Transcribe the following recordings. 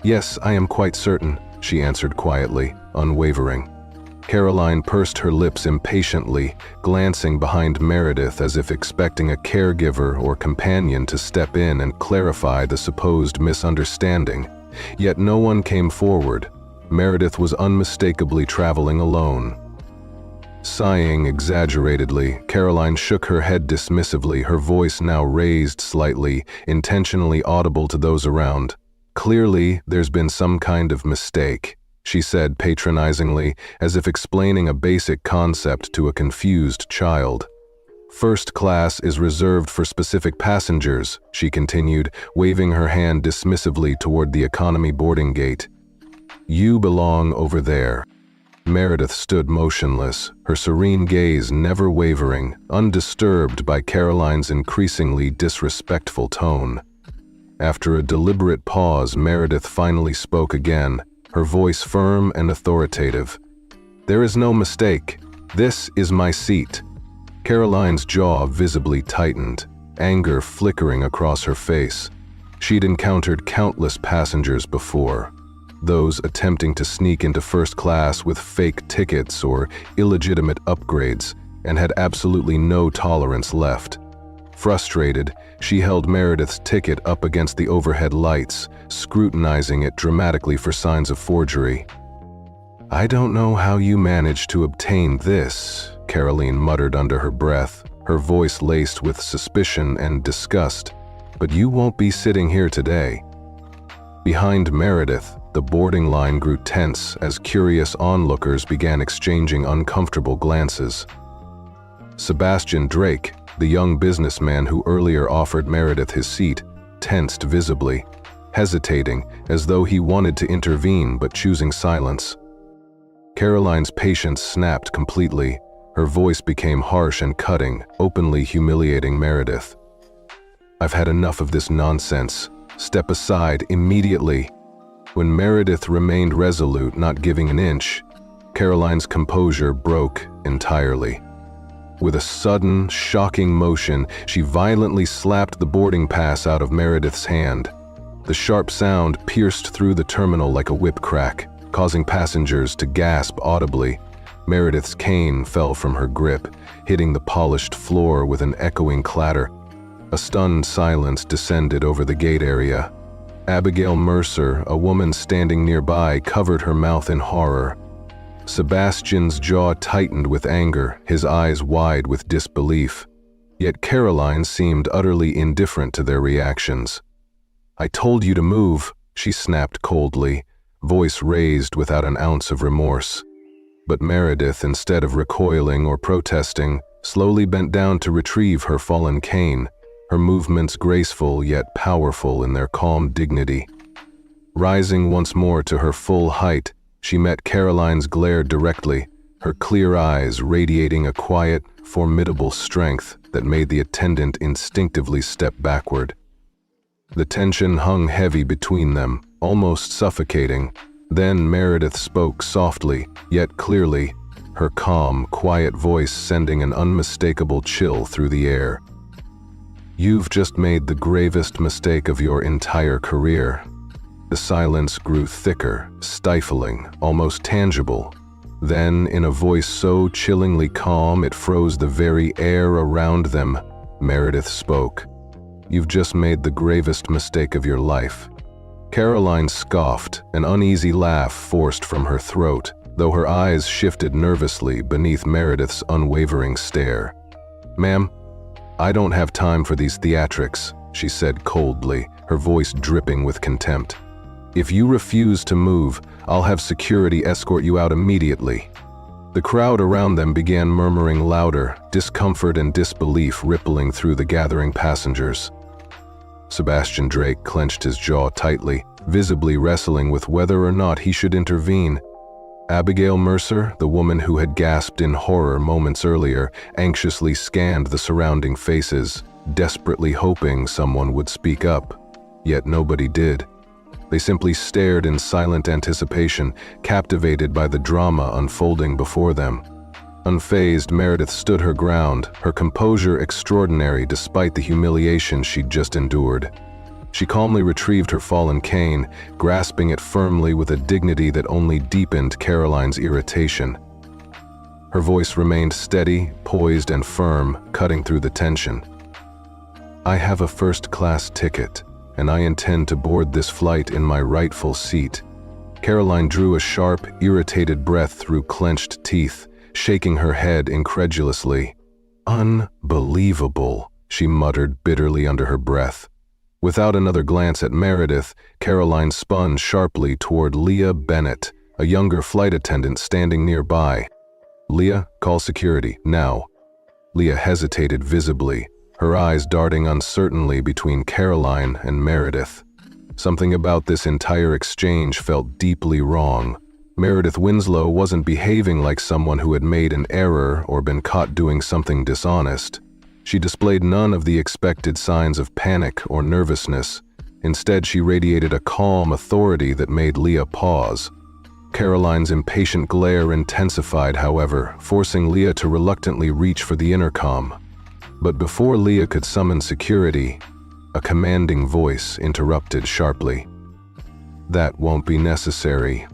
"Yes, I am quite certain," she answered quietly, unwavering. Caroline pursed her lips impatiently, glancing behind Meredith as if expecting a caregiver or companion to step in and clarify the supposed misunderstanding. Yet no one came forward. Meredith was unmistakably traveling alone. Sighing exaggeratedly, Caroline shook her head dismissively, her voice now raised slightly, intentionally audible to those around. "Clearly, there's been some kind of mistake," she said patronizingly, as if explaining a basic concept to a confused child. "First class is reserved for specific passengers," she continued, waving her hand dismissively toward the economy boarding gate. "You belong over there." Meredith stood motionless, her serene gaze never wavering, undisturbed by Caroline's increasingly disrespectful tone. After a deliberate pause, Meredith finally spoke again, her voice firm and authoritative. "There is no mistake. This is my seat." Caroline's jaw visibly tightened, anger flickering across her face. She'd encountered countless passengers before, those attempting to sneak into first class with fake tickets or illegitimate upgrades, and had absolutely no tolerance left. Frustrated, she held Meredith's ticket up against the overhead lights, scrutinizing it dramatically for signs of forgery. "I don't know how you managed to obtain this," Caroline muttered under her breath, her voice laced with suspicion and disgust, "but you won't be sitting here today." Behind Meredith, the boarding line grew tense as curious onlookers began exchanging uncomfortable glances. Sebastian Drake, the young businessman who earlier offered Meredith his seat, tensed visibly, hesitating as though he wanted to intervene but choosing silence. Caroline's patience snapped completely. Her voice became harsh and cutting, openly humiliating Meredith. "I've had enough of this nonsense. Step aside immediately." When Meredith remained resolute, not giving an inch, Caroline's composure broke entirely. With a sudden, shocking motion, she violently slapped the boarding pass out of Meredith's hand. The sharp sound pierced through the terminal like a whip crack, causing passengers to gasp audibly. Meredith's cane fell from her grip, hitting the polished floor with an echoing clatter. A stunned silence descended over the gate area. Abigail Mercer, a woman standing nearby, covered her mouth in horror. Sebastian's jaw tightened with anger, his eyes wide with disbelief. Yet Caroline seemed utterly indifferent to their reactions. "I told you to move," she snapped coldly, voice raised without an ounce of remorse. But Meredith, instead of recoiling or protesting, slowly bent down to retrieve her fallen cane, her movements graceful yet powerful in their calm dignity. Rising once more to her full height, she met Caroline's glare directly, her clear eyes radiating a quiet, formidable strength that made the attendant instinctively step backward. The tension hung heavy between them, almost suffocating. Then Meredith spoke softly, yet clearly, her calm, quiet voice sending an unmistakable chill through the air. "You've just made the gravest mistake of your entire career." The silence grew thicker, stifling, almost tangible. Then, in a voice so chillingly calm it froze the very air around them, Meredith spoke. "You've just made the gravest mistake of your life." Caroline scoffed, an uneasy laugh forced from her throat, though her eyes shifted nervously beneath Meredith's unwavering stare. "Ma'am, I don't have time for these theatrics," she said coldly, her voice dripping with contempt. "If you refuse to move, I'll have security escort you out immediately." The crowd around them began murmuring louder, discomfort and disbelief rippling through the gathering passengers. Sebastian Drake clenched his jaw tightly, visibly wrestling with whether or not he should intervene. Abigail Mercer, the woman who had gasped in horror moments earlier, anxiously scanned the surrounding faces, desperately hoping someone would speak up. Yet nobody did. They simply stared in silent anticipation, captivated by the drama unfolding before them. Unfazed, Meredith stood her ground, her composure extraordinary despite the humiliation she'd just endured. She calmly retrieved her fallen cane, grasping it firmly with a dignity that only deepened Caroline's irritation. Her voice remained steady, poised, and firm, cutting through the tension. "I have a first-class ticket, and I intend to board this flight in my rightful seat." Caroline drew a sharp, irritated breath through clenched teeth, shaking her head incredulously. "Unbelievable," she muttered bitterly under her breath. Without another glance at Meredith, Caroline spun sharply toward Leah Bennett, a younger flight attendant standing nearby. "Leah, call security, now." Leah hesitated visibly, her eyes darting uncertainly between Caroline and Meredith. Something about this entire exchange felt deeply wrong. Meredith Winslow wasn't behaving like someone who had made an error or been caught doing something dishonest. She displayed none of the expected signs of panic or nervousness. Instead, she radiated a calm authority that made Leah pause. Caroline's impatient glare intensified, however, forcing Leah to reluctantly reach for the intercom. But before Leah could summon security, a commanding voice interrupted sharply. "That won't be necessary."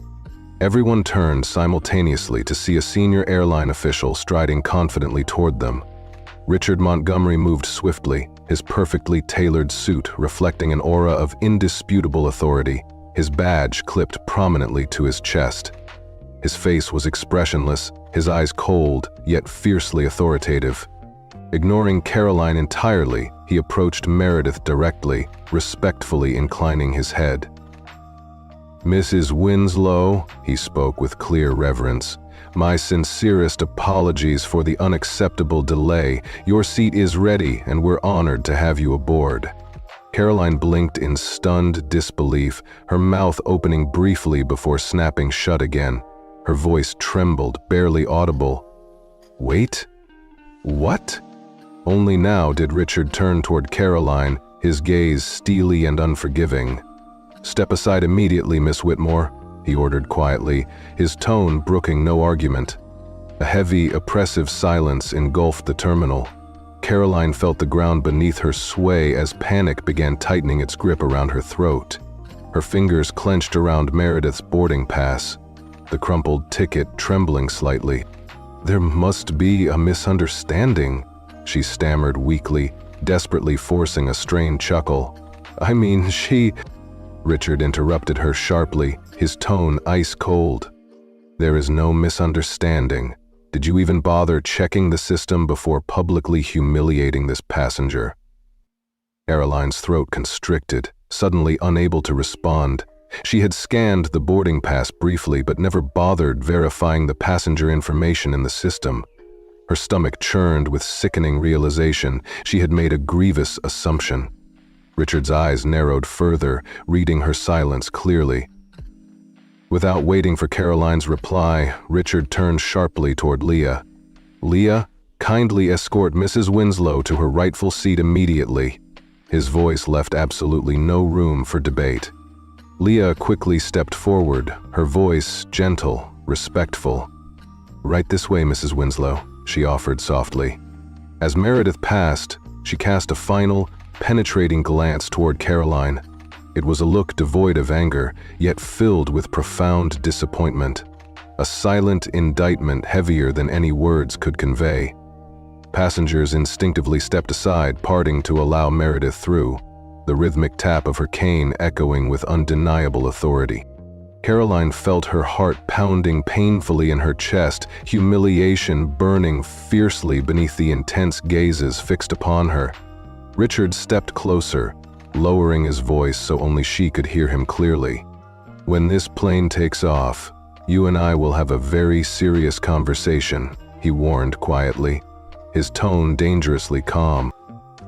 Everyone turned simultaneously to see a senior airline official striding confidently toward them. Richard Montgomery moved swiftly, his perfectly tailored suit reflecting an aura of indisputable authority, his badge clipped prominently to his chest. His face was expressionless, his eyes cold, yet fiercely authoritative. Ignoring Caroline entirely, he approached Meredith directly, respectfully inclining his head. "Mrs. Winslow," he spoke with clear reverence, "my sincerest apologies for the unacceptable delay. Your seat is ready, and we're honored to have you aboard." Caroline blinked in stunned disbelief, her mouth opening briefly before snapping shut again. Her voice trembled, barely audible. "Wait? What?" Only now did Richard turn toward Caroline, his gaze steely and unforgiving. "Step aside immediately, Miss Whitmore," he ordered quietly, his tone brooking no argument. A heavy, oppressive silence engulfed the terminal. Caroline felt the ground beneath her sway as panic began tightening its grip around her throat. Her fingers clenched around Meredith's boarding pass, the crumpled ticket trembling slightly. "There must be a misunderstanding," she stammered weakly, desperately forcing a strained chuckle. "I mean, she—" Richard interrupted her sharply, his tone ice cold. "There is no misunderstanding. Did you even bother checking the system before publicly humiliating this passenger?" Caroline's throat constricted, suddenly unable to respond. She had scanned the boarding pass briefly but never bothered verifying the passenger information in the system. Her stomach churned with sickening realization. She had made a grievous assumption. Richard's eyes narrowed further, reading her silence clearly. Without waiting for Caroline's reply, Richard turned sharply toward Leah. "Leah, kindly escort Mrs. Winslow to her rightful seat immediately." His voice left absolutely no room for debate. Leah quickly stepped forward, her voice gentle, respectful. "Right this way, Mrs. Winslow," she offered softly. As Meredith passed, she cast a final, penetrating glance toward Caroline. It was a look devoid of anger, yet filled with profound disappointment. A silent indictment heavier than any words could convey. Passengers instinctively stepped aside, parting to allow Meredith through, the rhythmic tap of her cane echoing with undeniable authority. Caroline felt her heart pounding painfully in her chest, humiliation burning fiercely beneath the intense gazes fixed upon her. Richard stepped closer, lowering his voice so only she could hear him clearly. "When this plane takes off, you and I will have a very serious conversation," he warned quietly, his tone dangerously calm.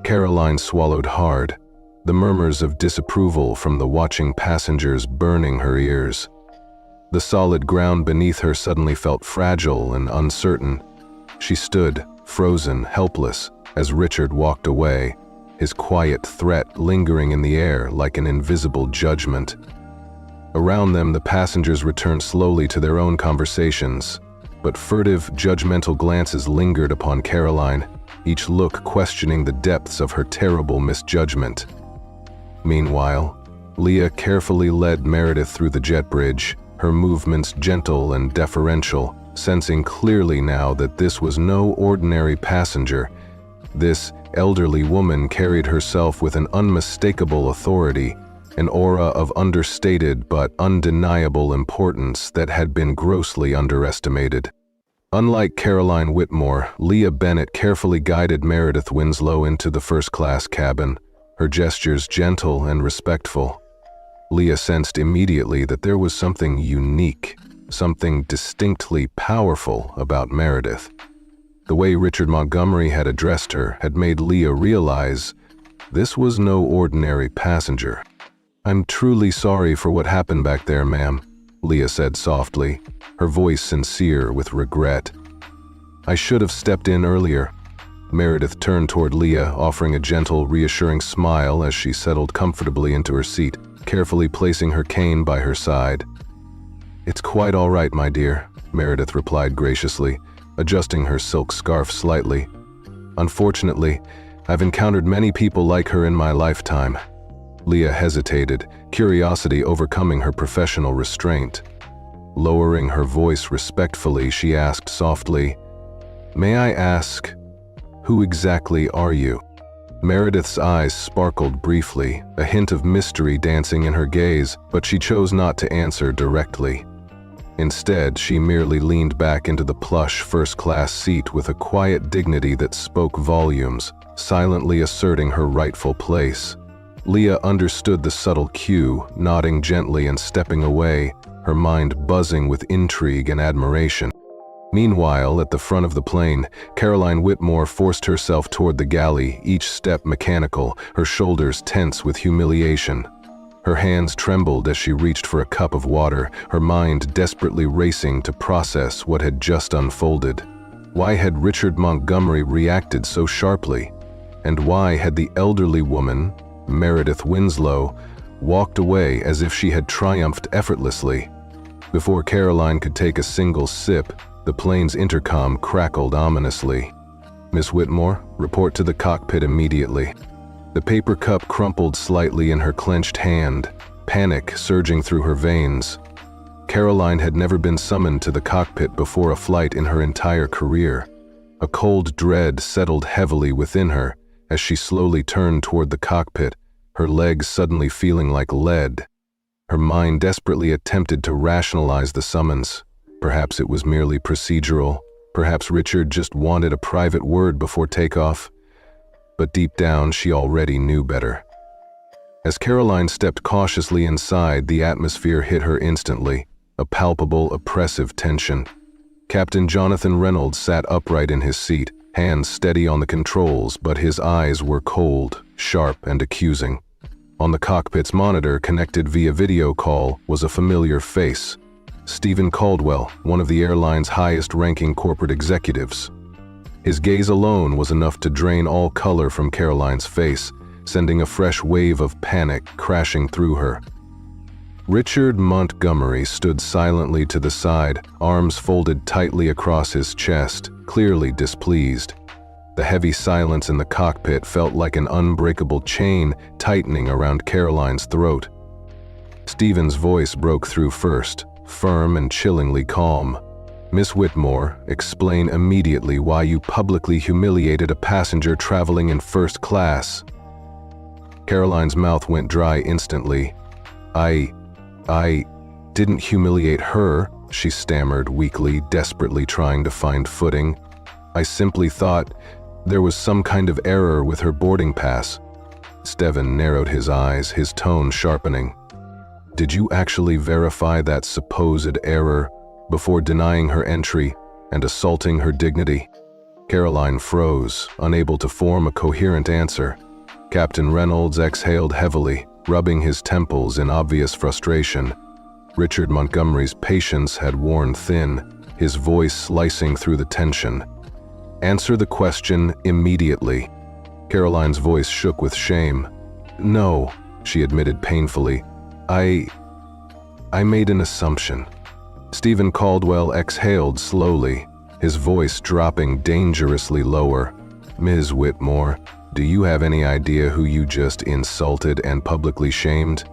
Caroline swallowed hard, the murmurs of disapproval from the watching passengers burning her ears. The solid ground beneath her suddenly felt fragile and uncertain. She stood, frozen, helpless, as Richard walked away, his quiet threat lingering in the air like an invisible judgment. Around them, the passengers returned slowly to their own conversations, but furtive, judgmental glances lingered upon Caroline, each look questioning the depths of her terrible misjudgment. Meanwhile, Leah carefully led Meredith through the jet bridge, her movements gentle and deferential, sensing clearly now that this was no ordinary passenger. This elderly woman carried herself with an unmistakable authority, an aura of understated but undeniable importance that had been grossly underestimated. Unlike Caroline Whitmore, Leah Bennett carefully guided Meredith Winslow into the first-class cabin, her gestures gentle and respectful. Leah sensed immediately that there was something unique, something distinctly powerful about Meredith. The way Richard Montgomery had addressed her had made Leah realize this was no ordinary passenger. "I'm truly sorry for what happened back there, ma'am," Leah said softly, her voice sincere with regret. "I should have stepped in earlier." Meredith turned toward Leah, offering a gentle, reassuring smile as she settled comfortably into her seat, carefully placing her cane by her side. "It's quite all right, my dear," Meredith replied graciously, adjusting her silk scarf slightly. "Unfortunately, I've encountered many people like her in my lifetime." Leah hesitated, curiosity overcoming her professional restraint. Lowering her voice respectfully, she asked softly, "May I ask, who exactly are you?" Meredith's eyes sparkled briefly, a hint of mystery dancing in her gaze, but she chose not to answer directly. Instead, she merely leaned back into the plush first-class seat with a quiet dignity that spoke volumes, silently asserting her rightful place. Leah understood the subtle cue, nodding gently and stepping away, her mind buzzing with intrigue and admiration. Meanwhile, at the front of the plane, Caroline Whitmore forced herself toward the galley, each step mechanical, her shoulders tense with humiliation. Her hands trembled as she reached for a cup of water, her mind desperately racing to process what had just unfolded. Why had Richard Montgomery reacted so sharply? And why had the elderly woman, Meredith Winslow, walked away as if she had triumphed effortlessly? Before Caroline could take a single sip, the plane's intercom crackled ominously. "Miss Whitmore, report to the cockpit immediately." The paper cup crumpled slightly in her clenched hand, panic surging through her veins. Caroline had never been summoned to the cockpit before a flight in her entire career. A cold dread settled heavily within her as she slowly turned toward the cockpit, her legs suddenly feeling like lead. Her mind desperately attempted to rationalize the summons. Perhaps it was merely procedural. Perhaps Richard just wanted a private word before takeoff. But deep down, she already knew better. As Caroline stepped cautiously inside, the atmosphere hit her instantly, a palpable, oppressive tension. Captain Jonathan Reynolds sat upright in his seat, hands steady on the controls, but his eyes were cold, sharp, and accusing. On the cockpit's monitor, connected via video call, was a familiar face. Stephen Caldwell, one of the airline's highest-ranking corporate executives. His gaze alone was enough to drain all color from Caroline's face, sending a fresh wave of panic crashing through her. Richard Montgomery stood silently to the side, arms folded tightly across his chest, clearly displeased. The heavy silence in the cockpit felt like an unbreakable chain tightening around Caroline's throat. Stephen's voice broke through first, firm and chillingly calm. "Miss Whitmore, explain immediately why you publicly humiliated a passenger traveling in first class." Caroline's mouth went dry instantly. I didn't humiliate her," she stammered weakly, desperately trying to find footing. "I simply thought there was some kind of error with her boarding pass." Stephen narrowed his eyes, his tone sharpening. "Did you actually verify that supposed error before denying her entry and assaulting her dignity?" Caroline froze, unable to form a coherent answer. Captain Reynolds exhaled heavily, rubbing his temples in obvious frustration. Richard Montgomery's patience had worn thin, his voice slicing through the tension. "Answer the question immediately." Caroline's voice shook with shame. "No," she admitted painfully. I made an assumption." Stephen Caldwell exhaled slowly, his voice dropping dangerously lower. "Ms. Whitmore, Do you have any idea who you just insulted and publicly shamed?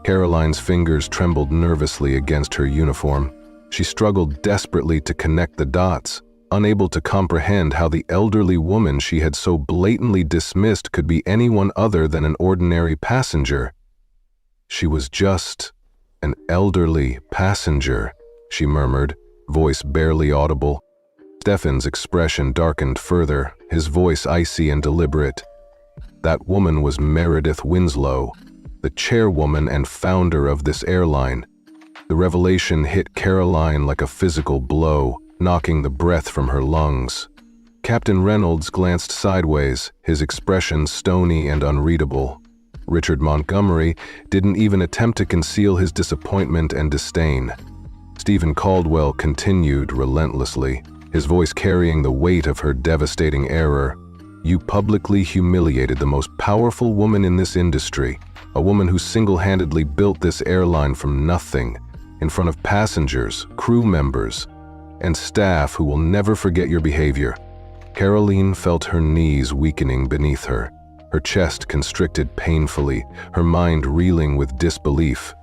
Caroline's fingers trembled nervously against her uniform. She struggled desperately to connect the dots, unable to comprehend how the elderly woman she had so blatantly dismissed could be anyone other than an ordinary passenger. She was just an elderly passenger, she murmured, voice barely audible. Stefan's expression darkened further, his voice icy and deliberate. That woman was Meredith Winslow, the chairwoman and founder of this airline. The revelation hit Caroline like a physical blow, knocking the breath from her lungs. Captain Reynolds glanced sideways, his expression stony and unreadable. Richard Montgomery didn't even attempt to conceal his disappointment and disdain. Stephen Caldwell continued relentlessly, his voice carrying the weight of her devastating error. You publicly humiliated the most powerful woman in this industry, a woman who single-handedly built this airline from nothing, in front of passengers, crew members, and staff who will never forget your behavior. Caroline felt her knees weakening beneath her, her chest constricted painfully, her mind reeling with disbelief.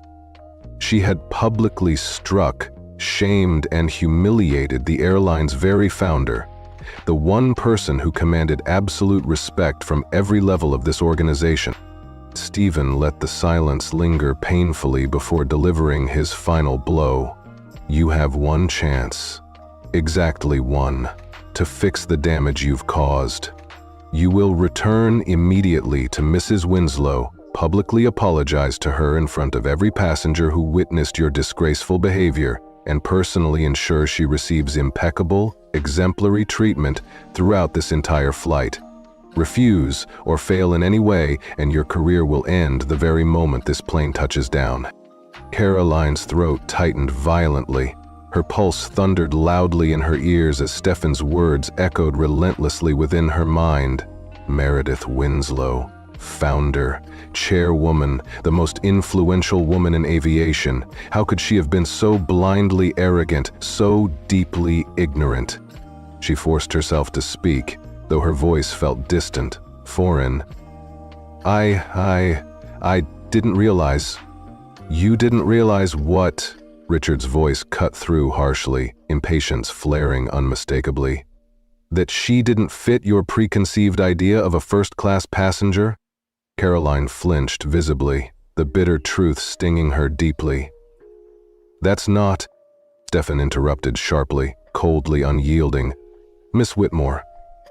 She had publicly struck, shamed, and humiliated the airline's very founder, the one person who commanded absolute respect from every level of this organization. Stephen let the silence linger painfully before delivering his final blow. You have one chance, exactly one, to fix the damage you've caused. You will return immediately to Mrs. Winslow, publicly apologize to her in front of every passenger who witnessed your disgraceful behavior, and personally ensure she receives impeccable, exemplary treatment throughout this entire flight. Refuse or fail in any way, and your career will end the very moment this plane touches down. Caroline's throat tightened violently. Her pulse thundered loudly in her ears as Stefan's words echoed relentlessly within her mind. Meredith Winslow, founder, chairwoman, the most influential woman in aviation. How could she have been so blindly arrogant, so deeply ignorant? She forced herself to speak, though her voice felt distant, foreign. I didn't realize. You didn't realize what? Richard's voice cut through harshly, impatience flaring unmistakably. That she didn't fit your preconceived idea of a first-class passenger? Caroline flinched visibly, the bitter truth stinging her deeply. That's not, Stefan interrupted sharply, coldly unyielding. Miss Whitmore,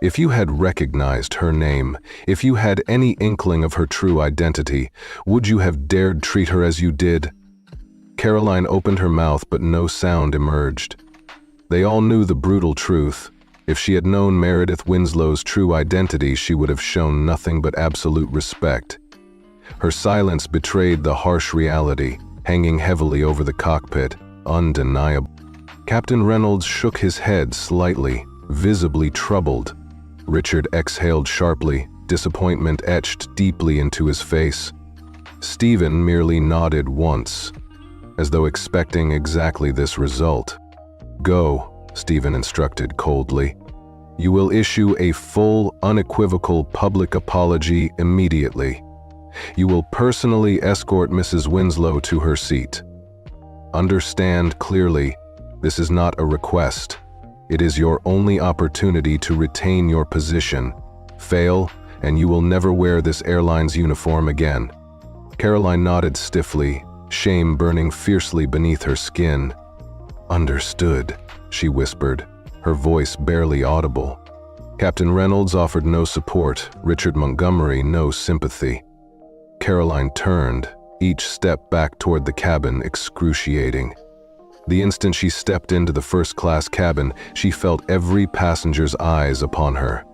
if you had recognized her name, if you had any inkling of her true identity, would you have dared treat her as you did? Caroline opened her mouth, but no sound emerged. They all knew the brutal truth. If she had known Meredith Winslow's true identity, she would have shown nothing but absolute respect. Her silence betrayed the harsh reality, hanging heavily over the cockpit, undeniable. Captain Reynolds shook his head slightly, visibly troubled. Richard exhaled sharply, disappointment etched deeply into his face. Stephen merely nodded once, as though expecting exactly this result. Go, Stephen instructed coldly. You will issue a full, unequivocal public apology immediately. You will personally escort Mrs. Winslow to her seat. Understand clearly, this is not a request. It is your only opportunity to retain your position. Fail, and you will never wear this airline's uniform again. Caroline nodded stiffly, shame burning fiercely beneath her skin. Understood, she whispered, her voice barely audible. Captain Reynolds offered no support, Richard Montgomery no sympathy. Caroline turned, each step back toward the cabin excruciating. The instant she stepped into the first-class cabin, she felt every passenger's eyes upon her,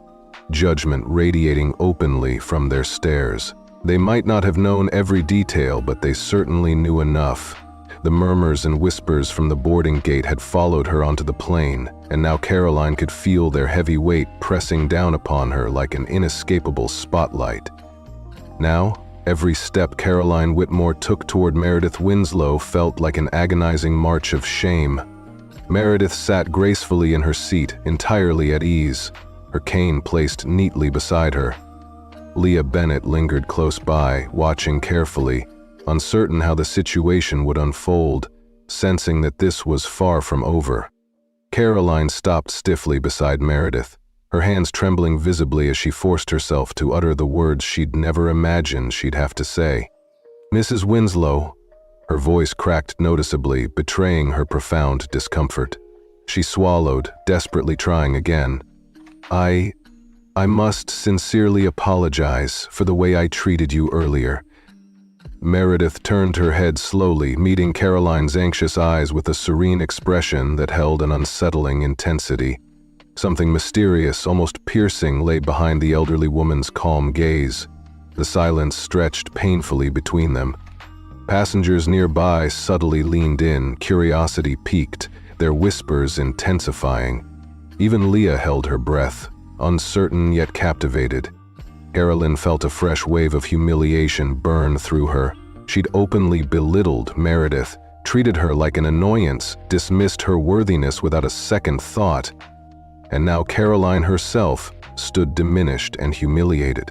judgment radiating openly from their stares. They might not have known every detail, but they certainly knew enough. The murmurs and whispers from the boarding gate had followed her onto the plane, and now Caroline could feel their heavy weight pressing down upon her like an inescapable spotlight. Now, every step Caroline Whitmore took toward Meredith Winslow felt like an agonizing march of shame. Meredith sat gracefully in her seat, entirely at ease, her cane placed neatly beside her. Leah Bennett lingered close by, watching carefully, uncertain how the situation would unfold, sensing that this was far from over. Caroline stopped stiffly beside Meredith, her hands trembling visibly as she forced herself to utter the words she'd never imagined she'd have to say. "Mrs. Winslow," her voice cracked noticeably, betraying her profound discomfort. She swallowed, desperately trying again. I must sincerely apologize for the way I treated you earlier." Meredith turned her head slowly, meeting Caroline's anxious eyes with a serene expression that held an unsettling intensity. Something mysterious, almost piercing, lay behind the elderly woman's calm gaze. The silence stretched painfully between them. Passengers nearby subtly leaned in, curiosity piqued, their whispers intensifying. Even Leah held her breath, uncertain yet captivated. Caroline felt a fresh wave of humiliation burn through her. She'd openly belittled Meredith, treated her like an annoyance, dismissed her worthiness without a second thought. And now Caroline herself stood diminished and humiliated.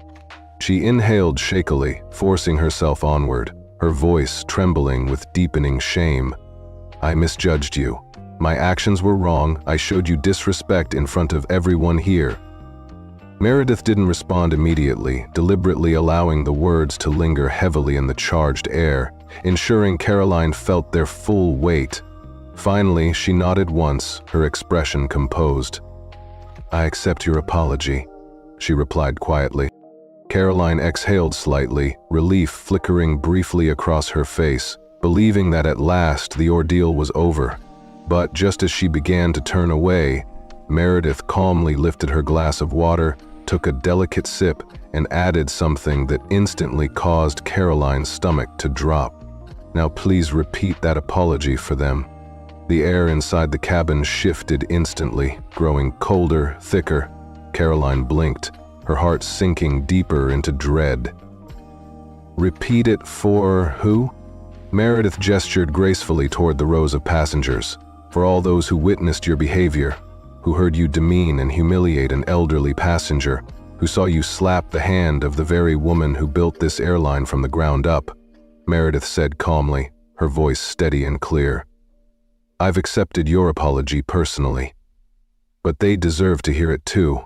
She inhaled shakily, forcing herself onward, her voice trembling with deepening shame. "I misjudged you. My actions were wrong. I showed you disrespect in front of everyone here." Meredith didn't respond immediately, deliberately allowing the words to linger heavily in the charged air, ensuring Caroline felt their full weight. Finally, she nodded once, her expression composed. "I accept your apology," she replied quietly. Caroline exhaled slightly, relief flickering briefly across her face, believing that at last the ordeal was over. But just as she began to turn away, Meredith calmly lifted her glass of water, took a delicate sip, and added something that instantly caused Caroline's stomach to drop. "Now please repeat that apology for them." The air inside the cabin shifted instantly, growing colder, thicker. Caroline blinked, her heart sinking deeper into dread. "Repeat it for who?" Meredith gestured gracefully toward the rows of passengers. "For all those who witnessed your behavior, who heard you demean and humiliate an elderly passenger, who saw you slap the hand of the very woman who built this airline from the ground up," Meredith said calmly, her voice steady and clear. "I've accepted your apology personally. But they deserve to hear it too."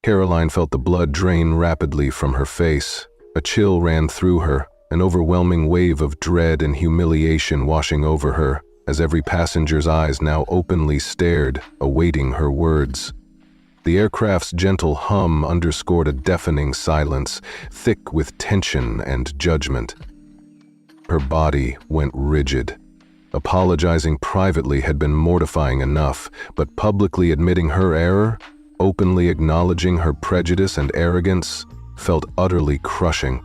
Caroline felt the blood drain rapidly from her face. A chill ran through her, an overwhelming wave of dread and humiliation washing over her, as every passenger's eyes now openly stared, awaiting her words. The aircraft's gentle hum underscored a deafening silence, thick with tension and judgment. Her body went rigid. Apologizing privately had been mortifying enough, but publicly admitting her error, openly acknowledging her prejudice and arrogance, felt utterly crushing.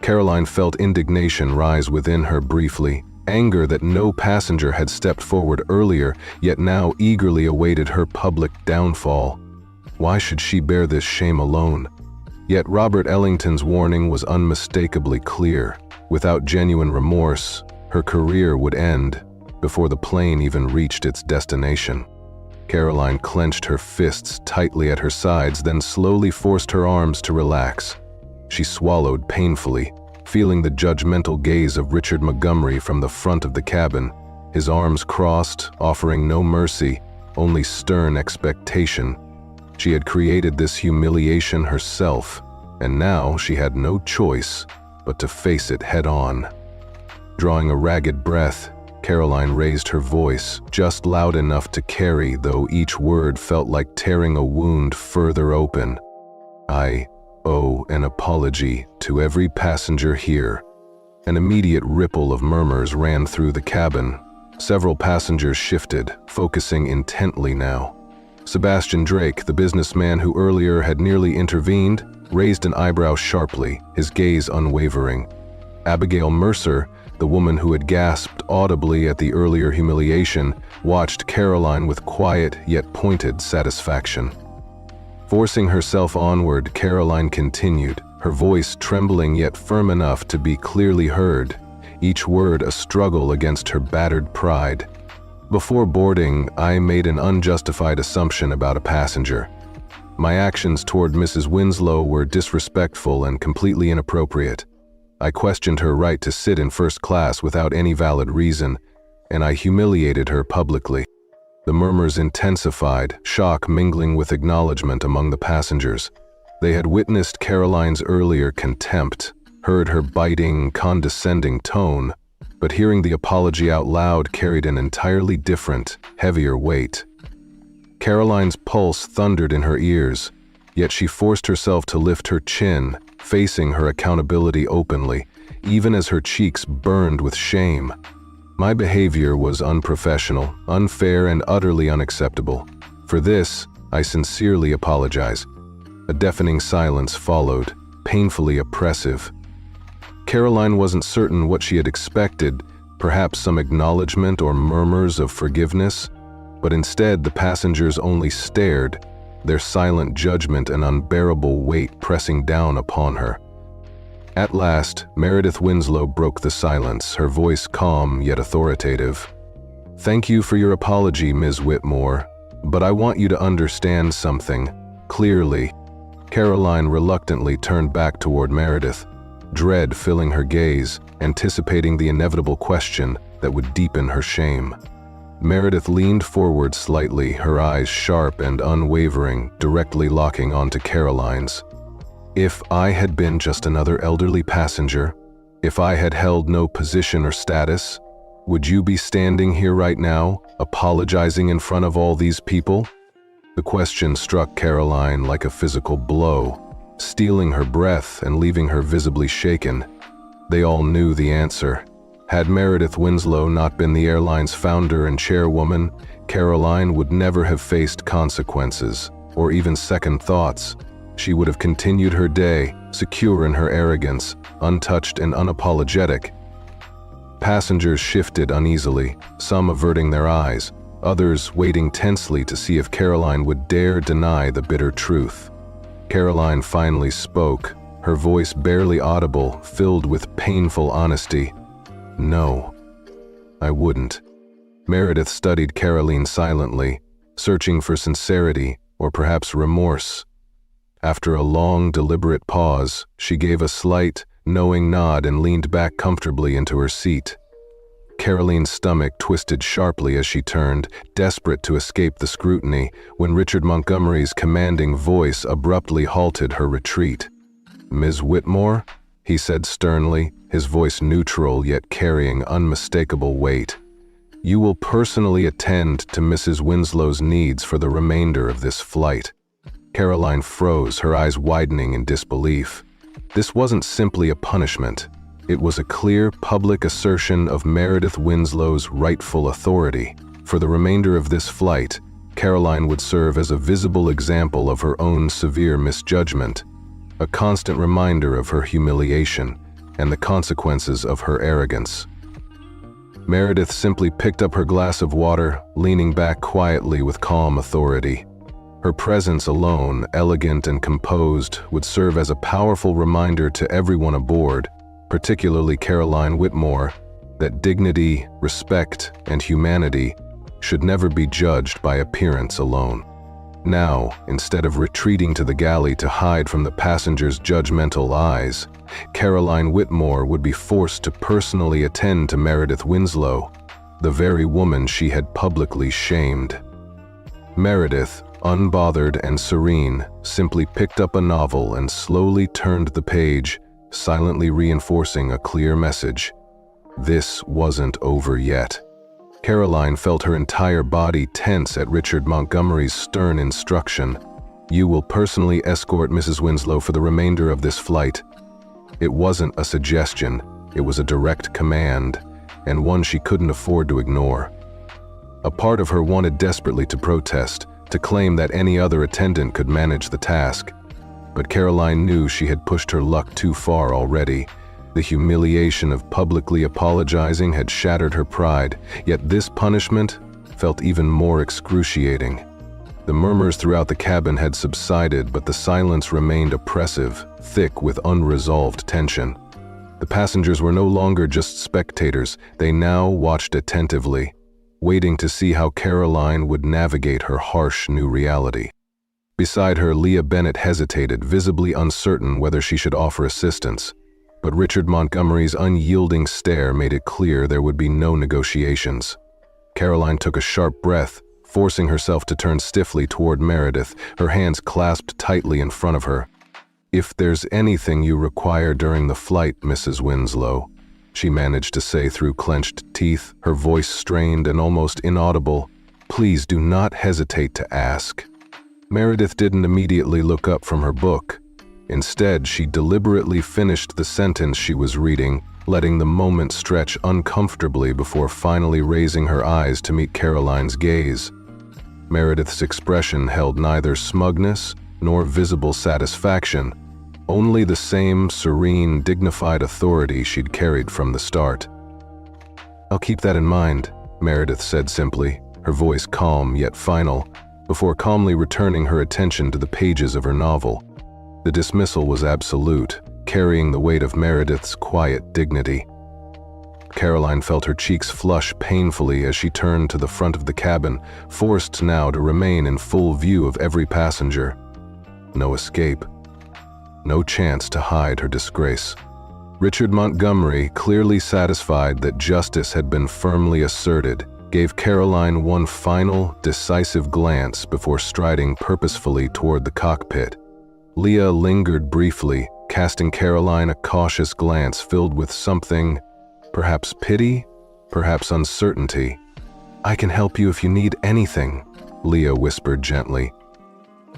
Caroline felt indignation rise within her briefly, anger that no passenger had stepped forward earlier, yet now eagerly awaited her public downfall. Why should she bear this shame alone? Yet Robert Ellington's warning was unmistakably clear. Without genuine remorse, her career would end before the plane even reached its destination. Caroline clenched her fists tightly at her sides, then slowly forced her arms to relax. She swallowed painfully, feeling the judgmental gaze of Richard Montgomery from the front of the cabin, his arms crossed, offering no mercy, only stern expectation. She had created this humiliation herself, and now she had no choice but to face it head-on. Drawing a ragged breath, Caroline raised her voice, just loud enough to carry, though each word felt like tearing a wound further open. "I owe an apology to every passenger here." An immediate ripple of murmurs ran through the cabin. Several passengers shifted, focusing intently now. Sebastian Drake, the businessman who earlier had nearly intervened, raised an eyebrow sharply, his gaze unwavering. Abigail Mercer, the woman who had gasped audibly at the earlier humiliation, watched Caroline with quiet yet pointed satisfaction. Forcing herself onward, Caroline continued, her voice trembling yet firm enough to be clearly heard, each word a struggle against her battered pride. "Before boarding, I made an unjustified assumption about a passenger. My actions toward Mrs. Winslow were disrespectful and completely inappropriate. I questioned her right to sit in first class without any valid reason, and I humiliated her publicly. The murmurs intensified, shock mingling with acknowledgement among the passengers. They had witnessed Caroline's earlier contempt, heard her biting, condescending tone, but hearing the apology out loud carried an entirely different, heavier weight. Caroline's pulse thundered in her ears, yet she forced herself to lift her chin, facing her accountability openly, even as her cheeks burned with shame. My behavior was unprofessional, unfair, and utterly unacceptable. For this, I sincerely apologize. A deafening silence followed, painfully oppressive. Caroline wasn't certain what she had expected, perhaps some acknowledgement or murmurs of forgiveness, but instead the passengers only stared, their silent judgment an unbearable weight pressing down upon her. At last, Meredith Winslow broke the silence, her voice calm yet authoritative. "Thank you for your apology, Ms. Whitmore, but I want you to understand something, clearly." Caroline reluctantly turned back toward Meredith, dread filling her gaze, anticipating the inevitable question that would deepen her shame. Meredith leaned forward slightly, her eyes sharp and unwavering, directly locking onto Caroline's. "If I had been just another elderly passenger, if I had held no position or status, would you be standing here right now, apologizing in front of all these people?" The question struck Caroline like a physical blow, stealing her breath and leaving her visibly shaken. They all knew the answer. Had Meredith Winslow not been the airline's founder and chairwoman, Caroline would never have faced consequences, or even second thoughts. She would have continued her day, secure in her arrogance, untouched and unapologetic. Passengers shifted uneasily, some averting their eyes, others waiting tensely to see if Caroline would dare deny the bitter truth. Caroline finally spoke, her voice barely audible, filled with painful honesty. "No, I wouldn't." Meredith studied Caroline silently, searching for sincerity or perhaps remorse. After a long, deliberate pause, she gave a slight, knowing nod and leaned back comfortably into her seat. Caroline's stomach twisted sharply as she turned, desperate to escape the scrutiny, when Richard Montgomery's commanding voice abruptly halted her retreat. "Ms. Whitmore?" he said sternly, his voice neutral yet carrying unmistakable weight. "You will personally attend to Mrs. Winslow's needs for the remainder of this flight." Caroline froze, her eyes widening in disbelief. This wasn't simply a punishment. It was a clear public assertion of Meredith Winslow's rightful authority. For the remainder of this flight, Caroline would serve as a visible example of her own severe misjudgment, a constant reminder of her humiliation and the consequences of her arrogance. Meredith simply picked up her glass of water, leaning back quietly with calm authority. Her presence alone, elegant and composed, would serve as a powerful reminder to everyone aboard, particularly Caroline Whitmore, that dignity, respect, and humanity should never be judged by appearance alone. Now, instead of retreating to the galley to hide from the passengers' judgmental eyes, Caroline Whitmore would be forced to personally attend to Meredith Winslow, the very woman she had publicly shamed. Meredith, unbothered and serene, simply picked up a novel and slowly turned the page, silently reinforcing a clear message. This wasn't over yet. Caroline felt her entire body tense at Richard Montgomery's stern instruction. "You will personally escort Mrs. Winslow for the remainder of this flight." It wasn't a suggestion, it was a direct command, and one she couldn't afford to ignore. A part of her wanted desperately to protest, to claim that any other attendant could manage the task. But Caroline knew she had pushed her luck too far already. The humiliation of publicly apologizing had shattered her pride, yet this punishment felt even more excruciating. The murmurs throughout the cabin had subsided, but the silence remained oppressive, thick with unresolved tension. The passengers were no longer just spectators, they now watched attentively, waiting to see how Caroline would navigate her harsh new reality. Beside her, Leah Bennett hesitated, visibly uncertain whether she should offer assistance. But Richard Montgomery's unyielding stare made it clear there would be no negotiations. Caroline took a sharp breath, forcing herself to turn stiffly toward Meredith, her hands clasped tightly in front of her. "If there's anything you require during the flight, Mrs. Winslow," she managed to say through clenched teeth, her voice strained and almost inaudible, "please do not hesitate to ask." Meredith didn't immediately look up from her book. Instead, she deliberately finished the sentence she was reading, letting the moment stretch uncomfortably before finally raising her eyes to meet Caroline's gaze. Meredith's expression held neither smugness nor visible satisfaction, only the same serene, dignified authority she'd carried from the start. "I'll keep that in mind," Meredith said simply, her voice calm yet final, before calmly returning her attention to the pages of her novel. The dismissal was absolute, carrying the weight of Meredith's quiet dignity. Caroline felt her cheeks flush painfully as she turned to the front of the cabin, forced now to remain in full view of every passenger. No escape. No chance to hide her disgrace. Richard Montgomery, clearly satisfied that justice had been firmly asserted, gave Caroline one final, decisive glance before striding purposefully toward the cockpit. Leah lingered briefly, casting Caroline a cautious glance filled with something, perhaps pity, perhaps uncertainty. "I can help you if you need anything," Leah whispered gently.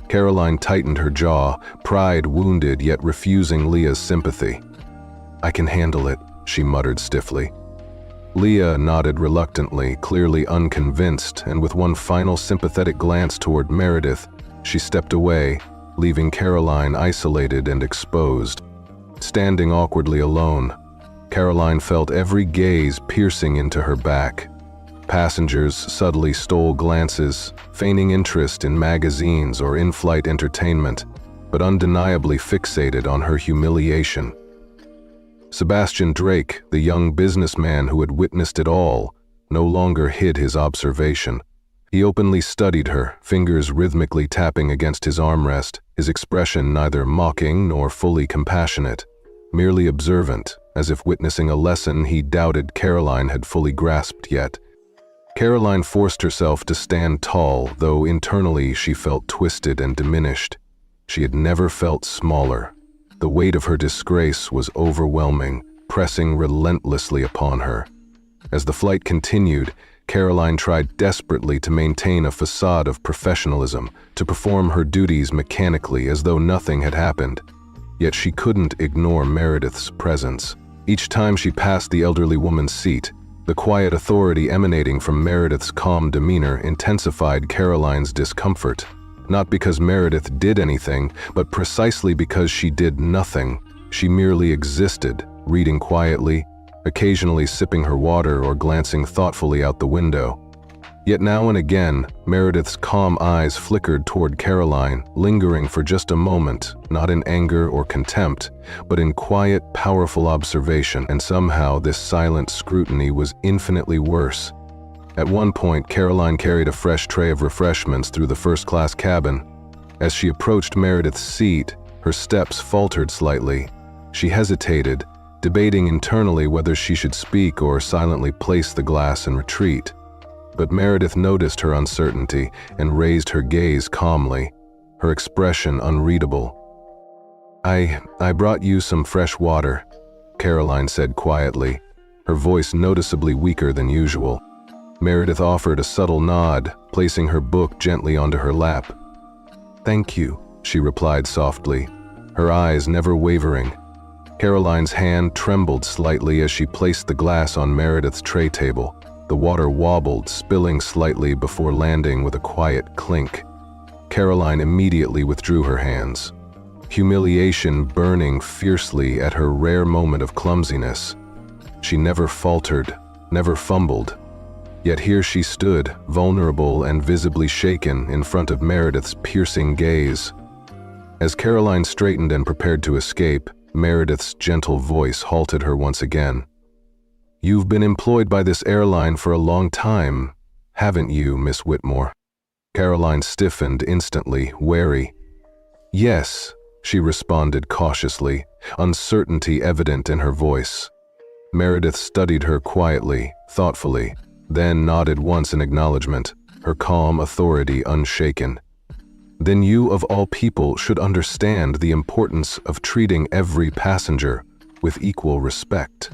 Caroline tightened her jaw, pride wounded yet refusing Leah's sympathy. "I can handle it," she muttered stiffly. Leah nodded reluctantly, clearly unconvinced, and with one final sympathetic glance toward Meredith, she stepped away, leaving Caroline isolated and exposed. Standing awkwardly alone, Caroline felt every gaze piercing into her back. Passengers subtly stole glances, feigning interest in magazines or in-flight entertainment, but undeniably fixated on her humiliation. Sebastian Drake, the young businessman who had witnessed it all, no longer hid his observation. He openly studied her, fingers rhythmically tapping against his armrest, his expression neither mocking nor fully compassionate, merely observant, as if witnessing a lesson he doubted Caroline had fully grasped yet. Caroline forced herself to stand tall, though internally she felt twisted and diminished. She had never felt smaller. The weight of her disgrace was overwhelming, pressing relentlessly upon her. As the flight continued, Caroline tried desperately to maintain a facade of professionalism, to perform her duties mechanically as though nothing had happened. Yet she couldn't ignore Meredith's presence. Each time she passed the elderly woman's seat, the quiet authority emanating from Meredith's calm demeanor intensified Caroline's discomfort. Not because Meredith did anything, but precisely because she did nothing. She merely existed, reading quietly, occasionally sipping her water or glancing thoughtfully out the window. Yet now and again, Meredith's calm eyes flickered toward Caroline, lingering for just a moment, not in anger or contempt, but in quiet, powerful observation, and somehow this silent scrutiny was infinitely worse. At one point, Caroline carried a fresh tray of refreshments through the first-class cabin. As she approached Meredith's seat, her steps faltered slightly. She hesitated, debating internally whether she should speak or silently place the glass and retreat. But Meredith noticed her uncertainty and raised her gaze calmly, her expression unreadable. I brought you some fresh water," Caroline said quietly, her voice noticeably weaker than usual. Meredith offered a subtle nod, placing her book gently onto her lap. "Thank you," she replied softly, her eyes never wavering. Caroline's hand trembled slightly as she placed the glass on Meredith's tray table. The water wobbled, spilling slightly before landing with a quiet clink. Caroline immediately withdrew her hands, humiliation burning fiercely at her rare moment of clumsiness. She never faltered, never fumbled. Yet here she stood, vulnerable and visibly shaken, in front of Meredith's piercing gaze. As Caroline straightened and prepared to escape, Meredith's gentle voice halted her once again. "You've been employed by this airline for a long time, haven't you, Miss Whitmore?" Caroline stiffened instantly, wary. "Yes," she responded cautiously, uncertainty evident in her voice. Meredith studied her quietly, thoughtfully, then nodded once in acknowledgement, her calm authority unshaken. "Then you of all people should understand the importance of treating every passenger with equal respect."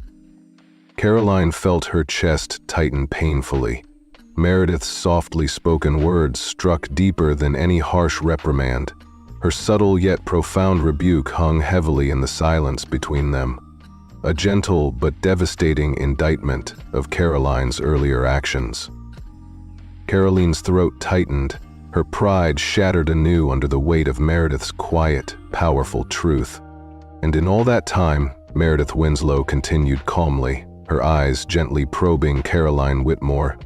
Caroline felt her chest tighten painfully. Meredith's softly spoken words struck deeper than any harsh reprimand. Her subtle yet profound rebuke hung heavily in the silence between them, a gentle but devastating indictment of Caroline's earlier actions. Caroline's throat tightened, her pride shattered anew under the weight of Meredith's quiet, powerful truth. And in all that time, Meredith Winslow continued calmly, her eyes gently probing Caroline Whitmore.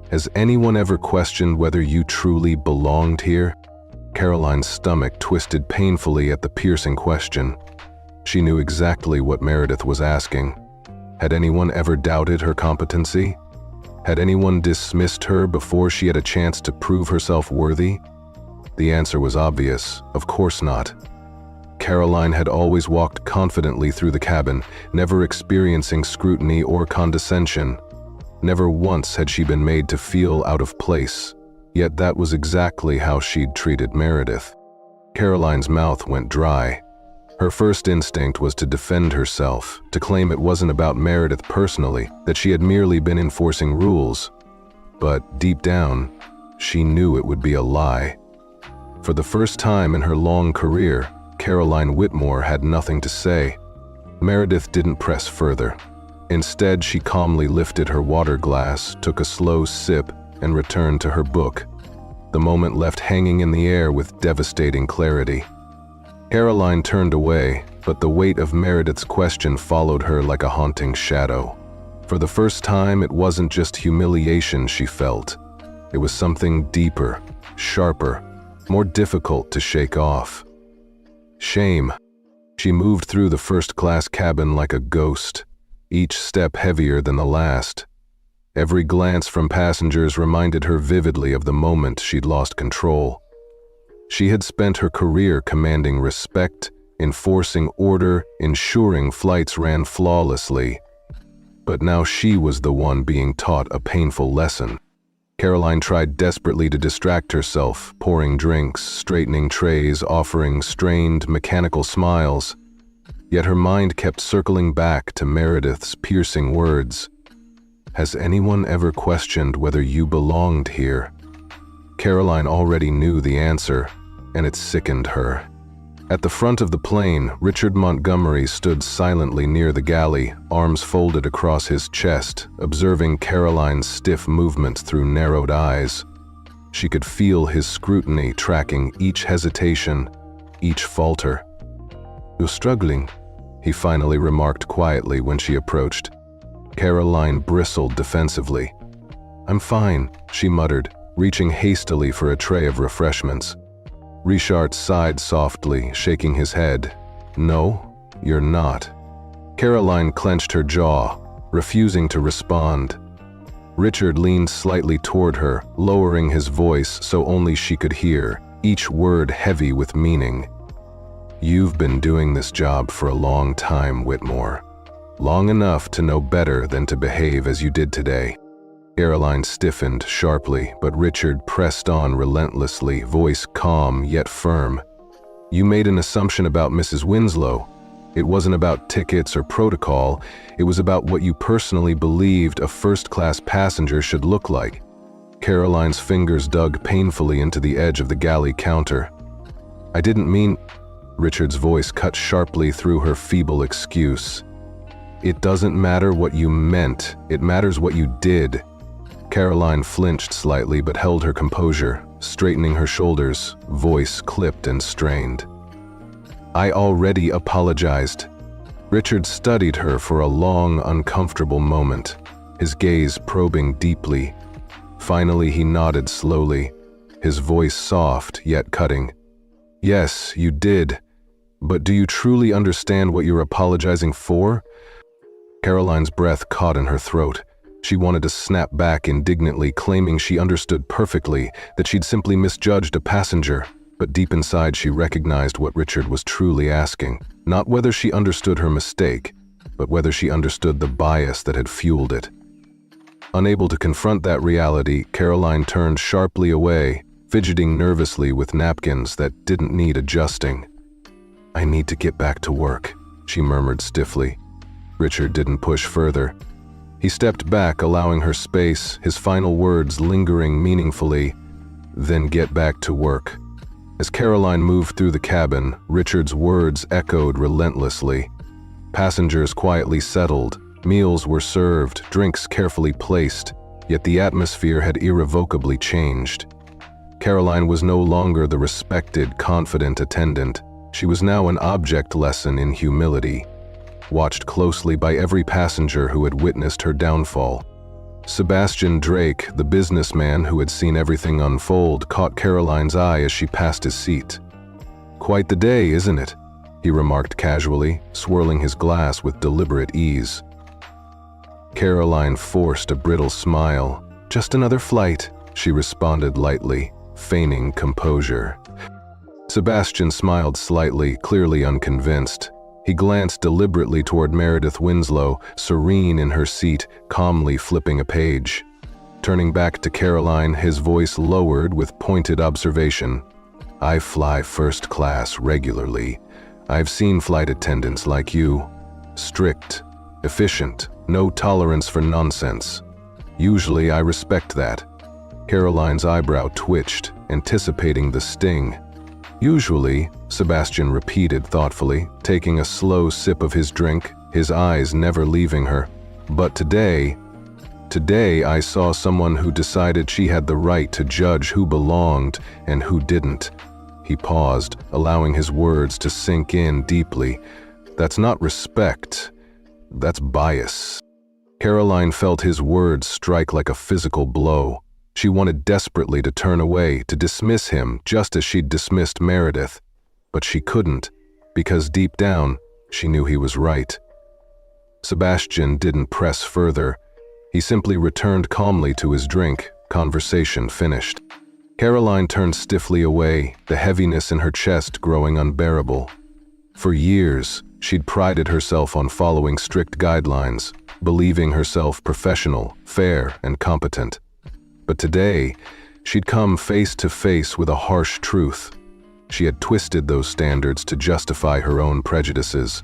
"Has anyone ever questioned whether you truly belonged here?" Caroline's stomach twisted painfully at the piercing question. She knew exactly what Meredith was asking. Had anyone ever doubted her competency? Had anyone dismissed her before she had a chance to prove herself worthy? The answer was obvious. Of course not. Caroline had always walked confidently through the cabin, never experiencing scrutiny or condescension. Never once had she been made to feel out of place. Yet that was exactly how she'd treated Meredith. Caroline's mouth went dry. Her first instinct was to defend herself, to claim it wasn't about Meredith personally, that she had merely been enforcing rules. But deep down, she knew it would be a lie. For the first time in her long career, Caroline Whitmore had nothing to say. Meredith didn't press further. Instead, she calmly lifted her water glass, took a slow sip, and returned to her book, the moment left hanging in the air with devastating clarity. Caroline turned away, but the weight of Meredith's question followed her like a haunting shadow. For the first time, it wasn't just humiliation she felt. It was something deeper, sharper, more difficult to shake off. Shame. She moved through the first-class cabin like a ghost, each step heavier than the last. Every glance from passengers reminded her vividly of the moment she'd lost control. She had spent her career commanding respect, enforcing order, ensuring flights ran flawlessly. But now she was the one being taught a painful lesson. Caroline tried desperately to distract herself, pouring drinks, straightening trays, offering strained, mechanical smiles. Yet her mind kept circling back to Meredith's piercing words. "Has anyone ever questioned whether you belonged here?" Caroline already knew the answer, and it sickened her. At the front of the plane, Richard Montgomery stood silently near the galley, arms folded across his chest, observing Caroline's stiff movements through narrowed eyes. She could feel his scrutiny tracking each hesitation, each falter. "You're struggling," he finally remarked quietly when she approached. Caroline bristled defensively. "I'm fine," she muttered, reaching hastily for a tray of refreshments. Richard sighed softly, shaking his head. "No, you're not." Caroline clenched her jaw, refusing to respond. Richard leaned slightly toward her, lowering his voice so only she could hear, each word heavy with meaning. "You've been doing this job for a long time, Whitmore. Long enough to know better than to behave as you did today." Airline stiffened sharply, but Richard pressed on relentlessly, voice calm yet firm. "You made an assumption about Mrs. Winslow. It wasn't about tickets or protocol. It was about what you personally believed a first-class passenger should look like." Caroline's fingers dug painfully into the edge of the galley counter. "I didn't mean—" Richard's voice cut sharply through her feeble excuse. "It doesn't matter what you meant. It matters what you did." Caroline flinched slightly but held her composure, straightening her shoulders, voice clipped and strained. "I already apologized." Richard studied her for a long, uncomfortable moment, his gaze probing deeply. Finally, he nodded slowly, his voice soft yet cutting. "Yes, you did. But do you truly understand what you're apologizing for?" Caroline's breath caught in her throat. She wanted to snap back indignantly, claiming she understood perfectly, that she'd simply misjudged a passenger. But deep inside she recognized what Richard was truly asking. Not whether she understood her mistake, but whether she understood the bias that had fueled it. Unable to confront that reality, Caroline turned sharply away, fidgeting nervously with napkins that didn't need adjusting. "I need to get back to work," she murmured stiffly. Richard didn't push further. He stepped back, allowing her space, his final words lingering meaningfully, "Then get back to work." As Caroline moved through the cabin, Richard's words echoed relentlessly. Passengers quietly settled, meals were served, drinks carefully placed, yet the atmosphere had irrevocably changed. Caroline was no longer the respected, confident attendant. She was now an object lesson in humility, watched closely by every passenger who had witnessed her downfall. Sebastian Drake, the businessman who had seen everything unfold, caught Caroline's eye as she passed his seat. "Quite the day, isn't it?" he remarked casually, swirling his glass with deliberate ease. Caroline forced a brittle smile. "Just another flight," she responded lightly, feigning composure. Sebastian smiled slightly, clearly unconvinced. He glanced deliberately toward Meredith Winslow, serene in her seat, calmly flipping a page. Turning back to Caroline, his voice lowered with pointed observation. "I fly first class regularly. I've seen flight attendants like you. Strict, efficient, no tolerance for nonsense. Usually I respect that." Caroline's eyebrow twitched, anticipating the sting. "Usually," Sebastian repeated thoughtfully, taking a slow sip of his drink, his eyes never leaving her. "But today I saw someone who decided she had the right to judge who belonged and who didn't." He paused, allowing his words to sink in deeply. "That's not respect, that's bias." Caroline felt his words strike like a physical blow. She wanted desperately to turn away, to dismiss him, just as she'd dismissed Meredith. But she couldn't, because deep down, she knew he was right. Sebastian didn't press further. He simply returned calmly to his drink, conversation finished. Caroline turned stiffly away, the heaviness in her chest growing unbearable. For years, she'd prided herself on following strict guidelines, believing herself professional, fair, and competent. But today, she'd come face to face with a harsh truth. She had twisted those standards to justify her own prejudices.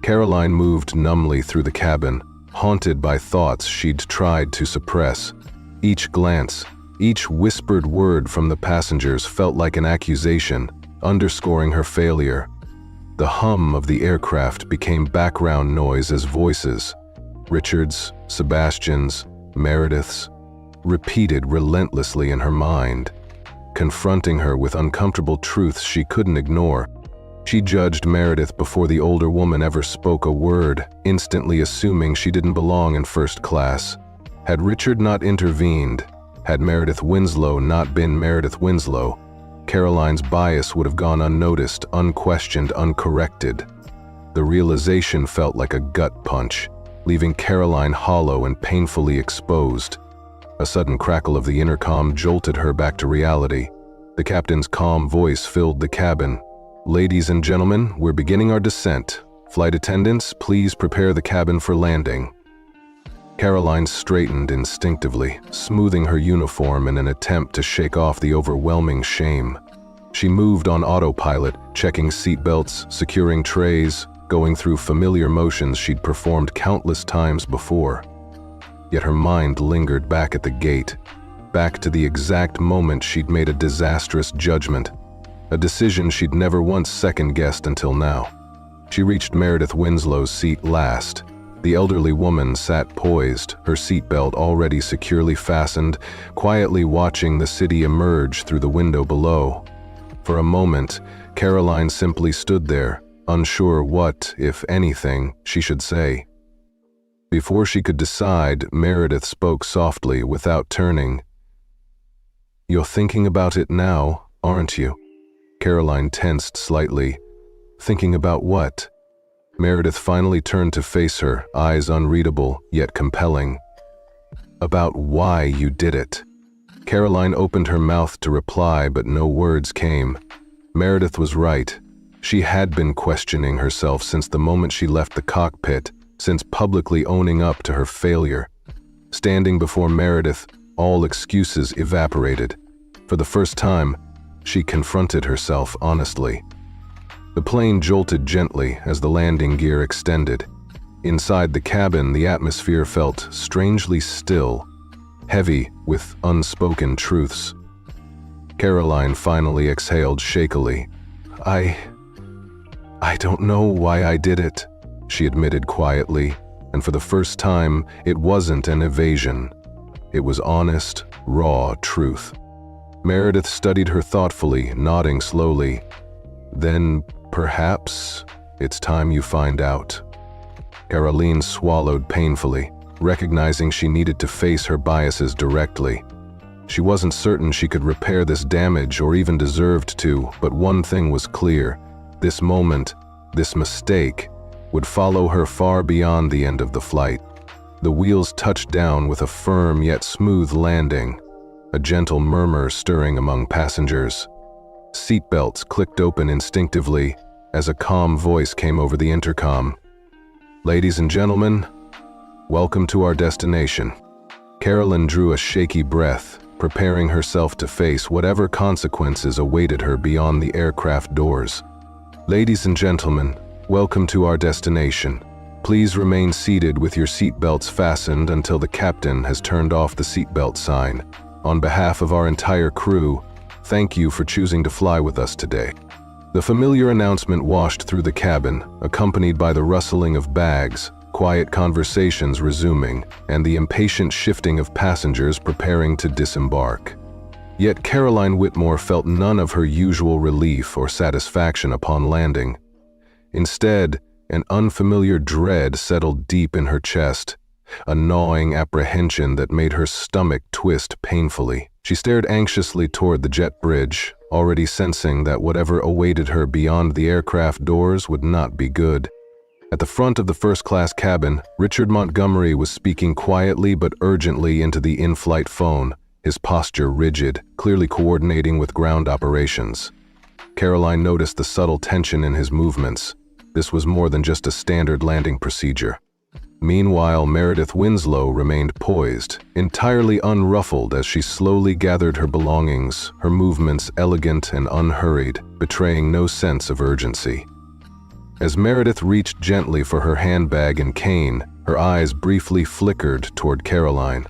Caroline moved numbly through the cabin, haunted by thoughts she'd tried to suppress. Each glance, each whispered word from the passengers felt like an accusation, underscoring her failure. The hum of the aircraft became background noise as voices, Richard's, Sebastian's, Meredith's, repeated relentlessly in her mind, confronting her with uncomfortable truths she couldn't ignore. She judged Meredith before the older woman ever spoke a word, instantly assuming she didn't belong in first class. Had Richard not intervened, had Meredith Winslow not been Meredith Winslow, Caroline's bias would have gone unnoticed, unquestioned, uncorrected. The realization felt like a gut punch, leaving Caroline hollow and painfully exposed. A sudden crackle of the intercom jolted her back to reality. The captain's calm voice filled the cabin. "Ladies and gentlemen, we're beginning our descent. Flight attendants, please prepare the cabin for landing." Caroline straightened instinctively, smoothing her uniform in an attempt to shake off the overwhelming shame. She moved on autopilot, checking seatbelts, securing trays, going through familiar motions she'd performed countless times before. Yet her mind lingered back at the gate, back to the exact moment she'd made a disastrous judgment, a decision she'd never once second-guessed until now. She reached Meredith Winslow's seat last. The elderly woman sat poised, her seatbelt already securely fastened, quietly watching the city emerge through the window below. For a moment, Caroline simply stood there, unsure what, if anything, she should say. Before she could decide, Meredith spoke softly without turning. "You're thinking about it now, aren't you?" Caroline tensed slightly. Thinking about what? Meredith finally turned to face her, eyes unreadable, yet compelling. about why you did it." Caroline opened her mouth to reply, but no words came. Meredith was right. She had been questioning herself since the moment she left the cockpit, since publicly owning up to her failure. Standing before Meredith, all excuses evaporated. For the first time, she confronted herself honestly. The plane jolted gently as the landing gear extended. Inside the cabin, the atmosphere felt strangely still, heavy with unspoken truths. Caroline finally exhaled shakily. I don't know why I did it," she admitted quietly, and for the first time, it wasn't an evasion. It was honest, raw truth. Meredith studied her thoughtfully, nodding slowly. "Then, perhaps, it's time you find out." Caroline swallowed painfully, recognizing she needed to face her biases directly. She wasn't certain she could repair this damage or even deserved to, but one thing was clear. This moment, this mistake, would follow her far beyond the end of the flight. The wheels touched down with a firm yet smooth landing, a gentle murmur stirring among passengers. Seatbelts clicked open instinctively as a calm voice came over the intercom. "Ladies and gentlemen, welcome to our destination." Caroline drew a shaky breath, preparing herself to face whatever consequences awaited her beyond the aircraft doors. "Ladies and gentlemen, welcome to our destination. Please remain seated with your seatbelts fastened until the captain has turned off the seatbelt sign. On behalf of our entire crew, thank you for choosing to fly with us today." The familiar announcement washed through the cabin, accompanied by the rustling of bags, quiet conversations resuming, and the impatient shifting of passengers preparing to disembark. Yet Caroline Whitmore felt none of her usual relief or satisfaction upon landing. Instead, an unfamiliar dread settled deep in her chest, a gnawing apprehension that made her stomach twist painfully. She stared anxiously toward the jet bridge, already sensing that whatever awaited her beyond the aircraft doors would not be good. At the front of the first-class cabin, Richard Montgomery was speaking quietly but urgently into the in-flight phone, his posture rigid, clearly coordinating with ground operations. Caroline noticed the subtle tension in his movements. This was more than just a standard landing procedure. Meanwhile, Meredith Winslow remained poised, entirely unruffled as she slowly gathered her belongings, her movements elegant and unhurried, betraying no sense of urgency. As Meredith reached gently for her handbag and cane, her eyes briefly flickered toward Caroline.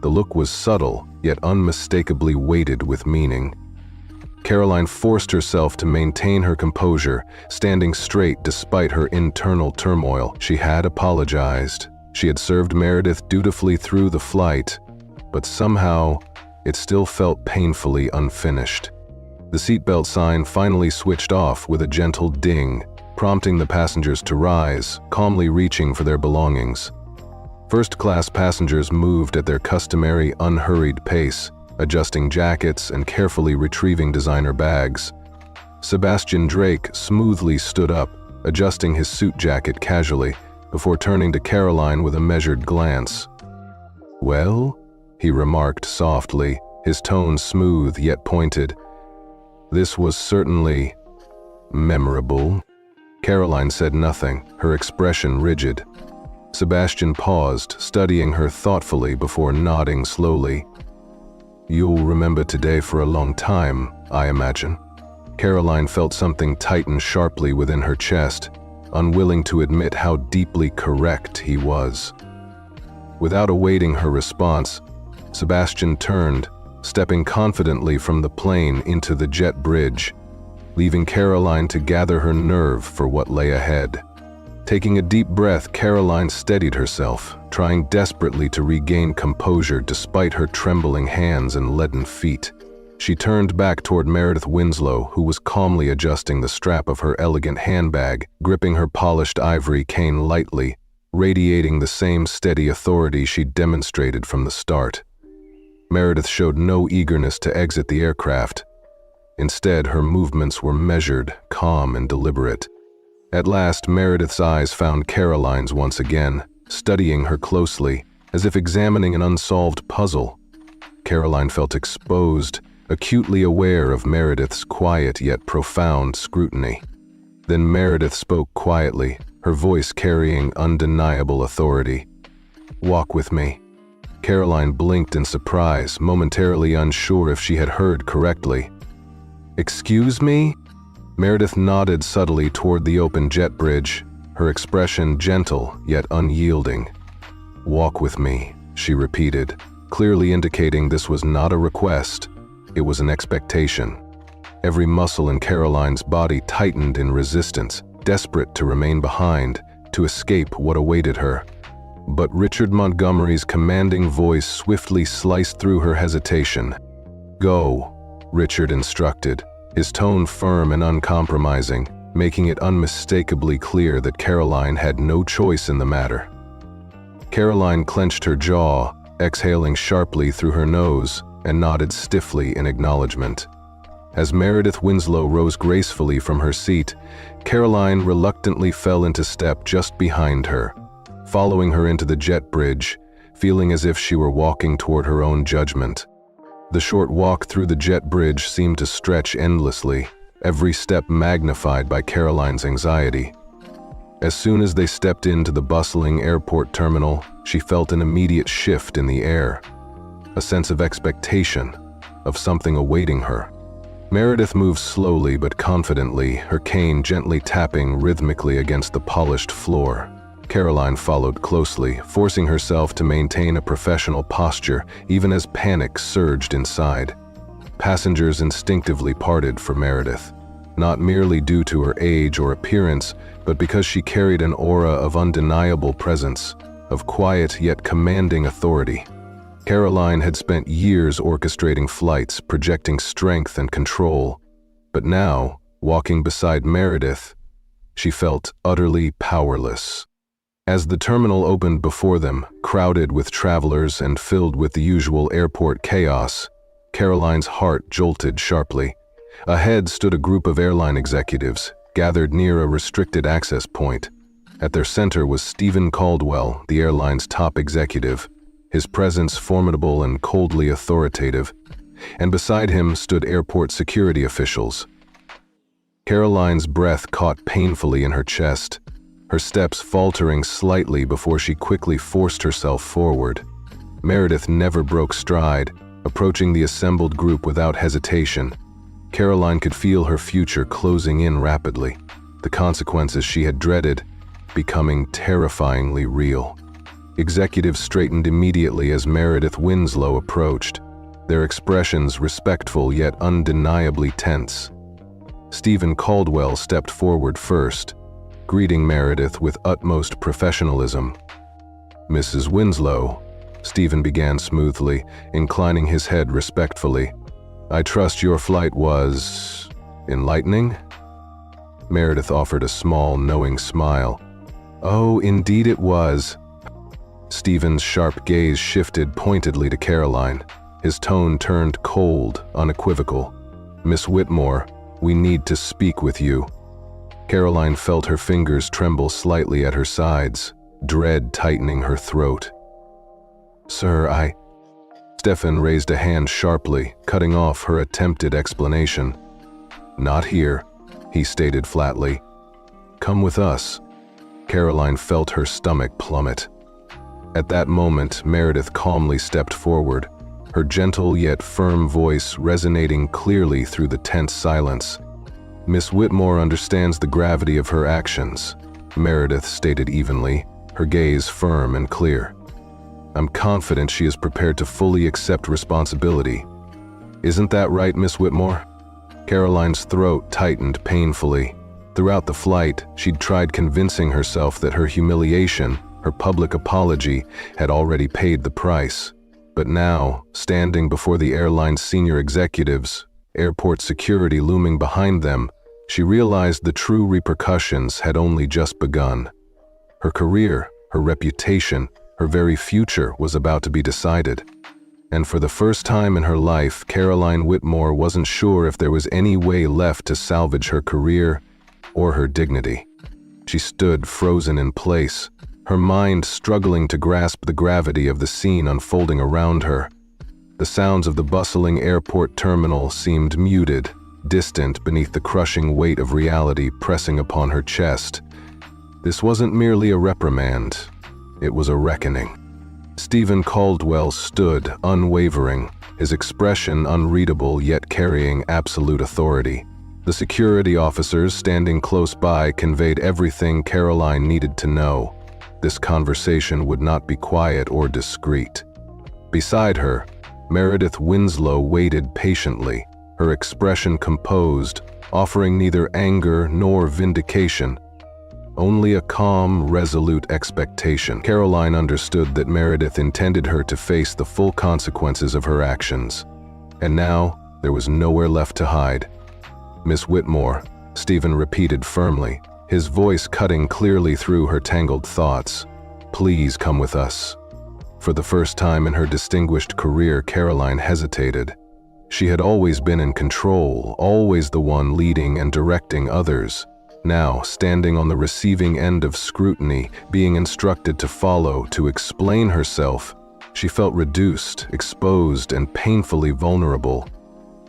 The look was subtle, yet unmistakably weighted with meaning. Caroline forced herself to maintain her composure, standing straight despite her internal turmoil. She had apologized. She had served Meredith dutifully through the flight, but somehow it still felt painfully unfinished. The seatbelt sign finally switched off with a gentle ding, prompting the passengers to rise, calmly reaching for their belongings. First-class passengers moved at their customary unhurried pace, adjusting jackets and carefully retrieving designer bags. Sebastian Drake smoothly stood up, adjusting his suit jacket casually, before turning to Caroline with a measured glance. "Well?" he remarked softly, his tone smooth yet pointed. "This was certainly memorable." Caroline said nothing, her expression rigid. Sebastian paused, studying her thoughtfully before nodding slowly. "You'll remember today for a long time, I imagine." Caroline felt something tighten sharply within her chest, unwilling to admit how deeply correct he was. Without awaiting her response, Sebastian turned, stepping confidently from the plane into the jet bridge, leaving Caroline to gather her nerve for what lay ahead. Taking a deep breath, Caroline steadied herself, trying desperately to regain composure despite her trembling hands and leaden feet. She turned back toward Meredith Winslow, who was calmly adjusting the strap of her elegant handbag, gripping her polished ivory cane lightly, radiating the same steady authority she'd demonstrated from the start. Meredith showed no eagerness to exit the aircraft. Instead, her movements were measured, calm, and deliberate. At last, Meredith's eyes found Caroline's once again, studying her closely, as if examining an unsolved puzzle. Caroline felt exposed, acutely aware of Meredith's quiet yet profound scrutiny. Then Meredith spoke quietly, her voice carrying undeniable authority. "Walk with me." Caroline blinked in surprise, momentarily unsure if she had heard correctly. "Excuse me?" Meredith nodded subtly toward the open jet bridge, her expression gentle yet unyielding. "Walk with me," she repeated, clearly indicating this was not a request, it was an expectation. Every muscle in Caroline's body tightened in resistance, desperate to remain behind, to escape what awaited her. But Richard Montgomery's commanding voice swiftly sliced through her hesitation. "Go," Richard instructed, his tone firm and uncompromising, making it unmistakably clear that Caroline had no choice in the matter. Caroline clenched her jaw, exhaling sharply through her nose, and nodded stiffly in acknowledgement. As Meredith Winslow rose gracefully from her seat, Caroline reluctantly fell into step just behind her, following her into the jet bridge, feeling as if she were walking toward her own judgment. The short walk through the jet bridge seemed to stretch endlessly, every step magnified by Caroline's anxiety. As soon as they stepped into the bustling airport terminal, she felt an immediate shift in the air, a sense of expectation, of something awaiting her. Meredith moved slowly but confidently, her cane gently tapping rhythmically against the polished floor. Caroline followed closely, forcing herself to maintain a professional posture even as panic surged inside. Passengers instinctively parted for Meredith, not merely due to her age or appearance, but because she carried an aura of undeniable presence, of quiet yet commanding authority. Caroline had spent years orchestrating flights, projecting strength and control, but now, walking beside Meredith, she felt utterly powerless. As the terminal opened before them, crowded with travelers and filled with the usual airport chaos, Caroline's heart jolted sharply. Ahead stood a group of airline executives, gathered near a restricted access point. At their center was Stephen Caldwell, the airline's top executive, his presence formidable and coldly authoritative, and beside him stood airport security officials. Caroline's breath caught painfully in her chest, her steps faltering slightly before she quickly forced herself forward. Meredith never broke stride, approaching the assembled group without hesitation. Caroline could feel her future closing in rapidly, the consequences she had dreaded becoming terrifyingly real. Executives straightened immediately as Meredith Winslow approached, their expressions respectful yet undeniably tense. Stephen Caldwell stepped forward first, greeting Meredith with utmost professionalism. "Mrs. Winslow," Stephen began smoothly, inclining his head respectfully, "I trust your flight was enlightening?" Meredith offered a small, knowing smile. "Oh, indeed it was." Stephen's sharp gaze shifted pointedly to Caroline. His tone turned cold, unequivocal. "Miss Whitmore, we need to speak with you." Caroline felt her fingers tremble slightly at her sides, dread tightening her throat. "Sir, Stephen raised a hand sharply, cutting off her attempted explanation. "Not here," he stated flatly. "Come with us." Caroline felt her stomach plummet. At that moment, Meredith calmly stepped forward, her gentle yet firm voice resonating clearly through the tense silence. "Miss Whitmore understands the gravity of her actions," Meredith stated evenly, her gaze firm and clear. "I'm confident she is prepared to fully accept responsibility. Isn't that right, Miss Whitmore?" Caroline's throat tightened painfully. Throughout the flight, she'd tried convincing herself that her humiliation, her public apology, had already paid the price. But now, standing before the airline's senior executives, airport security looming behind them, she realized the true repercussions had only just begun. Her career, her reputation, her very future was about to be decided. And for the first time in her life, Caroline Whitmore wasn't sure if there was any way left to salvage her career or her dignity. She stood frozen in place, her mind struggling to grasp the gravity of the scene unfolding around her. The sounds of the bustling airport terminal seemed muted, distant beneath the crushing weight of reality pressing upon her chest. This wasn't merely a reprimand, it was a reckoning. Stephen Caldwell stood, unwavering, his expression unreadable yet carrying absolute authority. The security officers standing close by conveyed everything Caroline needed to know. This conversation would not be quiet or discreet. Beside her, Meredith Winslow waited patiently, her expression composed, offering neither anger nor vindication, only a calm, resolute expectation. Caroline understood that Meredith intended her to face the full consequences of her actions. And now, there was nowhere left to hide. "Miss Whitmore," Stephen repeated firmly, his voice cutting clearly through her tangled thoughts. "Please come with us." For the first time in her distinguished career, Caroline hesitated. She had always been in control, always the one leading and directing others. Now, standing on the receiving end of scrutiny, being instructed to follow, to explain herself, she felt reduced, exposed, and painfully vulnerable.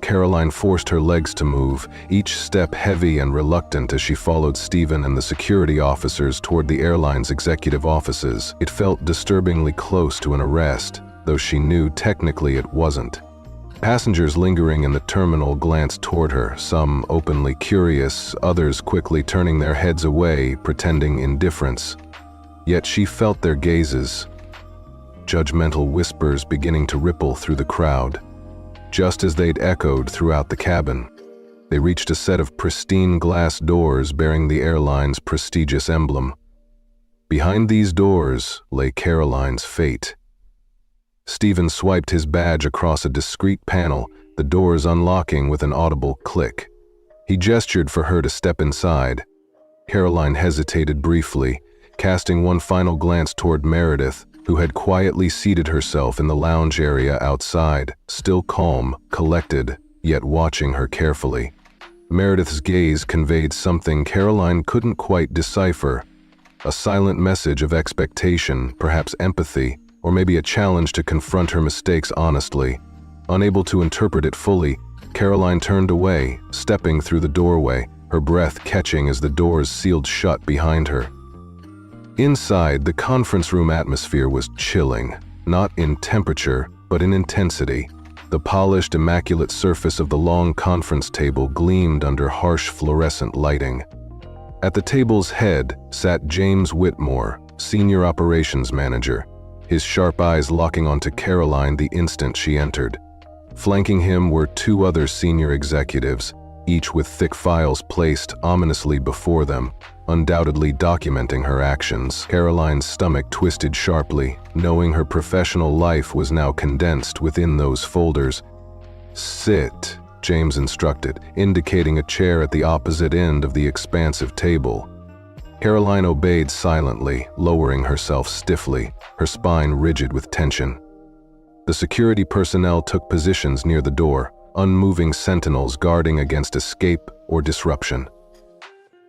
Caroline forced her legs to move, each step heavy and reluctant as she followed Stephen and the security officers toward the airline's executive offices. It felt disturbingly close to an arrest, though she knew technically it wasn't. Passengers lingering in the terminal glanced toward her, some openly curious, others quickly turning their heads away, pretending indifference. Yet she felt their gazes, judgmental whispers beginning to ripple through the crowd. Just as they'd echoed throughout the cabin, they reached a set of pristine glass doors bearing the airline's prestigious emblem. Behind these doors lay Caroline's fate. Stephen swiped his badge across a discreet panel, the doors unlocking with an audible click. He gestured for her to step inside. Caroline hesitated briefly, casting one final glance toward Meredith, who had quietly seated herself in the lounge area outside, still calm, collected, yet watching her carefully. Meredith's gaze conveyed something Caroline couldn't quite decipher, a silent message of expectation, perhaps empathy, or maybe a challenge to confront her mistakes honestly. Unable to interpret it fully, Caroline turned away, stepping through the doorway, her breath catching as the doors sealed shut behind her. Inside, the conference room atmosphere was chilling, not in temperature, but in intensity. The polished, immaculate surface of the long conference table gleamed under harsh fluorescent lighting. At the table's head sat James Whitmore, Senior Operations Manager, his sharp eyes locking onto Caroline the instant she entered. Flanking him were two other senior executives, each with thick files placed ominously before them, undoubtedly documenting her actions. Caroline's stomach twisted sharply, knowing her professional life was now condensed within those folders. "Sit," James instructed, indicating a chair at the opposite end of the expansive table. Caroline obeyed silently, lowering herself stiffly, her spine rigid with tension. The security personnel took positions near the door, unmoving sentinels guarding against escape or disruption.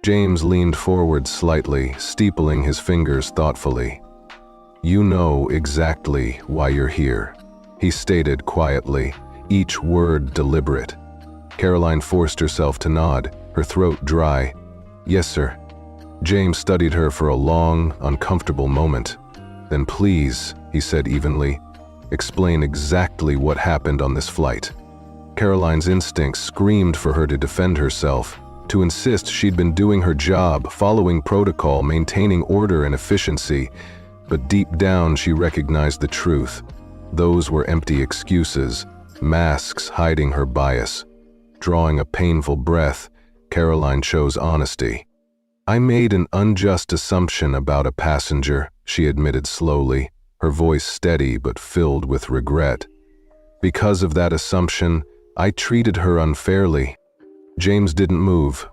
James leaned forward slightly, steepling his fingers thoughtfully. "You know exactly why you're here," he stated quietly, each word deliberate. Caroline forced herself to nod, her throat dry. "Yes, sir." James studied her for a long, uncomfortable moment. "Then please," he said evenly, "explain exactly what happened on this flight." Caroline's instincts screamed for her to defend herself, to insist she'd been doing her job, following protocol, maintaining order and efficiency. But deep down she recognized the truth. Those were empty excuses, masks hiding her bias. Drawing a painful breath, Caroline chose honesty. "I made an unjust assumption about a passenger," she admitted slowly, her voice steady but filled with regret. "Because of that assumption, I treated her unfairly." James didn't move,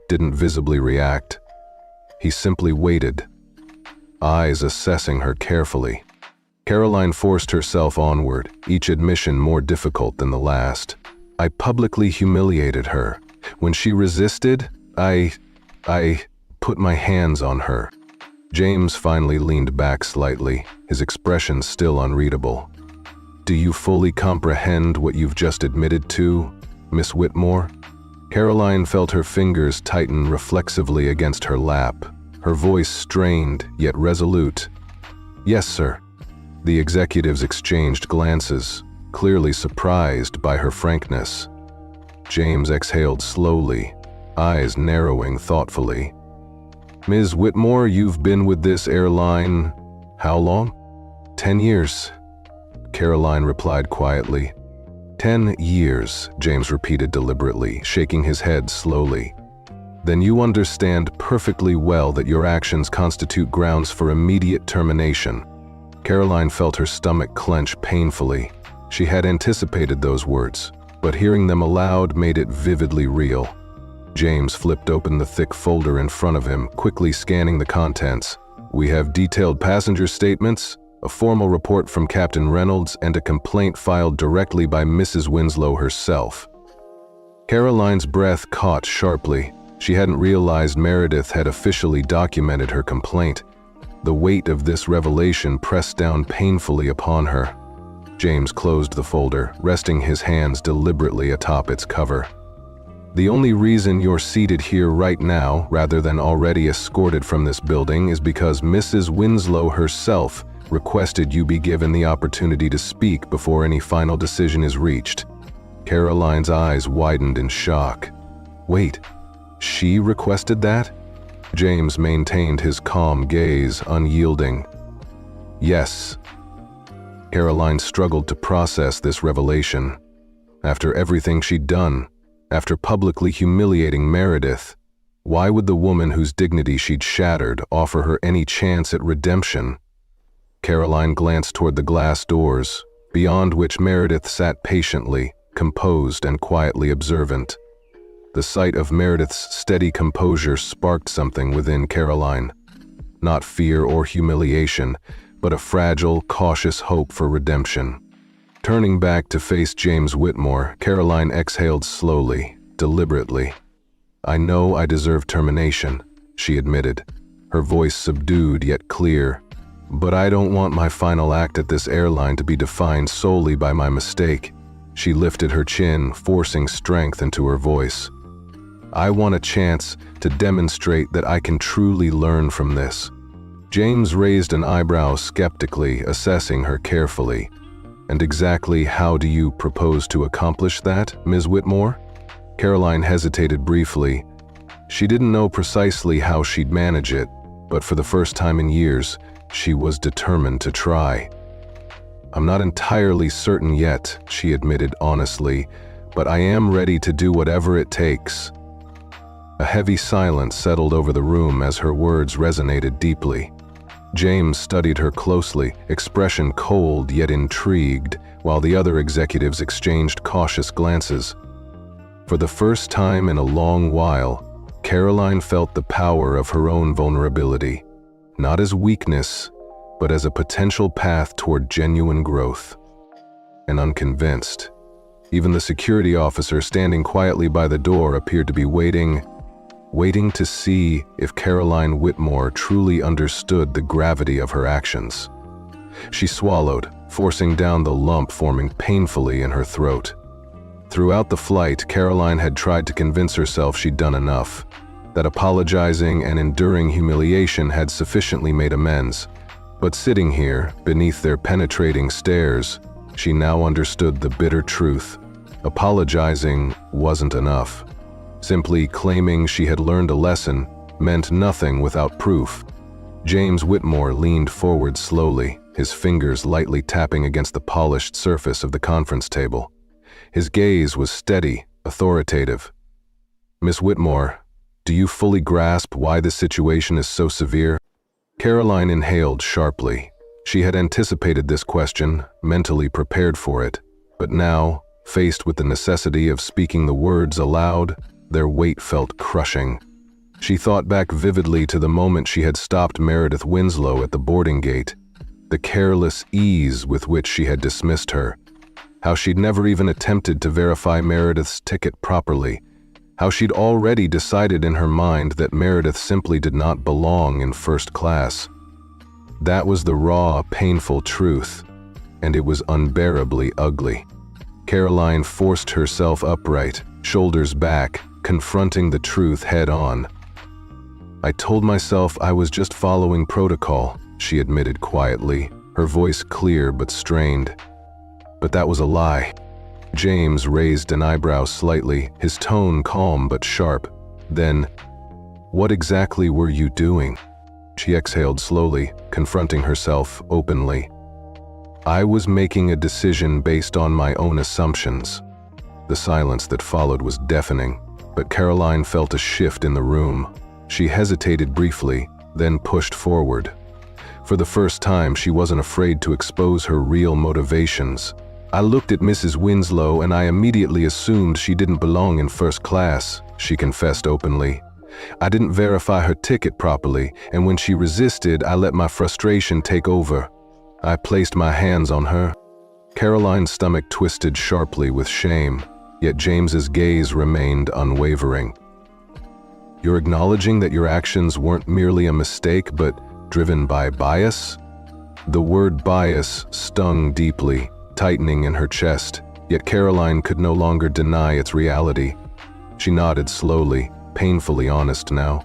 didn't visibly react. He simply waited, eyes assessing her carefully. Caroline forced herself onward, each admission more difficult than the last. "I publicly humiliated her. When she resisted, I put my hands on her." James finally leaned back slightly, his expression still unreadable. "Do you fully comprehend what you've just admitted to, Miss Whitmore?" Caroline felt her fingers tighten reflexively against her lap, her voice strained yet resolute. "Yes, sir." The executives exchanged glances, clearly surprised by her frankness. James exhaled slowly, eyes narrowing thoughtfully. "Ms. Whitmore, you've been with this airline how long?" 10 years, Caroline replied quietly. 10 years, James repeated deliberately, shaking his head slowly. "Then you understand perfectly well that your actions constitute grounds for immediate termination." Caroline felt her stomach clench painfully. She had anticipated those words, but hearing them aloud made it vividly real. James flipped open the thick folder in front of him, quickly scanning the contents. "We have detailed passenger statements, a formal report from Captain Reynolds, and a complaint filed directly by Mrs. Winslow herself." Caroline's breath caught sharply. She hadn't realized Meredith had officially documented her complaint. The weight of this revelation pressed down painfully upon her. James closed the folder, resting his hands deliberately atop its cover. "The only reason you're seated here right now, rather than already escorted from this building, is because Mrs. Winslow herself requested you be given the opportunity to speak before any final decision is reached." Caroline's eyes widened in shock. "Wait, she requested that?" James maintained his calm gaze, unyielding. "Yes." Caroline struggled to process this revelation. After everything she'd done, after publicly humiliating Meredith, why would the woman whose dignity she'd shattered offer her any chance at redemption? Caroline glanced toward the glass doors, beyond which Meredith sat patiently, composed and quietly observant. The sight of Meredith's steady composure sparked something within Caroline. Not fear or humiliation, but a fragile, cautious hope for redemption. Turning back to face James Whitmore, Caroline exhaled slowly, deliberately. "I know I deserve termination," she admitted, her voice subdued yet clear. "But I don't want my final act at this airline to be defined solely by my mistake." She lifted her chin, forcing strength into her voice. "I want a chance to demonstrate that I can truly learn from this." James raised an eyebrow skeptically, assessing her carefully. "And exactly how do you propose to accomplish that, Ms. Whitmore?" Caroline hesitated briefly. She didn't know precisely how she'd manage it, but for the first time in years, she was determined to try. "I'm not entirely certain yet," she admitted honestly, "but I am ready to do whatever it takes." A heavy silence settled over the room as her words resonated deeply. James studied her closely, expression cold yet intrigued, while the other executives exchanged cautious glances. For the first time in a long while, Caroline felt the power of her own vulnerability, not as weakness, but as a potential path toward genuine growth. And unconvinced, even the security officer standing quietly by the door appeared to be waiting to see if Caroline Whitmore truly understood the gravity of her actions. She swallowed, forcing down the lump forming painfully in her throat. Throughout the flight, Caroline had tried to convince herself she'd done enough, that apologizing and enduring humiliation had sufficiently made amends. But sitting here, beneath their penetrating stares, she now understood the bitter truth. Apologizing wasn't enough. Simply claiming she had learned a lesson meant nothing without proof. James Whitmore leaned forward slowly, his fingers lightly tapping against the polished surface of the conference table. His gaze was steady, authoritative. "Miss Whitmore, do you fully grasp why this situation is so severe?" Caroline inhaled sharply. She had anticipated this question, mentally prepared for it, but now, faced with the necessity of speaking the words aloud, their weight felt crushing. She thought back vividly to the moment she had stopped Meredith Winslow at the boarding gate, the careless ease with which she had dismissed her, how she'd never even attempted to verify Meredith's ticket properly, how she'd already decided in her mind that Meredith simply did not belong in first class. That was the raw, painful truth, and it was unbearably ugly. Caroline forced herself upright, shoulders back, confronting the truth head-on. "I told myself I was just following protocol," she admitted quietly, her voice clear but strained. "But that was a lie." James raised an eyebrow slightly, his tone calm but sharp. Then, "What exactly were you doing?" She exhaled slowly, confronting herself openly. "I was making a decision based on my own assumptions." The silence that followed was deafening, but Caroline felt a shift in the room. She hesitated briefly, then pushed forward. For the first time, she wasn't afraid to expose her real motivations. "I looked at Mrs. Winslow and I immediately assumed she didn't belong in first class," she confessed openly. "I didn't verify her ticket properly, and when she resisted, I let my frustration take over. I placed my hands on her." Caroline's stomach twisted sharply with shame, yet James's gaze remained unwavering. "You're acknowledging that your actions weren't merely a mistake, but driven by bias?" The word bias stung deeply, tightening in her chest, yet Caroline could no longer deny its reality. She nodded slowly, painfully honest now.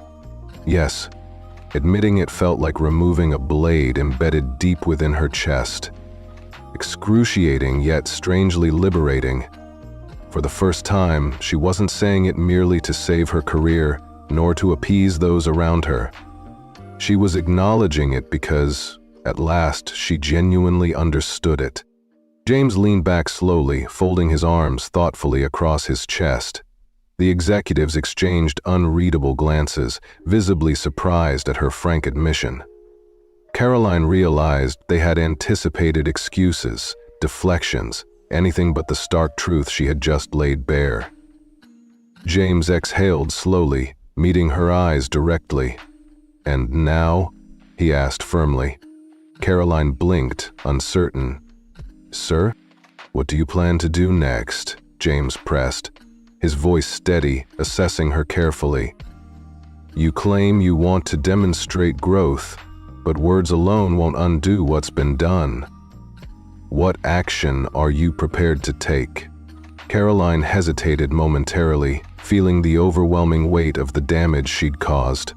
"Yes." Admitting it felt like removing a blade embedded deep within her chest. Excruciating yet strangely liberating. For the first time, she wasn't saying it merely to save her career, nor to appease those around her. She was acknowledging it because, at last, she genuinely understood it. James leaned back slowly, folding his arms thoughtfully across his chest. The executives exchanged unreadable glances, visibly surprised at her frank admission. Caroline realized they had anticipated excuses, deflections, anything but the stark truth she had just laid bare. James exhaled slowly, meeting her eyes directly. "And now?" he asked firmly. Caroline blinked, uncertain. "Sir? What do you plan to do next?" James pressed, his voice steady, assessing her carefully. "You claim you want to demonstrate growth, but words alone won't undo what's been done. What action are you prepared to take?" Caroline hesitated momentarily, feeling the overwhelming weight of the damage she'd caused.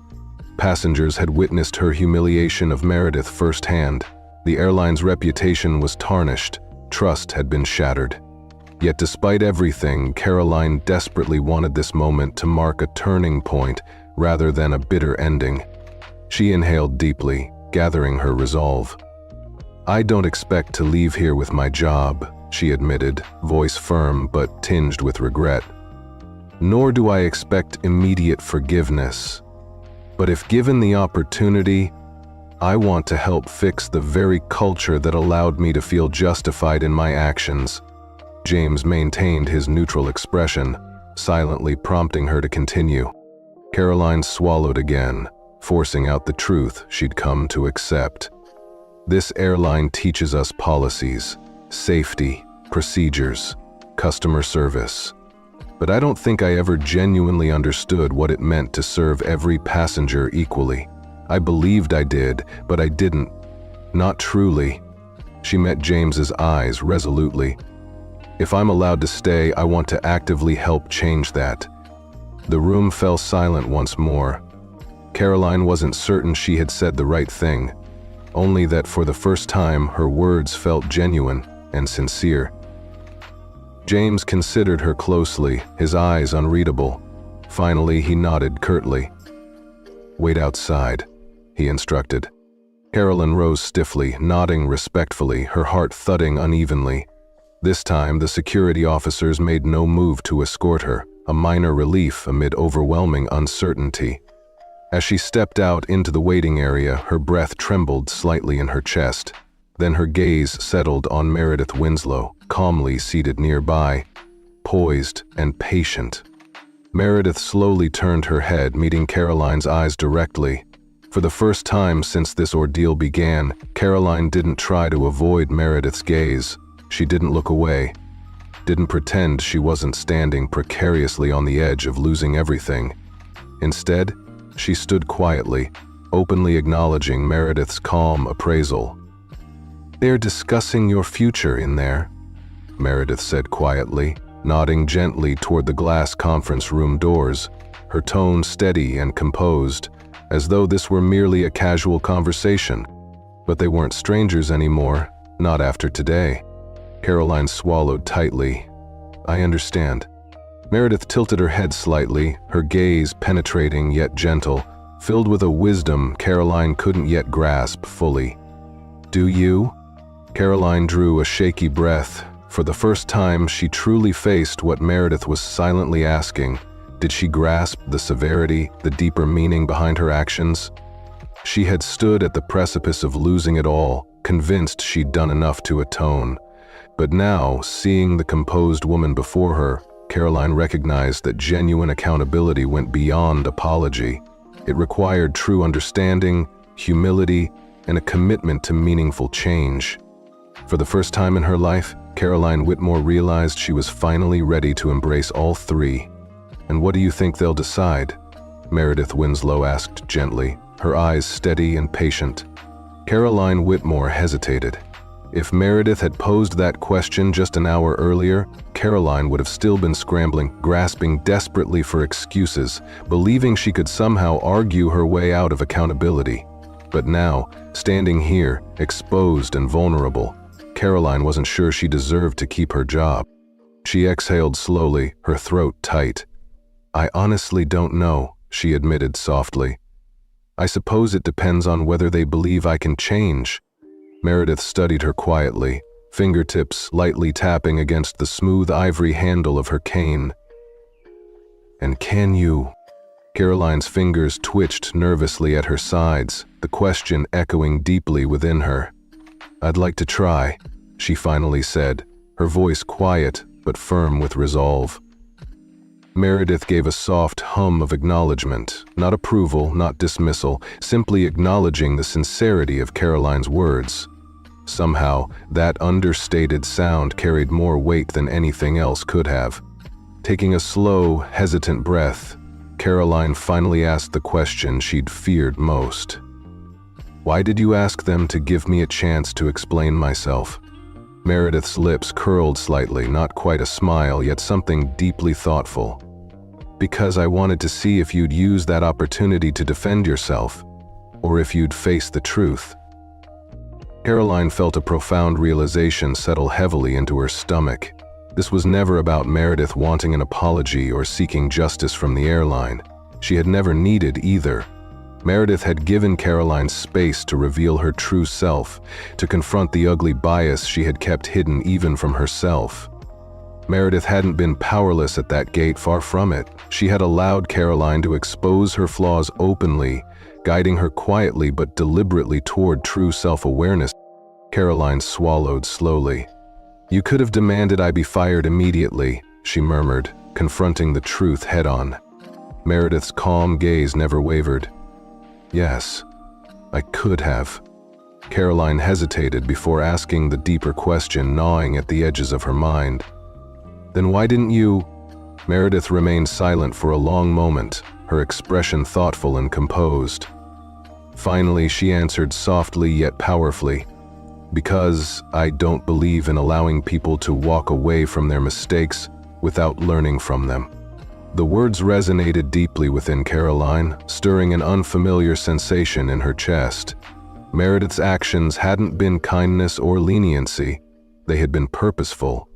Passengers had witnessed her humiliation of Meredith firsthand. The airline's reputation was tarnished, trust had been shattered. Yet despite everything, Caroline desperately wanted this moment to mark a turning point rather than a bitter ending. She inhaled deeply, gathering her resolve. "I don't expect to leave here with my job," she admitted, voice firm but tinged with regret. "Nor do I expect immediate forgiveness. But if given the opportunity, I want to help fix the very culture that allowed me to feel justified in my actions." James maintained his neutral expression, silently prompting her to continue. Caroline swallowed again, forcing out the truth she'd come to accept. "This airline teaches us policies, safety, procedures, customer service. But I don't think I ever genuinely understood what it meant to serve every passenger equally. I believed I did, but I didn't. Not truly." She met James's eyes resolutely. "If I'm allowed to stay, I want to actively help change that." The room fell silent once more. Caroline wasn't certain she had said the right thing, only that for the first time her words felt genuine and sincere. James considered her closely, his eyes unreadable. Finally, he nodded curtly. "Wait outside," he instructed. Caroline rose stiffly, nodding respectfully, her heart thudding unevenly. This time, the security officers made no move to escort her, a minor relief amid overwhelming uncertainty. As she stepped out into the waiting area, her breath trembled slightly in her chest. Then her gaze settled on Meredith Winslow, calmly seated nearby, poised and patient. Meredith slowly turned her head, meeting Caroline's eyes directly. For the first time since this ordeal began, Caroline didn't try to avoid Meredith's gaze. She didn't look away. didn't pretend she wasn't standing precariously on the edge of losing everything. Instead, she stood quietly, openly acknowledging Meredith's calm appraisal. "They're discussing your future in there," Meredith said quietly, nodding gently toward the glass conference room doors, her tone steady and composed, as though this were merely a casual conversation. But they weren't strangers anymore, not after today. Caroline swallowed tightly. "I understand." Meredith tilted her head slightly, her gaze penetrating yet gentle, filled with a wisdom Caroline couldn't yet grasp fully. "Do you?" Caroline drew a shaky breath. For the first time, she truly faced what Meredith was silently asking. Did she grasp the severity, the deeper meaning behind her actions? She had stood at the precipice of losing it all, convinced she'd done enough to atone. But now, seeing the composed woman before her, Caroline recognized that genuine accountability went beyond apology. It required true understanding, humility, and a commitment to meaningful change. For the first time in her life, Caroline Whitmore realized she was finally ready to embrace all three. "And what do you think they'll decide?" Meredith Winslow asked gently, her eyes steady and patient. Caroline Whitmore hesitated. If Meredith had posed that question just an hour earlier, Caroline would have still been scrambling, grasping desperately for excuses, believing she could somehow argue her way out of accountability. But now, standing here, exposed and vulnerable, Caroline wasn't sure she deserved to keep her job. She exhaled slowly, her throat tight. "I honestly don't know," she admitted softly. "I suppose it depends on whether they believe I can change." Meredith studied her quietly, fingertips lightly tapping against the smooth ivory handle of her cane. "And can you?" Caroline's fingers twitched nervously at her sides, the question echoing deeply within her. "I'd like to try," she finally said, her voice quiet but firm with resolve. Meredith gave a soft hum of acknowledgement, not approval, not dismissal, simply acknowledging the sincerity of Caroline's words. Somehow, that understated sound carried more weight than anything else could have. Taking a slow, hesitant breath, Caroline finally asked the question she'd feared most. "Why did you ask them to give me a chance to explain myself?" Meredith's lips curled slightly, not quite a smile, yet something deeply thoughtful. "Because I wanted to see if you'd use that opportunity to defend yourself, or if you'd face the truth." Caroline felt a profound realization settle heavily into her stomach. This was never about Meredith wanting an apology or seeking justice from the airline. She had never needed either. Meredith had given Caroline space to reveal her true self, to confront the ugly bias she had kept hidden even from herself. Meredith hadn't been powerless at that gate, far from it. She had allowed Caroline to expose her flaws openly, guiding her quietly but deliberately toward true self-awareness. Caroline swallowed slowly. "You could have demanded I be fired immediately," she murmured, confronting the truth head-on. Meredith's calm gaze never wavered. "Yes, I could have." Caroline hesitated before asking the deeper question gnawing at the edges of her mind. "Then why didn't you?" Meredith remained silent for a long moment, her expression thoughtful and composed. Finally, she answered softly yet powerfully, "Because I don't believe in allowing people to walk away from their mistakes without learning from them." The words resonated deeply within Caroline, stirring an unfamiliar sensation in her chest. Meredith's actions hadn't been kindness or leniency, they had been purposeful.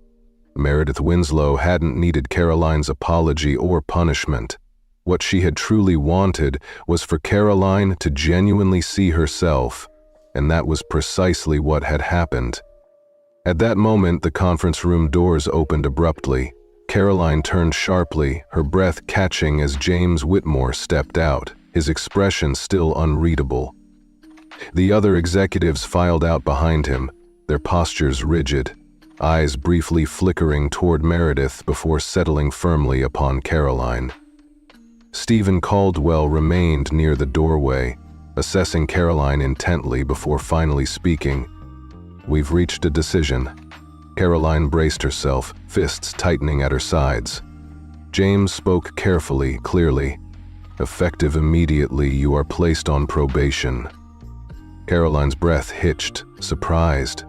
Meredith Winslow hadn't needed Caroline's apology or punishment. What she had truly wanted was for Caroline to genuinely see herself, and that was precisely what had happened. At that moment, the conference room doors opened abruptly. Caroline turned sharply, her breath catching as James Whitmore stepped out, his expression still unreadable. The other executives filed out behind him, their postures rigid, eyes briefly flickering toward Meredith before settling firmly upon Caroline. Stephen Caldwell remained near the doorway, assessing Caroline intently before finally speaking. "We've reached a decision." Caroline braced herself, fists tightening at her sides. James spoke carefully, clearly. "Effective immediately, you are placed on probation." Caroline's breath hitched, surprised.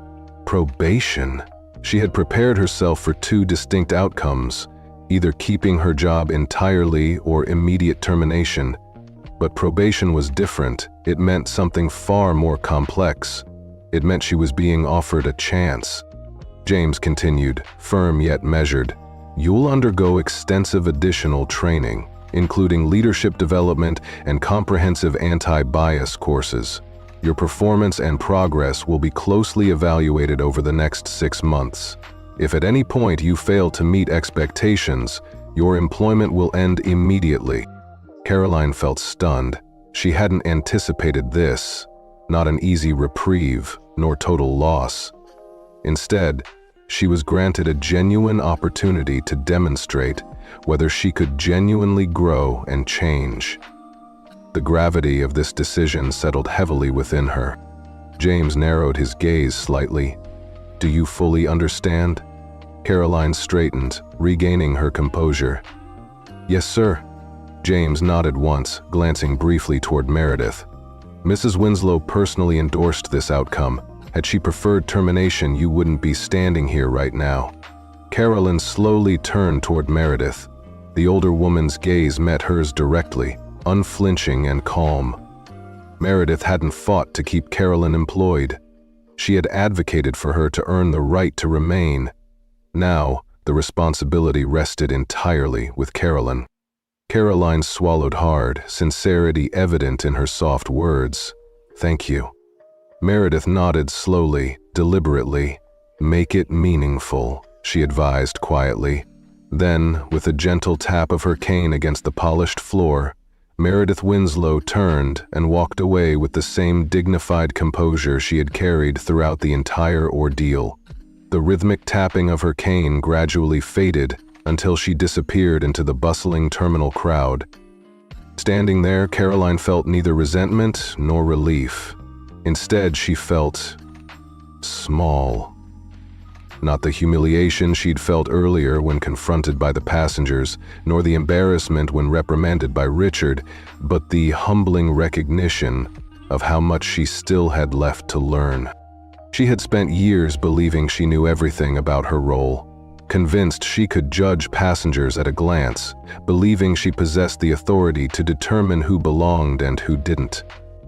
Probation? She had prepared herself for two distinct outcomes, either keeping her job entirely or immediate termination. But probation was different. It meant something far more complex. It meant she was being offered a chance. James continued, firm yet measured. "You'll undergo extensive additional training, including leadership development and comprehensive anti-bias courses. Your performance and progress will be closely evaluated over the next 6 months. If at any point you fail to meet expectations, your employment will end immediately." Caroline felt stunned. She hadn't anticipated this, not an easy reprieve, nor total loss. Instead, she was granted a genuine opportunity to demonstrate whether she could genuinely grow and change. The gravity of this decision settled heavily within her. James narrowed his gaze slightly. "Do you fully understand?" Caroline straightened, regaining her composure. "Yes, sir." James nodded once, glancing briefly toward Meredith. Mrs. Winslow personally endorsed this outcome. Had she preferred termination, you wouldn't be standing here right now. Caroline slowly turned toward Meredith. The older woman's gaze met hers directly, unflinching and calm. Meredith hadn't fought to keep Caroline employed. She had advocated for her to earn the right to remain. Now, the responsibility rested entirely with Caroline. Caroline swallowed hard, sincerity evident in her soft words. "Thank you." Meredith nodded slowly, deliberately. "Make it meaningful," she advised quietly. Then, with a gentle tap of her cane against the polished floor, Meredith Winslow turned and walked away with the same dignified composure she had carried throughout the entire ordeal. The rhythmic tapping of her cane gradually faded until she disappeared into the bustling terminal crowd. Standing there, Caroline felt neither resentment nor relief. Instead, she felt small. Not the humiliation she'd felt earlier when confronted by the passengers, nor the embarrassment when reprimanded by Richard, but the humbling recognition of how much she still had left to learn. She had spent years believing she knew everything about her role, convinced she could judge passengers at a glance, believing she possessed the authority to determine who belonged and who didn't.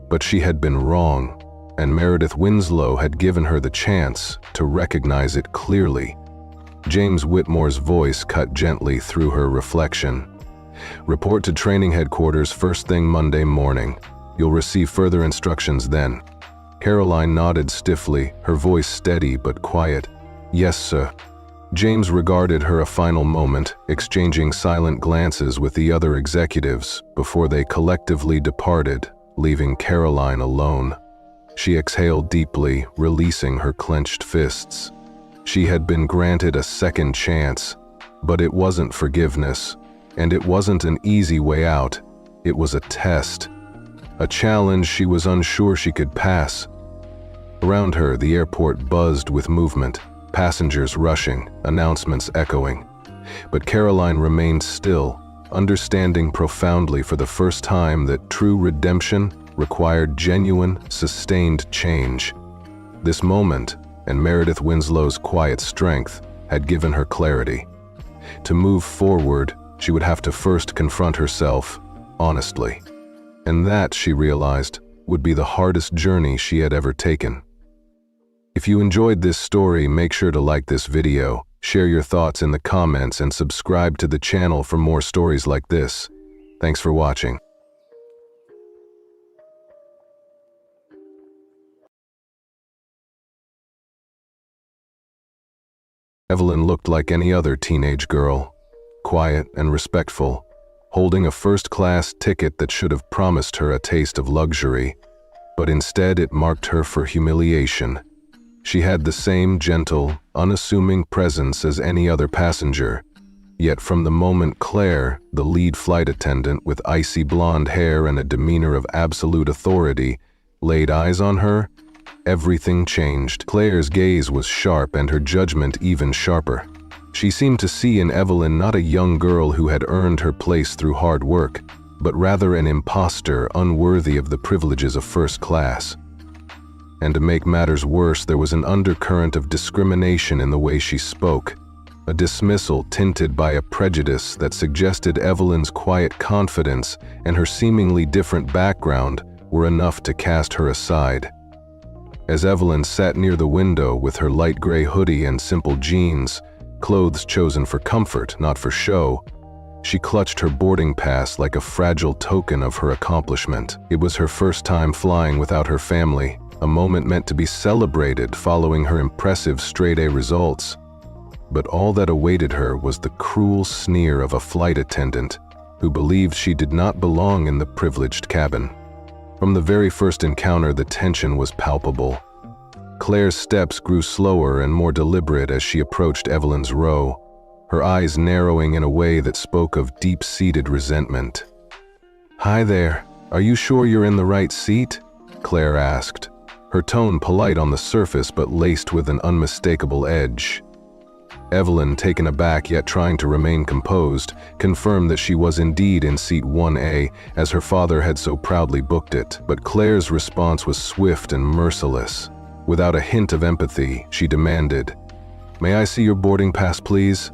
But she had been wrong, and Meredith Winslow had given her the chance to recognize it clearly. James Whitmore's voice cut gently through her reflection. "Report to training headquarters first thing Monday morning. You'll receive further instructions then." Caroline nodded stiffly, her voice steady but quiet. "Yes, sir." James regarded her a final moment, exchanging silent glances with the other executives before they collectively departed, leaving Caroline alone. She exhaled deeply, releasing her clenched fists. She had been granted a second chance, but it wasn't forgiveness, and it wasn't an easy way out. It was a test, a challenge she was unsure she could pass. Around her, the airport buzzed with movement, passengers rushing, announcements echoing. But Caroline remained still, understanding profoundly for the first time that true redemption required genuine, sustained change. This moment, and Meredith Winslow's quiet strength, had given her clarity. To move forward, she would have to first confront herself, honestly. And that, she realized, would be the hardest journey she had ever taken. If you enjoyed this story, make sure to like this video, share your thoughts in the comments, and subscribe to the channel for more stories like this. Thanks for watching. Evelyn looked like any other teenage girl, quiet and respectful, holding a first-class ticket that should have promised her a taste of luxury, but instead it marked her for humiliation. She had the same gentle, unassuming presence as any other passenger, yet from the moment Claire, the lead flight attendant with icy blonde hair and a demeanor of absolute authority, laid eyes on her, Everything changed. Claire's gaze was sharp and her judgment even sharper. She seemed to see in Evelyn not a young girl who had earned her place through hard work, but rather an imposter unworthy of the privileges of first class. And to make matters worse, there was an undercurrent of discrimination in the way she spoke, a dismissal tinted by a prejudice that suggested Evelyn's quiet confidence and her seemingly different background were enough to cast her aside. As Evelyn sat near the window with her light gray hoodie and simple jeans, clothes chosen for comfort, not for show, she clutched her boarding pass like a fragile token of her accomplishment. It was her first time flying without her family, a moment meant to be celebrated following her impressive straight-A results. But all that awaited her was the cruel sneer of a flight attendant who believed she did not belong in the privileged cabin. From the very first encounter, the tension was palpable. Claire's steps grew slower and more deliberate as she approached Evelyn's row, her eyes narrowing in a way that spoke of deep-seated resentment. "Hi there, are you sure you're in the right seat?" Claire asked, her tone polite on the surface but laced with an unmistakable edge. Evelyn, taken aback yet trying to remain composed, confirmed that she was indeed in seat 1A, as her father had so proudly booked it. But Claire's response was swift and merciless. Without a hint of empathy, she demanded, "May I see your boarding pass, please?"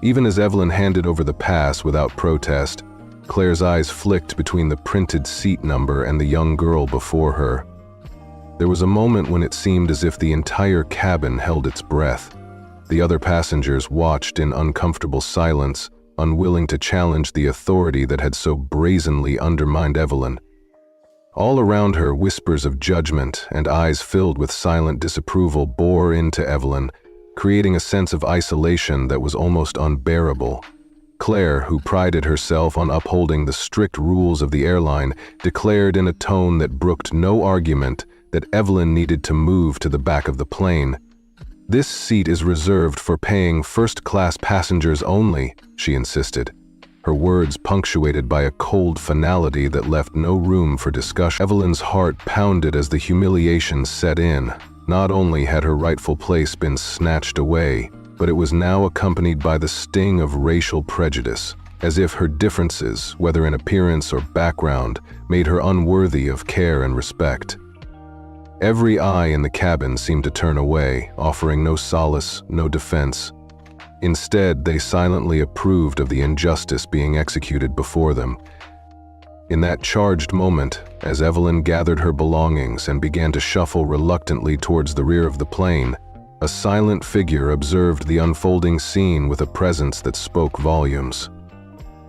Even as Evelyn handed over the pass without protest, Claire's eyes flicked between the printed seat number and the young girl before her. There was a moment when it seemed as if the entire cabin held its breath. The other passengers watched in uncomfortable silence, unwilling to challenge the authority that had so brazenly undermined Evelyn. All around her, whispers of judgment and eyes filled with silent disapproval bore into Evelyn, creating a sense of isolation that was almost unbearable. Claire, who prided herself on upholding the strict rules of the airline, declared in a tone that brooked no argument that Evelyn needed to move to the back of the plane. "This seat is reserved for paying first-class passengers only," she insisted, her words punctuated by a cold finality that left no room for discussion. Evelyn's heart pounded as the humiliation set in. Not only had her rightful place been snatched away, but it was now accompanied by the sting of racial prejudice, as if her differences, whether in appearance or background, made her unworthy of care and respect. Every eye in the cabin seemed to turn away, offering no solace, no defense. Instead, they silently approved of the injustice being executed before them. In that charged moment, as Evelyn gathered her belongings and began to shuffle reluctantly towards the rear of the plane, a silent figure observed the unfolding scene with a presence that spoke volumes.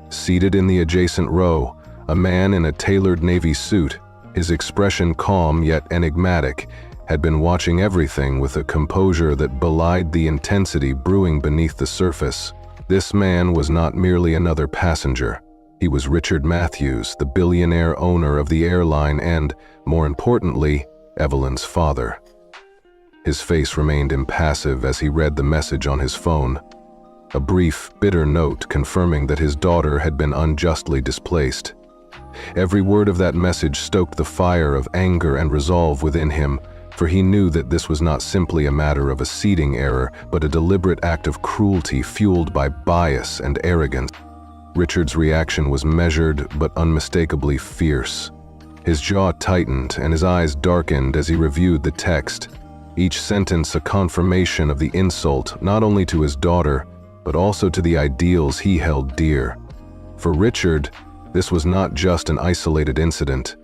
Seated in the adjacent row, a man in a tailored navy suit, his expression calm yet enigmatic, had been watching everything with a composure that belied the intensity brewing beneath the surface. This man was not merely another passenger. He was Richard Matthews, the billionaire owner of the airline and, more importantly, Evelyn's father. His face remained impassive as he read the message on his phone. A brief, bitter note confirming that his daughter had been unjustly displaced. Every word of that message stoked the fire of anger and resolve within him, for he knew that this was not simply a matter of a seating error, but a deliberate act of cruelty fueled by bias and arrogance. Richard's reaction was measured but unmistakably fierce. His jaw tightened and his eyes darkened as he reviewed the text, each sentence a confirmation of the insult not only to his daughter, but also to the ideals he held dear. For Richard, this was not just an isolated incident.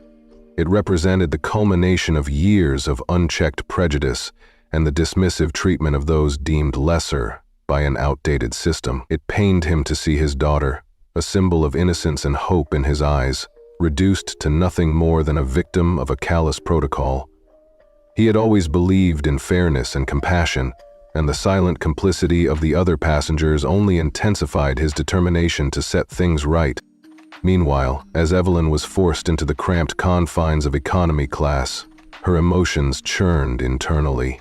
It represented the culmination of years of unchecked prejudice and the dismissive treatment of those deemed lesser by an outdated system. It pained him to see his daughter, a symbol of innocence and hope in his eyes, reduced to nothing more than a victim of a callous protocol. He had always believed in fairness and compassion, and the silent complicity of the other passengers only intensified his determination to set things right. Meanwhile, as Evelyn was forced into the cramped confines of economy class, her emotions churned internally.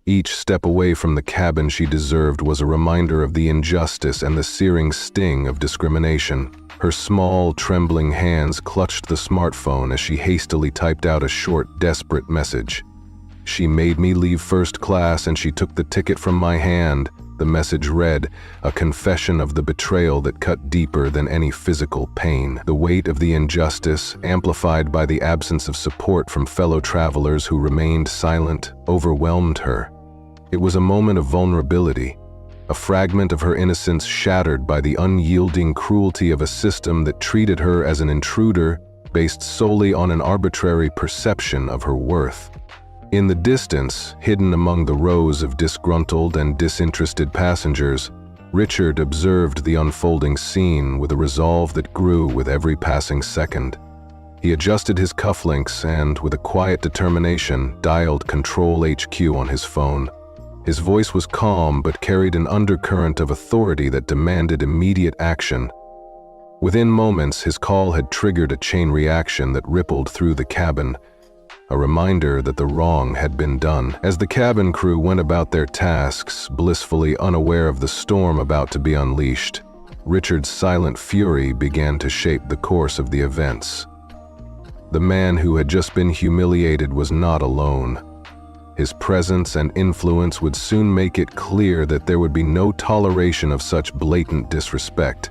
Each step away from the cabin she deserved was a reminder of the injustice and the searing sting of discrimination. Her small, trembling hands clutched the smartphone as she hastily typed out a short, desperate message. She made me leave first class and she took the ticket from my hand. The message read, a confession of the betrayal that cut deeper than any physical pain. The weight of the injustice, amplified by the absence of support from fellow travelers who remained silent, overwhelmed her. It was a moment of vulnerability, a fragment of her innocence shattered by the unyielding cruelty of a system that treated her as an intruder based solely on an arbitrary perception of her worth. In the distance, hidden among the rows of disgruntled and disinterested passengers, Richard observed the unfolding scene with a resolve that grew with every passing second. He adjusted his cufflinks and, with a quiet determination, dialed Control HQ on his phone. His voice was calm but carried an undercurrent of authority that demanded immediate action. Within moments, his call had triggered a chain reaction that rippled through the cabin, a reminder that the wrong had been done. As the cabin crew went about their tasks, blissfully unaware of the storm about to be unleashed, Richard's silent fury began to shape the course of the events. The man who had just been humiliated was not alone. His presence and influence would soon make it clear that there would be no toleration of such blatant disrespect.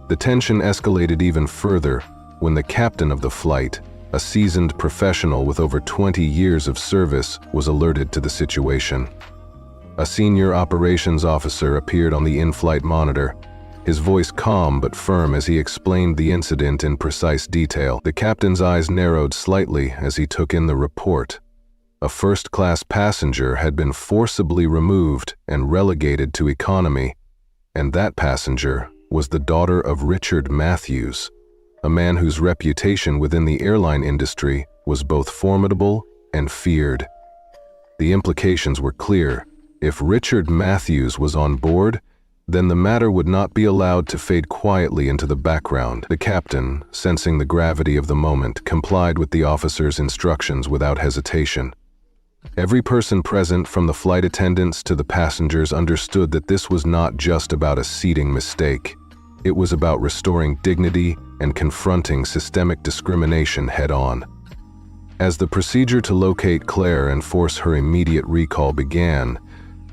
The tension escalated even further when the captain of the flight, a seasoned professional with over 20 years of service, was alerted to the situation. A senior operations officer appeared on the in-flight monitor, his voice calm but firm as he explained the incident in precise detail. The captain's eyes narrowed slightly as he took in the report. A first-class passenger had been forcibly removed and relegated to economy, and that passenger was the daughter of Richard Matthews, a man whose reputation within the airline industry was both formidable and feared. The implications were clear. If Richard Matthews was on board, then the matter would not be allowed to fade quietly into the background. The captain, sensing the gravity of the moment, complied with the officer's instructions without hesitation. Every person present, from the flight attendants to the passengers, understood that this was not just about a seating mistake. It was about restoring dignity and confronting systemic discrimination head-on. As the procedure to locate Claire and force her immediate recall began,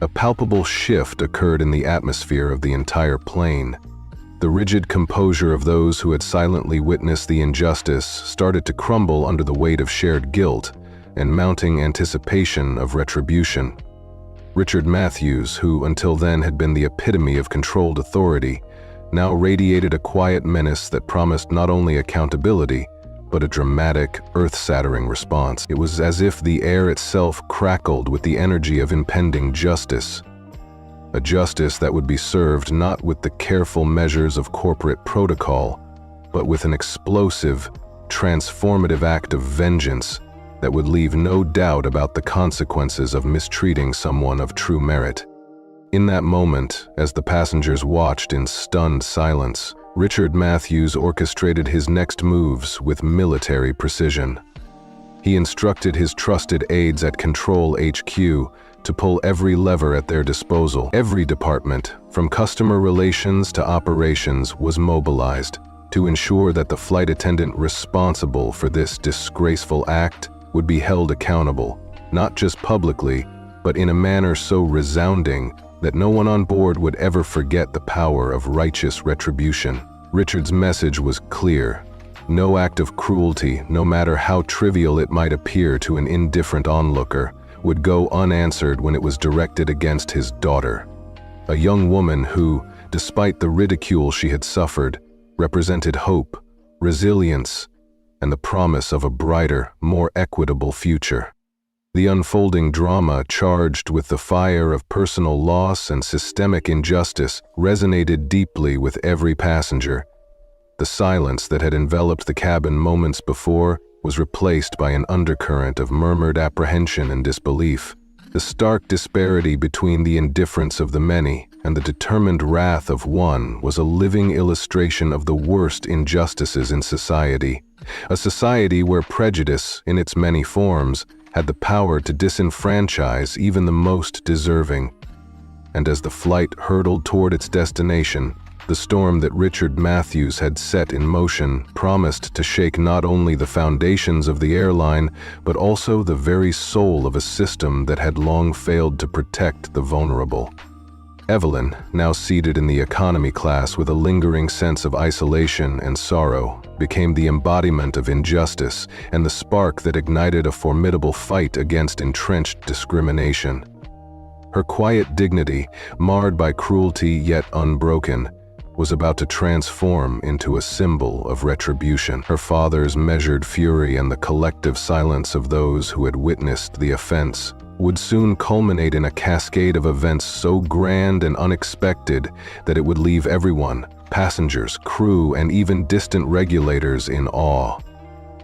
a palpable shift occurred in the atmosphere of the entire plane. The rigid composure of those who had silently witnessed the injustice started to crumble under the weight of shared guilt and mounting anticipation of retribution. Richard Matthews, who until then had been the epitome of controlled authority, now radiated a quiet menace that promised not only accountability, but a dramatic, earth-shattering response. It was as if the air itself crackled with the energy of impending justice. A justice that would be served not with the careful measures of corporate protocol, but with an explosive, transformative act of vengeance that would leave no doubt about the consequences of mistreating someone of true merit. In that moment, as the passengers watched in stunned silence, Richard Matthews orchestrated his next moves with military precision. He instructed his trusted aides at Control HQ to pull every lever at their disposal. Every department, from customer relations to operations, was mobilized to ensure that the flight attendant responsible for this disgraceful act would be held accountable, not just publicly, but in a manner so resounding that no one on board would ever forget the power of righteous retribution. Richard's message was clear. No act of cruelty, no matter how trivial it might appear to an indifferent onlooker, would go unanswered when it was directed against his daughter, a young woman who, despite the ridicule she had suffered, represented hope, resilience, and the promise of a brighter, more equitable future. The unfolding drama, charged with the fire of personal loss and systemic injustice, resonated deeply with every passenger. The silence that had enveloped the cabin moments before was replaced by an undercurrent of murmured apprehension and disbelief. The stark disparity between the indifference of the many and the determined wrath of one was a living illustration of the worst injustices in society, a society where prejudice, in its many forms, had the power to disenfranchise even the most deserving. And as the flight hurtled toward its destination, The storm that Richard Matthews had set in motion promised to shake not only the foundations of the airline, but also the very soul of a system that had long failed to protect the vulnerable. Evelyn, now seated in the economy class with a lingering sense of isolation and sorrow, became the embodiment of injustice and the spark that ignited a formidable fight against entrenched discrimination. Her quiet dignity, marred by cruelty yet unbroken, was about to transform into a symbol of retribution. Her father's measured fury and the collective silence of those who had witnessed the offense would soon culminate in a cascade of events so grand and unexpected that it would leave everyone, passengers, crew, and even distant regulators, in awe.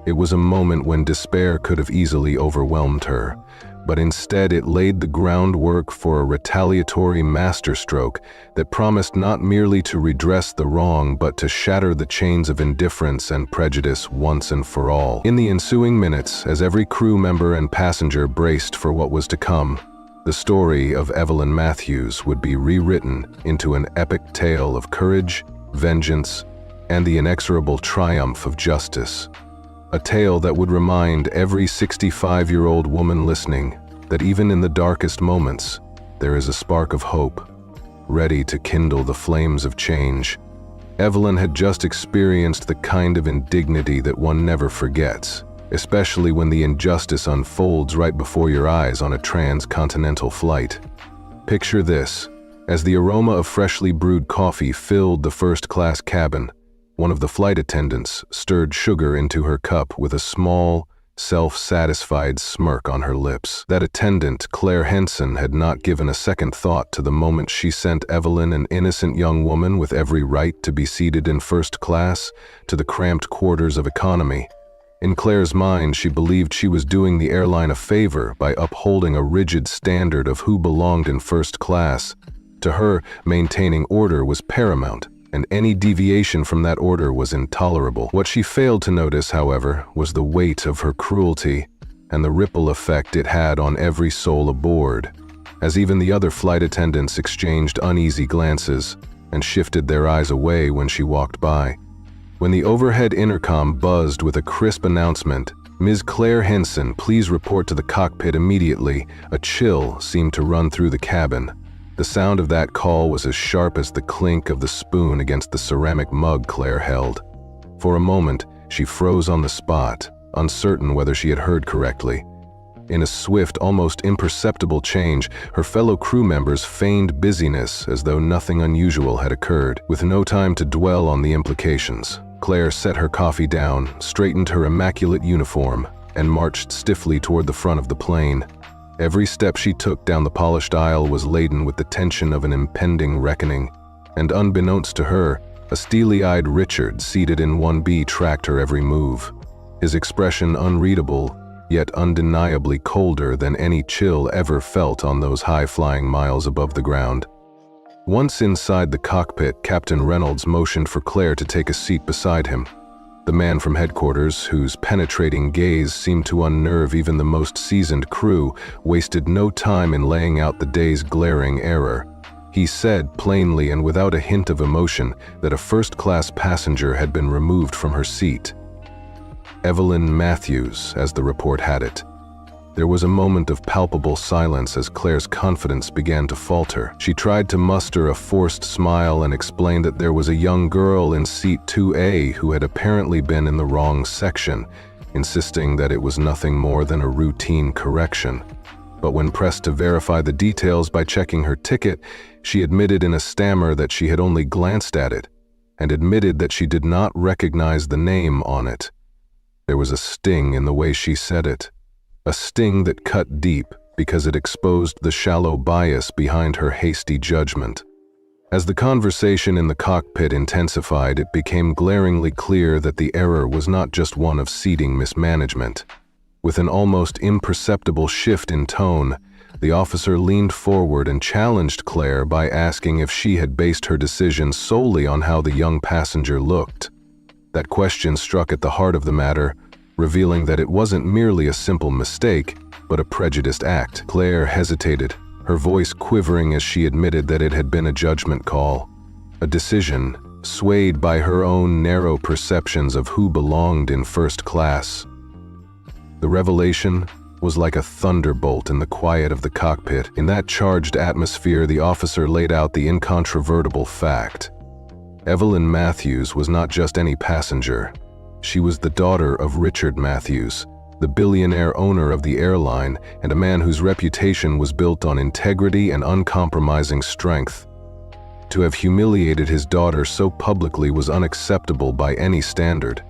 It was a moment when despair could have easily overwhelmed her, but instead it laid the groundwork for a retaliatory masterstroke that promised not merely to redress the wrong but to shatter the chains of indifference and prejudice once and for all. In the ensuing minutes, as every crew member and passenger braced for what was to come, the story of Evelyn Matthews would be rewritten into an epic tale of courage, vengeance, and the inexorable triumph of justice. A tale that would remind every 65-year-old woman listening that even in the darkest moments, there is a spark of hope, ready to kindle the flames of change. Evelyn had just experienced the kind of indignity that one never forgets, especially when the injustice unfolds right before your eyes on a transcontinental flight. Picture this: as the aroma of freshly brewed coffee filled the first-class cabin, one of the flight attendants stirred sugar into her cup with a small, self-satisfied smirk on her lips. That attendant, Claire Henson, had not given a second thought to the moment she sent Evelyn, an innocent young woman with every right to be seated in first class, to the cramped quarters of economy. In Claire's mind, she believed she was doing the airline a favor by upholding a rigid standard of who belonged in first class. To her, maintaining order was paramount, and any deviation from that order was intolerable. What she failed to notice, however, was the weight of her cruelty and the ripple effect it had on every soul aboard, as even the other flight attendants exchanged uneasy glances and shifted their eyes away when she walked by. When the overhead intercom buzzed with a crisp announcement, "Ms. Claire Henson, please report to the cockpit immediately," a chill seemed to run through the cabin. The sound of that call was as sharp as the clink of the spoon against the ceramic mug Claire held. For a moment, she froze on the spot, uncertain whether she had heard correctly. In a swift, almost imperceptible change, her fellow crew members feigned busyness as though nothing unusual had occurred. With no time to dwell on the implications, Claire set her coffee down, straightened her immaculate uniform, and marched stiffly toward the front of the plane. Every step she took down the polished aisle was laden with the tension of an impending reckoning, and unbeknownst to her, a steely-eyed Richard seated in 1B tracked her every move, his expression unreadable, yet undeniably colder than any chill ever felt on those high-flying miles above the ground. Once inside the cockpit, Captain Reynolds motioned for Claire to take a seat beside him. The man from headquarters, whose penetrating gaze seemed to unnerve even the most seasoned crew, wasted no time in laying out the day's glaring error. He said plainly and without a hint of emotion that a first-class passenger had been removed from her seat. Evelyn Matthews, as the report had it. There was a moment of palpable silence as Claire's confidence began to falter. She tried to muster a forced smile and explained that there was a young girl in seat 2A who had apparently been in the wrong section, insisting that it was nothing more than a routine correction. But when pressed to verify the details by checking her ticket, she admitted in a stammer that she had only glanced at it, and admitted that she did not recognize the name on it. There was a sting in the way she said it. A sting that cut deep because it exposed the shallow bias behind her hasty judgment. As the conversation in the cockpit intensified, it became glaringly clear that the error was not just one of seating mismanagement. With an almost imperceptible shift in tone, the officer leaned forward and challenged Claire by asking if she had based her decision solely on how the young passenger looked. That question struck at the heart of the matter, revealing that it wasn't merely a simple mistake, but a prejudiced act. Claire hesitated, her voice quivering as she admitted that it had been a judgment call. a decision swayed by her own narrow perceptions of who belonged in first class. The revelation was like a thunderbolt in the quiet of the cockpit. In that charged atmosphere, the officer laid out the incontrovertible fact. Evelyn Matthews was not just any passenger. She was the daughter of Richard Matthews, the billionaire owner of the airline, and a man whose reputation was built on integrity and uncompromising strength. To have humiliated his daughter so publicly was unacceptable by any standard,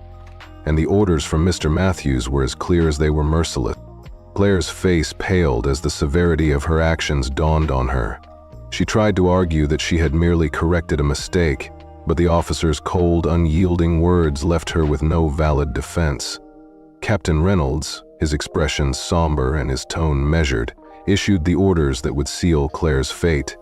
and the orders from Mr. Matthews were as clear as they were merciless. Claire's face paled as the severity of her actions dawned on her. She tried to argue that she had merely corrected a mistake, but the officer's cold, unyielding words left her with no valid defense. Captain Reynolds, his expression somber and his tone measured, issued the orders that would seal Claire's fate.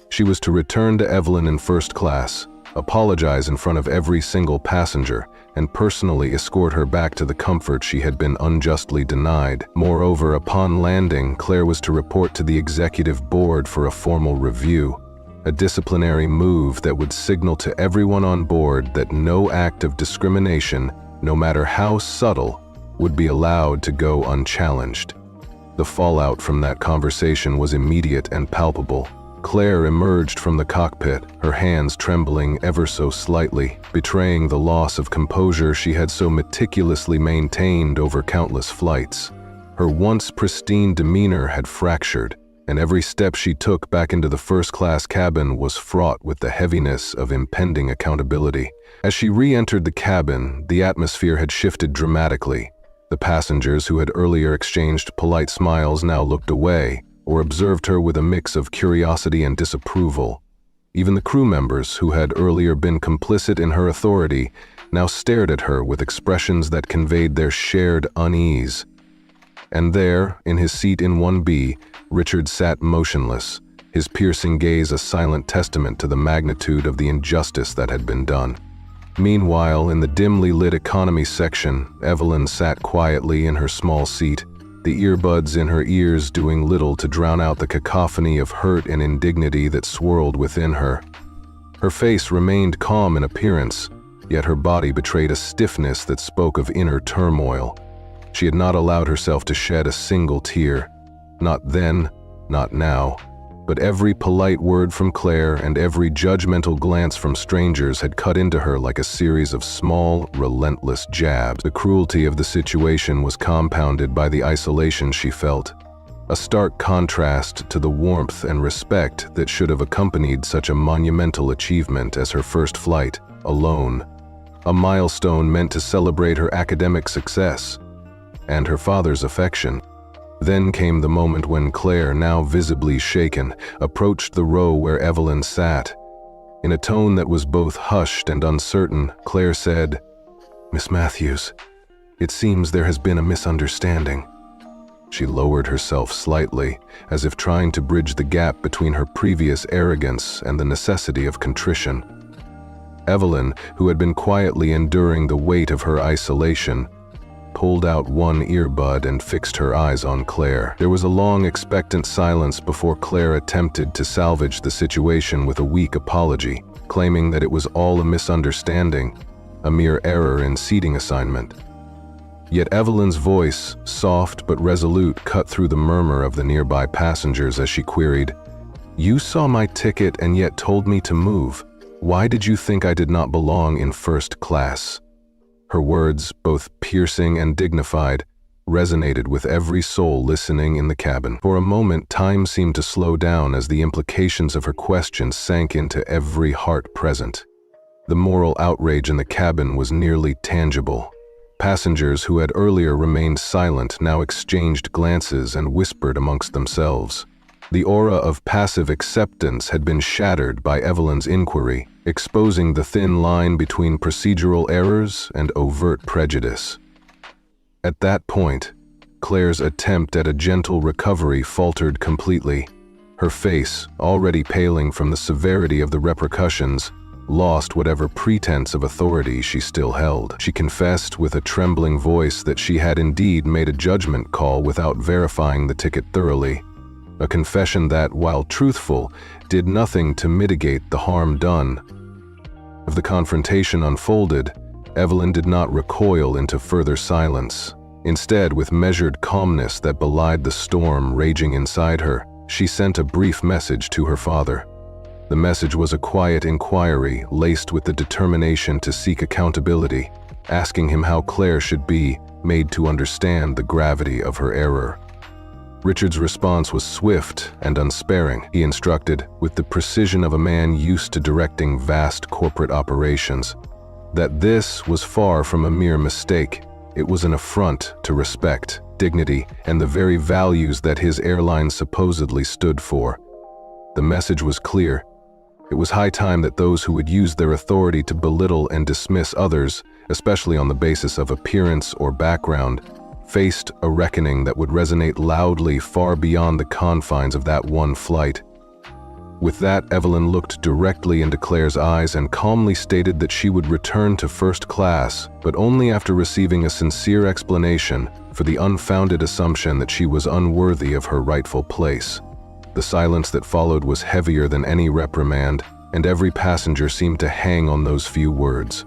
She was to return to Evelyn in first class, apologize in front of every single passenger, and personally escort her back to the comfort she had been unjustly denied. Moreover, upon landing, Claire was to report to the executive board for a formal review, a disciplinary move that would signal to everyone on board that no act of discrimination, no matter how subtle, would be allowed to go unchallenged. The fallout from that conversation was immediate and palpable. Claire emerged from the cockpit, her hands trembling ever so slightly, betraying the loss of composure she had so meticulously maintained over countless flights. Her once pristine demeanor had fractured, and every step she took back into the first-class cabin was fraught with the heaviness of impending accountability. As she re-entered the cabin, the atmosphere had shifted dramatically. The passengers who had earlier exchanged polite smiles now looked away, or observed her with a mix of curiosity and disapproval. Even the crew members, who had earlier been complicit in her authority, now stared at her with expressions that conveyed their shared unease. And there, in his seat in 1B, Richard sat motionless, his piercing gaze a silent testament to the magnitude of the injustice that had been done. Meanwhile, in the dimly lit economy section, Evelyn sat quietly in her small seat, the earbuds in her ears doing little to drown out the cacophony of hurt and indignity that swirled within her. Her face remained calm in appearance, yet her body betrayed a stiffness that spoke of inner turmoil. She had not allowed herself to shed a single tear. Not then, not now, but every polite word from Claire and every judgmental glance from strangers had cut into her like a series of small, relentless jabs. The cruelty of the situation was compounded by the isolation she felt, a stark contrast to the warmth and respect that should have accompanied such a monumental achievement as her first flight, alone, a milestone meant to celebrate her academic success and her father's affection. Then came the moment when Claire, now visibly shaken, approached the row where Evelyn sat. In a tone that was both hushed and uncertain, Claire said, "Miss Matthews, it seems there has been a misunderstanding." She lowered herself slightly, as if trying to bridge the gap between her previous arrogance and the necessity of contrition. Evelyn, who had been quietly enduring the weight of her isolation, pulled out one earbud and fixed her eyes on Claire. There was a long, expectant silence before Claire attempted to salvage the situation with a weak apology, claiming that it was all a misunderstanding, a mere error in seating assignment. Yet Evelyn's voice, soft but resolute, cut through the murmur of the nearby passengers as she queried, "You saw my ticket and yet told me to move. Why did you think I did not belong in first class?" Her words, both piercing and dignified, resonated with every soul listening in the cabin. For a moment, time seemed to slow down as the implications of her question sank into every heart present. The moral outrage in the cabin was nearly tangible. Passengers who had earlier remained silent now exchanged glances and whispered amongst themselves. The aura of passive acceptance had been shattered by Evelyn's inquiry, exposing the thin line between procedural errors and overt prejudice. At that point, Claire's attempt at a gentle recovery faltered completely. Her face, already paling from the severity of the repercussions, lost whatever pretense of authority she still held. She confessed with a trembling voice that she had indeed made a judgment call without verifying the ticket thoroughly. A confession that, while truthful, did nothing to mitigate the harm done, As the confrontation unfolded, Evelyn did not recoil into further silence. Instead, with measured calmness that belied the storm raging inside her, she sent a brief message to her father. The message was a quiet inquiry laced with the determination to seek accountability, asking him how Claire should be made to understand the gravity of her error. Richard's response was swift and unsparing. He instructed, with the precision of a man used to directing vast corporate operations, that this was far from a mere mistake. It was an affront to respect, dignity, and the very values that his airline supposedly stood for. The message was clear. It was high time that those who would use their authority to belittle and dismiss others, especially on the basis of appearance or background, faced a reckoning that would resonate loudly far beyond the confines of that one flight. With that, Evelyn looked directly into Claire's eyes and calmly stated that she would return to first class, but only after receiving a sincere explanation for the unfounded assumption that she was unworthy of her rightful place. The silence that followed was heavier than any reprimand, and every passenger seemed to hang on those few words.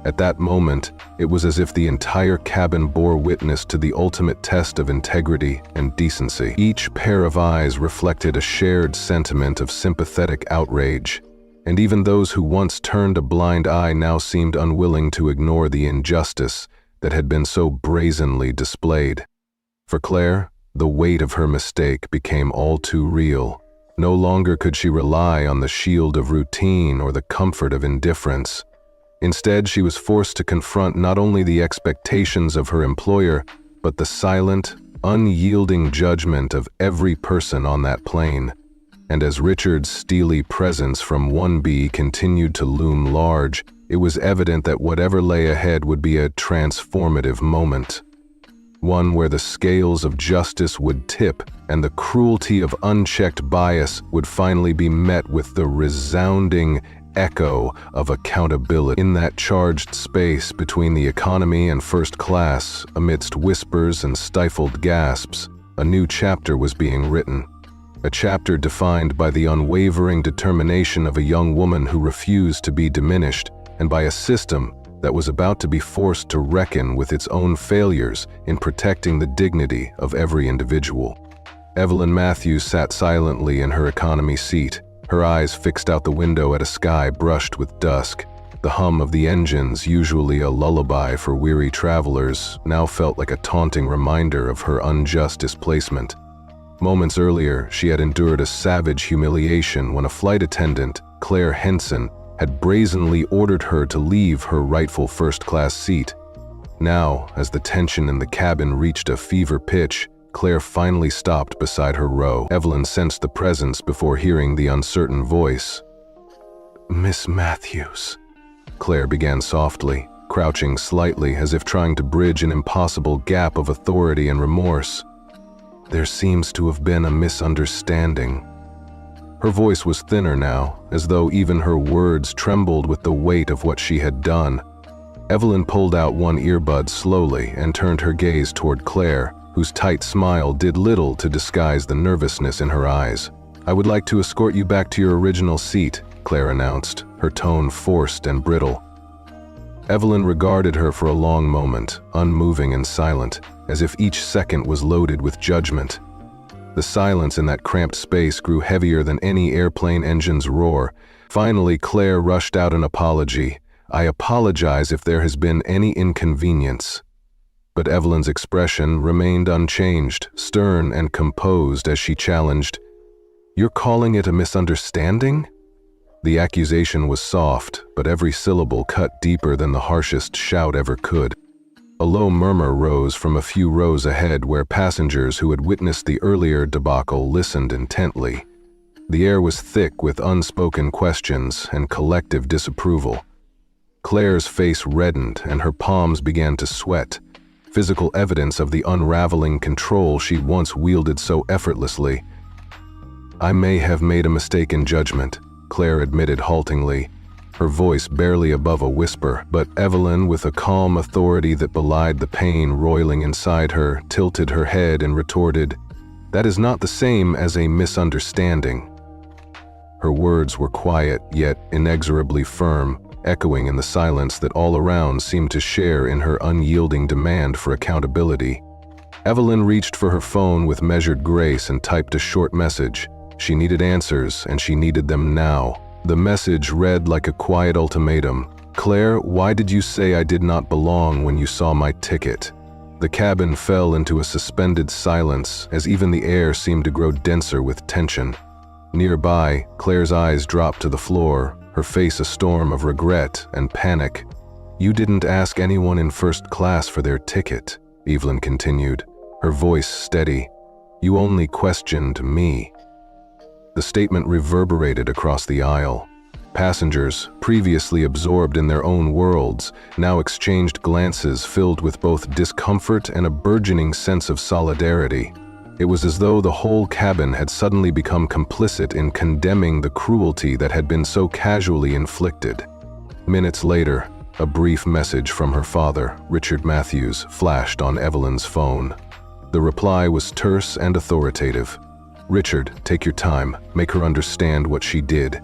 At that moment, it was as if the entire cabin bore witness to the ultimate test of integrity and decency. Each pair of eyes reflected a shared sentiment of sympathetic outrage, and even those who once turned a blind eye now seemed unwilling to ignore the injustice that had been so brazenly displayed. For Claire, the weight of her mistake became all too real. No longer could she rely on the shield of routine or the comfort of indifference. Instead, she was forced to confront not only the expectations of her employer, but the silent, unyielding judgment of every person on that plane. And as Richard's steely presence from 1B continued to loom large, it was evident that whatever lay ahead would be a transformative moment. One where the scales of justice would tip and the cruelty of unchecked bias would finally be met with the resounding echo of accountability. In that charged space between the economy and first class, amidst whispers and stifled gasps, a new chapter was being written. A chapter defined by the unwavering determination of a young woman who refused to be diminished, and by a system that was about to be forced to reckon with its own failures in protecting the dignity of every individual. Evelyn Matthews sat silently in her economy seat, her eyes fixed out the window at a sky brushed with dusk. The hum of the engines, usually a lullaby for weary travelers, now felt like a taunting reminder of her unjust displacement. Moments earlier, she had endured a savage humiliation when a flight attendant, Claire Henson, had brazenly ordered her to leave her rightful first-class seat. Now, as the tension in the cabin reached a fever pitch, Claire finally stopped beside her row. Evelyn sensed the presence before hearing the uncertain voice. "Miss Matthews," Claire began softly, crouching slightly as if trying to bridge an impossible gap of authority and remorse. "There seems to have been a misunderstanding." Her voice was thinner now, as though even her words trembled with the weight of what she had done. Evelyn pulled out one earbud slowly and turned her gaze toward Claire, whose tight smile did little to disguise the nervousness in her eyes. "I would like to escort you back to your original seat," Claire announced, her tone forced and brittle. Evelyn regarded her for a long moment, unmoving and silent, as if each second was loaded with judgment. The silence in that cramped space grew heavier than any airplane engine's roar. Finally, Claire rushed out an apology. "I apologize if there has been any inconvenience." But Evelyn's expression remained unchanged, stern and composed as she challenged, "You're calling it a misunderstanding?" The accusation was soft, but every syllable cut deeper than the harshest shout ever could. A low murmur rose from a few rows ahead where passengers who had witnessed the earlier debacle listened intently. The air was thick with unspoken questions and collective disapproval. Claire's face reddened and her palms began to sweat, physical evidence of the unraveling control she once wielded so effortlessly. "I may have made a mistake in judgment," Claire admitted haltingly, her voice barely above a whisper, but Evelyn, with a calm authority that belied the pain roiling inside her, tilted her head and retorted, "That is not the same as a misunderstanding." Her words were quiet, yet inexorably firm, echoing in the silence that all around seemed to share in her unyielding demand for accountability. Evelyn reached for her phone with measured grace and typed a short message. She needed answers, and she needed them now. The message read like a quiet ultimatum. "Claire, why did you say I did not belong when you saw my ticket?" The cabin fell into a suspended silence as even the air seemed to grow denser with tension. Nearby, Claire's eyes dropped to the floor, her face a storm of regret and panic. "You didn't ask anyone in first class for their ticket," Evelyn continued, her voice steady. "You only questioned me." The statement reverberated across the aisle. Passengers, previously absorbed in their own worlds, now exchanged glances filled with both discomfort and a burgeoning sense of solidarity. It was as though the whole cabin had suddenly become complicit in condemning the cruelty that had been so casually inflicted. Minutes later, a brief message from her father, Richard Matthews, flashed on Evelyn's phone. The reply was terse and authoritative. "Richard, take your time. Make her understand what she did."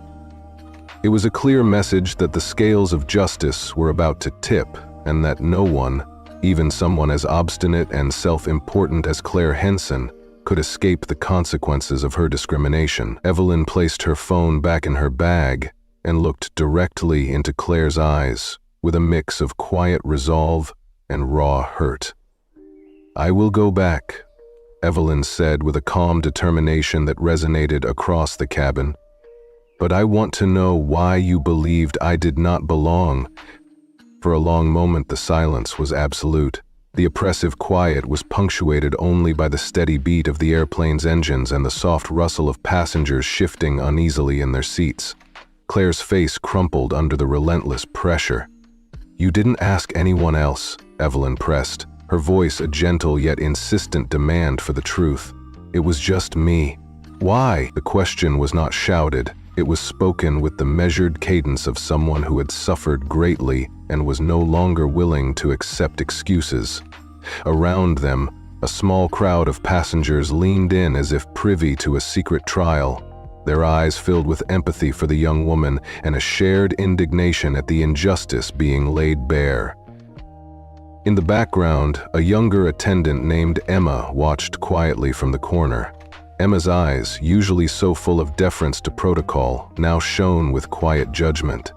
It was a clear message that the scales of justice were about to tip, and that no one, even someone as obstinate and self-important as Claire Henson, could escape the consequences of her discrimination. Evelyn placed her phone back in her bag and looked directly into Claire's eyes with a mix of quiet resolve and raw hurt. "I will go back," Evelyn said with a calm determination that resonated across the cabin. "But I want to know why you believed I did not belong." For a long moment the silence was absolute. The oppressive quiet was punctuated only by the steady beat of the airplane's engines and the soft rustle of passengers shifting uneasily in their seats. Claire's face crumpled under the relentless pressure. "You didn't ask anyone else," Evelyn pressed, her voice a gentle yet insistent demand for the truth. "It was just me." "Why?" The question was not shouted. It was spoken with the measured cadence of someone who had suffered greatly and was no longer willing to accept excuses. Around them, a small crowd of passengers leaned in as if privy to a secret trial, their eyes filled with empathy for the young woman and a shared indignation at the injustice being laid bare. In the background, a younger attendant named Emma watched quietly from the corner. Emma's eyes, usually so full of deference to protocol, now shone with quiet judgment.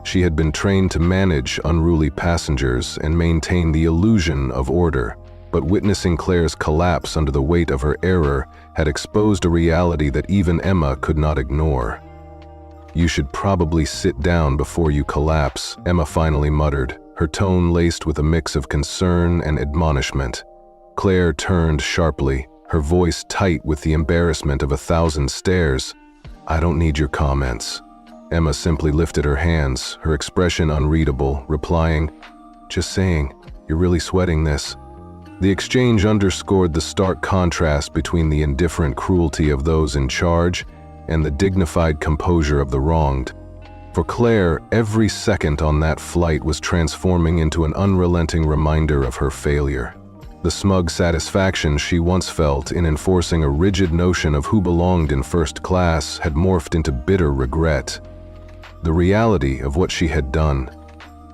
She had been trained to manage unruly passengers and maintain the illusion of order, but witnessing Claire's collapse under the weight of her error had exposed a reality that even Emma could not ignore. "You should probably sit down before you collapse," Emma finally muttered, her tone laced with a mix of concern and admonishment. Claire turned sharply, her voice tight with the embarrassment of 1,000 stares. "I don't need your comments." Emma simply lifted her hands, her expression unreadable, replying, "Just saying, you're really sweating this." The exchange underscored the stark contrast between the indifferent cruelty of those in charge and the dignified composure of the wronged. For Claire, every second on that flight was transforming into an unrelenting reminder of her failure. The smug satisfaction she once felt in enforcing a rigid notion of who belonged in first class had morphed into bitter regret. The reality of what she had done,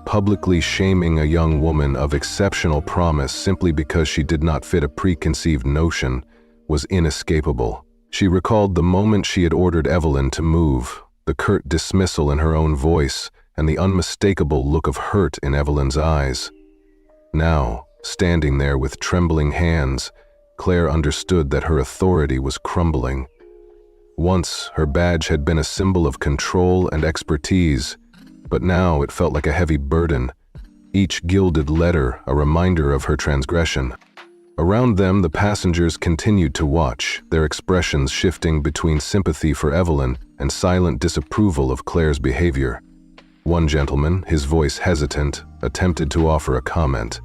publicly shaming a young woman of exceptional promise simply because she did not fit a preconceived notion, was inescapable. She recalled the moment she had ordered Evelyn to move, the curt dismissal in her own voice, and the unmistakable look of hurt in Evelyn's eyes. Now, standing there with trembling hands, Claire understood that her authority was crumbling. Once, her badge had been a symbol of control and expertise, but now it felt like a heavy burden, each gilded letter a reminder of her transgression. Around them, the passengers continued to watch, their expressions shifting between sympathy for Evelyn and silent disapproval of Claire's behavior. One gentleman, his voice hesitant, attempted to offer a comment.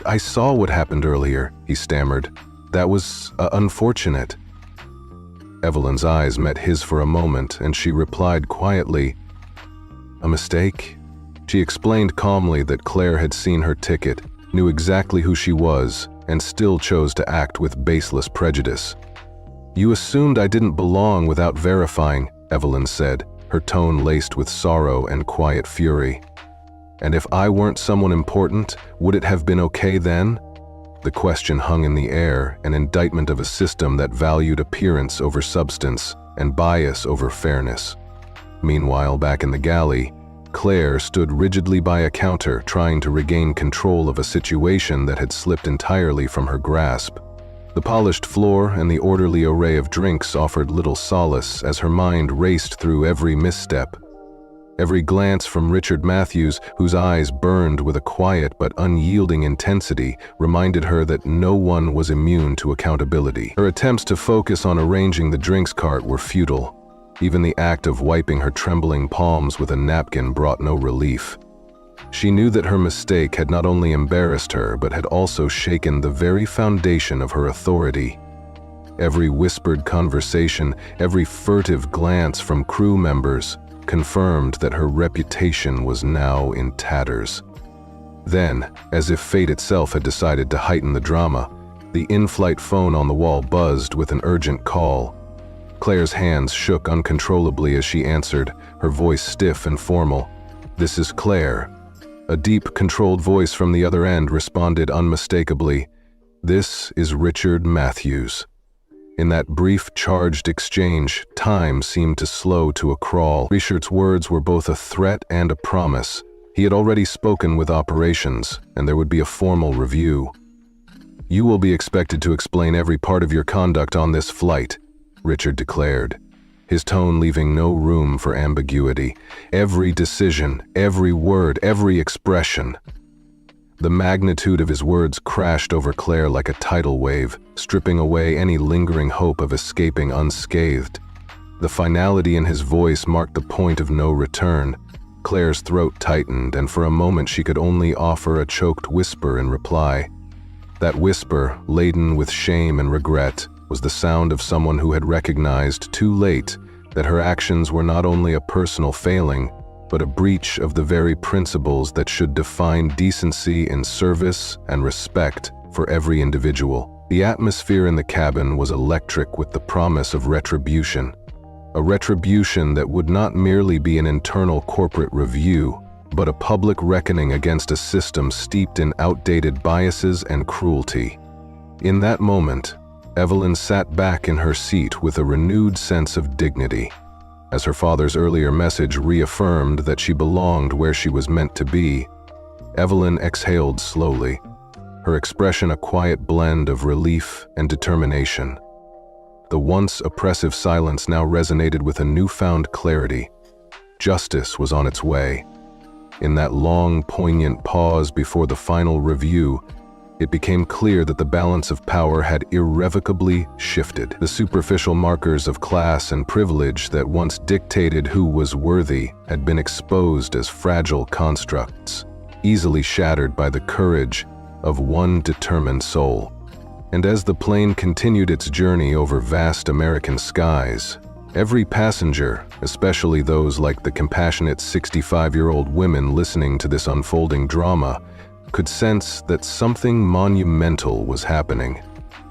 I saw what happened earlier," he stammered. "That was unfortunate." Evelyn's eyes met his for a moment, and she replied quietly, "A mistake?" She explained calmly that Claire had seen her ticket, knew exactly who she was, and still chose to act with baseless prejudice. "You assumed I didn't belong without verifying," Evelyn said, her tone laced with sorrow and quiet fury. "And if I weren't someone important, would it have been okay then?" The question hung in the air, an indictment of a system that valued appearance over substance and bias over fairness. Meanwhile, back in the galley, Claire stood rigidly by a counter, trying to regain control of a situation that had slipped entirely from her grasp. The polished floor and the orderly array of drinks offered little solace as her mind raced through every misstep. Every glance from Richard Matthews, whose eyes burned with a quiet but unyielding intensity, reminded her that no one was immune to accountability. Her attempts to focus on arranging the drinks cart were futile. Even the act of wiping her trembling palms with a napkin brought no relief. She knew that her mistake had not only embarrassed her, but had also shaken the very foundation of her authority. Every whispered conversation, every furtive glance from crew members, confirmed that her reputation was now in tatters. Then, as if fate itself had decided to heighten the drama, the in-flight phone on the wall buzzed with an urgent call. Claire's hands shook uncontrollably as she answered, her voice stiff and formal. "This is Claire." A deep, controlled voice from the other end responded unmistakably, "This is Richard Matthews." In that brief, charged exchange, time seemed to slow to a crawl. Richard's words were both a threat and a promise. He had already spoken with operations, and there would be a formal review. "You will be expected to explain every part of your conduct on this flight," Richard declared, his tone leaving no room for ambiguity. Every decision, every word, every expression. The magnitude of his words crashed over Claire like a tidal wave, stripping away any lingering hope of escaping unscathed. The finality in his voice marked the point of no return. Claire's throat tightened, and for a moment she could only offer a choked whisper in reply. That whisper, laden with shame and regret, was the sound of someone who had recognized too late that her actions were not only a personal failing, but a breach of the very principles that should define decency in service and respect for every individual. The atmosphere in the cabin was electric with the promise of retribution. A retribution that would not merely be an internal corporate review, but a public reckoning against a system steeped in outdated biases and cruelty. In that moment, Evelyn sat back in her seat with a renewed sense of dignity. As her father's earlier message reaffirmed that she belonged where she was meant to be, Evelyn exhaled slowly, her expression a quiet blend of relief and determination. The once oppressive silence now resonated with a newfound clarity. Justice was on its way. In that long, poignant pause before the final review, it became clear that the balance of power had irrevocably shifted. The superficial markers of class and privilege that once dictated who was worthy had been exposed as fragile constructs, easily shattered by the courage of one determined soul. And as the plane continued its journey over vast American skies, every passenger, especially those like the compassionate 65-year-old women listening to this unfolding drama, could sense that something monumental was happening.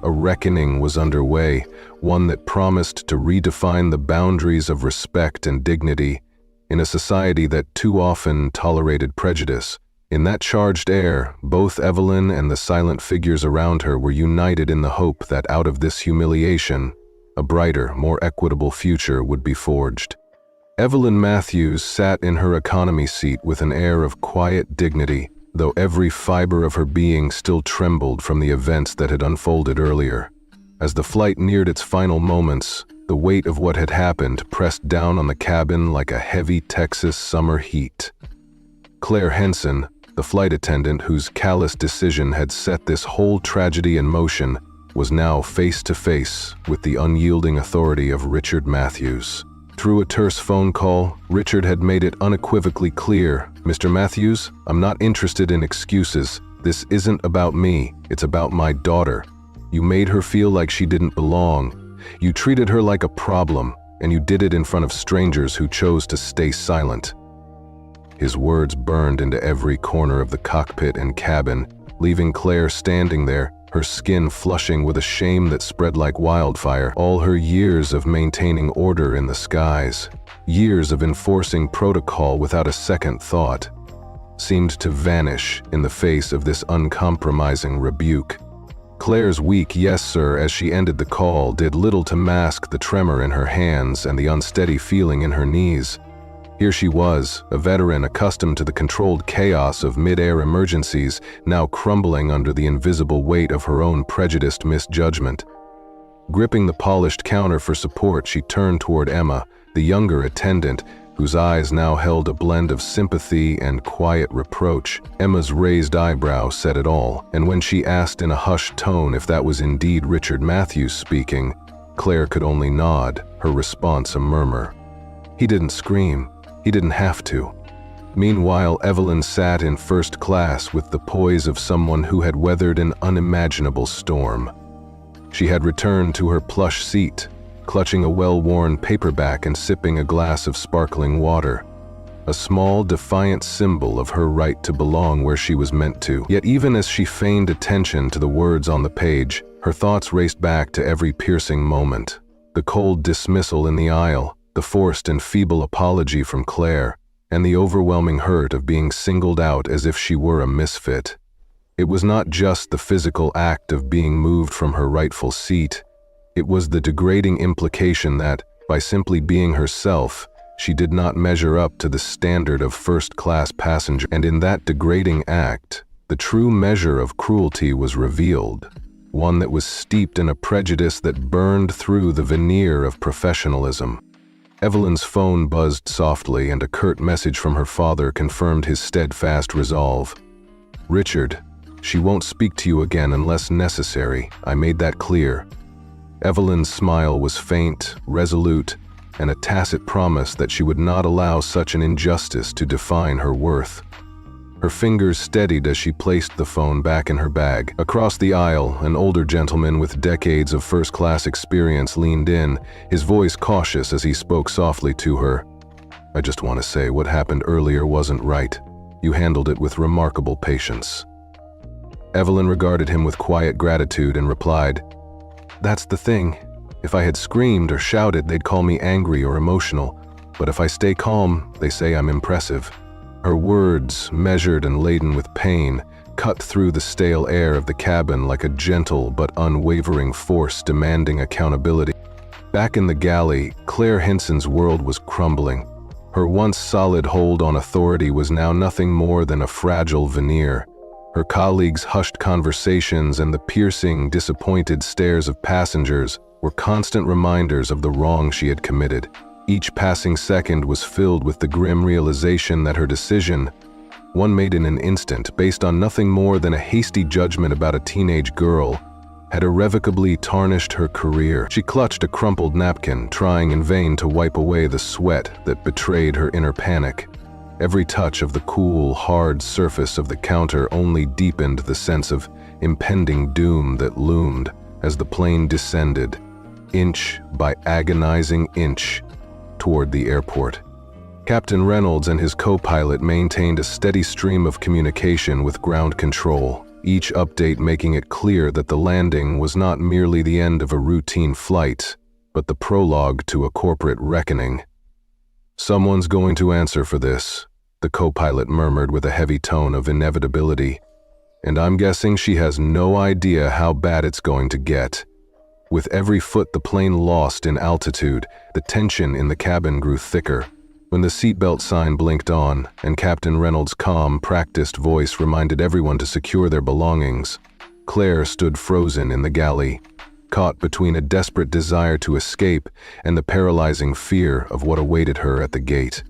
A reckoning was underway, one that promised to redefine the boundaries of respect and dignity in a society that too often tolerated prejudice. In that charged air, both Evelyn and the silent figures around her were united in the hope that out of this humiliation, a brighter, more equitable future would be forged. Evelyn Matthews sat in her economy seat with an air of quiet dignity, though every fiber of her being still trembled from the events that had unfolded earlier. As the flight neared its final moments, the weight of what had happened pressed down on the cabin like a heavy Texas summer heat. Claire Henson, the flight attendant whose callous decision had set this whole tragedy in motion, was now face to face with the unyielding authority of Richard Matthews. Through a terse phone call, Richard had made it unequivocally clear, "Mr. Matthews, I'm not interested in excuses. This isn't about me, it's about my daughter. You made her feel like she didn't belong. You treated her like a problem, and you did it in front of strangers who chose to stay silent." His words burned into every corner of the cockpit and cabin, leaving Claire standing there, her skin flushing with a shame that spread like wildfire. All her years of maintaining order in the skies, years of enforcing protocol without a second thought, seemed to vanish in the face of this uncompromising rebuke. Claire's weak "yes, sir," as she ended the call did little to mask the tremor in her hands and the unsteady feeling in her knees. Here she was, a veteran accustomed to the controlled chaos of mid-air emergencies, now crumbling under the invisible weight of her own prejudiced misjudgment. Gripping the polished counter for support, she turned toward Emma, the younger attendant, whose eyes now held a blend of sympathy and quiet reproach. Emma's raised eyebrow said it all, and when she asked in a hushed tone if that was indeed Richard Matthews speaking, Claire could only nod, her response a murmur. He didn't scream. He didn't have to. Meanwhile, Evelyn sat in first class with the poise of someone who had weathered an unimaginable storm. She had returned to her plush seat, clutching a well-worn paperback and sipping a glass of sparkling water, a small, defiant symbol of her right to belong where she was meant to. Yet even as she feigned attention to the words on the page, her thoughts raced back to every piercing moment. The cold dismissal in the aisle, the forced and feeble apology from Claire, and the overwhelming hurt of being singled out as if she were a misfit. It was not just the physical act of being moved from her rightful seat. It was the degrading implication that, by simply being herself, she did not measure up to the standard of first-class passenger. And in that degrading act, the true measure of cruelty was revealed, one that was steeped in a prejudice that burned through the veneer of professionalism. Evelyn's phone buzzed softly, and a curt message from her father confirmed his steadfast resolve. "Richard, she won't speak to you again unless necessary. I made that clear." Evelyn's smile was faint, resolute, and a tacit promise that she would not allow such an injustice to define her worth. Her fingers steadied as she placed the phone back in her bag. Across the aisle, an older gentleman with decades of first-class experience leaned in, his voice cautious as he spoke softly to her. "I just want to say what happened earlier wasn't right. You handled it with remarkable patience." Evelyn regarded him with quiet gratitude and replied, "That's the thing. If I had screamed or shouted, they'd call me angry or emotional. But if I stay calm, they say I'm impressive." Her words, measured and laden with pain, cut through the stale air of the cabin like a gentle but unwavering force demanding accountability. Back in the galley, Claire Henson's world was crumbling. Her once solid hold on authority was now nothing more than a fragile veneer. Her colleagues' hushed conversations and the piercing, disappointed stares of passengers were constant reminders of the wrong she had committed. Each passing second was filled with the grim realization that her decision, one made in an instant based on nothing more than a hasty judgment about a teenage girl, had irrevocably tarnished her career. She clutched a crumpled napkin, trying in vain to wipe away the sweat that betrayed her inner panic. Every touch of the cool, hard surface of the counter only deepened the sense of impending doom that loomed as the plane descended, inch by agonizing inch, toward the airport. Captain Reynolds and his co-pilot maintained a steady stream of communication with ground control, each update making it clear that the landing was not merely the end of a routine flight, but the prologue to a corporate reckoning. "Someone's going to answer for this," the co-pilot murmured with a heavy tone of inevitability. "And I'm guessing she has no idea how bad it's going to get." With every foot the plane lost in altitude, the tension in the cabin grew thicker. When the seatbelt sign blinked on, and Captain Reynolds' calm, practiced voice reminded everyone to secure their belongings, Claire stood frozen in the galley, caught between a desperate desire to escape and the paralyzing fear of what awaited her at the gate.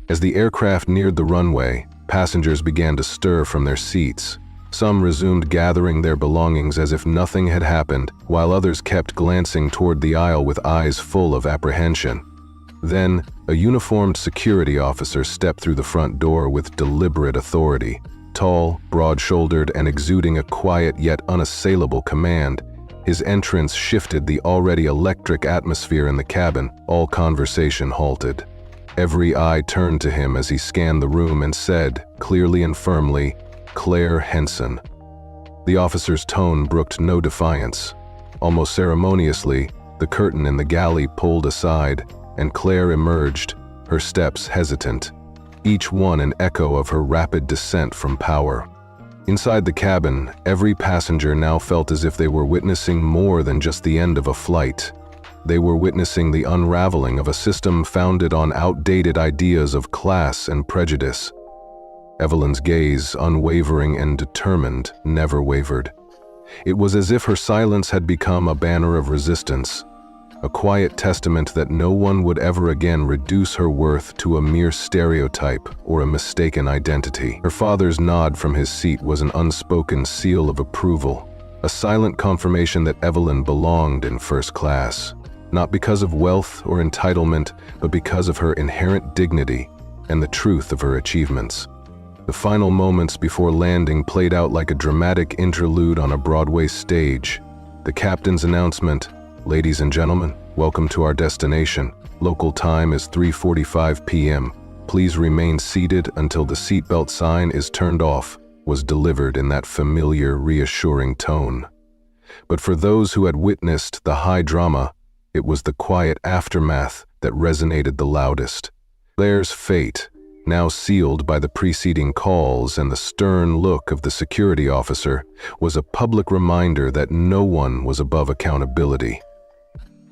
As the aircraft neared the runway, passengers began to stir from their seats. Some resumed gathering their belongings as if nothing had happened, while others kept glancing toward the aisle with eyes full of apprehension. Then, a uniformed security officer stepped through the front door with deliberate authority. Tall, broad-shouldered, and exuding a quiet yet unassailable command, his entrance shifted the already electric atmosphere in the cabin. All conversation halted. Every eye turned to him as he scanned the room and said, clearly and firmly, "Claire Henson." The officer's tone brooked no defiance. Almost ceremoniously, the curtain in the galley pulled aside, and Claire emerged, her steps hesitant, each one an echo of her rapid descent from power. Inside the cabin, every passenger now felt as if they were witnessing more than just the end of a flight. They were witnessing the unraveling of a system founded on outdated ideas of class and prejudice. Evelyn's gaze, unwavering and determined, never wavered. It was as if her silence had become a banner of resistance, a quiet testament that no one would ever again reduce her worth to a mere stereotype or a mistaken identity. Her father's nod from his seat was an unspoken seal of approval, a silent confirmation that Evelyn belonged in first class, not because of wealth or entitlement, but because of her inherent dignity and the truth of her achievements. The final moments before landing played out like a dramatic interlude on a Broadway stage. The captain's announcement, "Ladies and gentlemen, welcome to our destination. Local time is 3:45 p.m. Please remain seated until the seatbelt sign is turned off," was delivered in that familiar, reassuring tone. But for those who had witnessed the high drama, it was the quiet aftermath that resonated the loudest. Claire's fate, now sealed by the preceding calls and the stern look of the security officer, was a public reminder that no one was above accountability.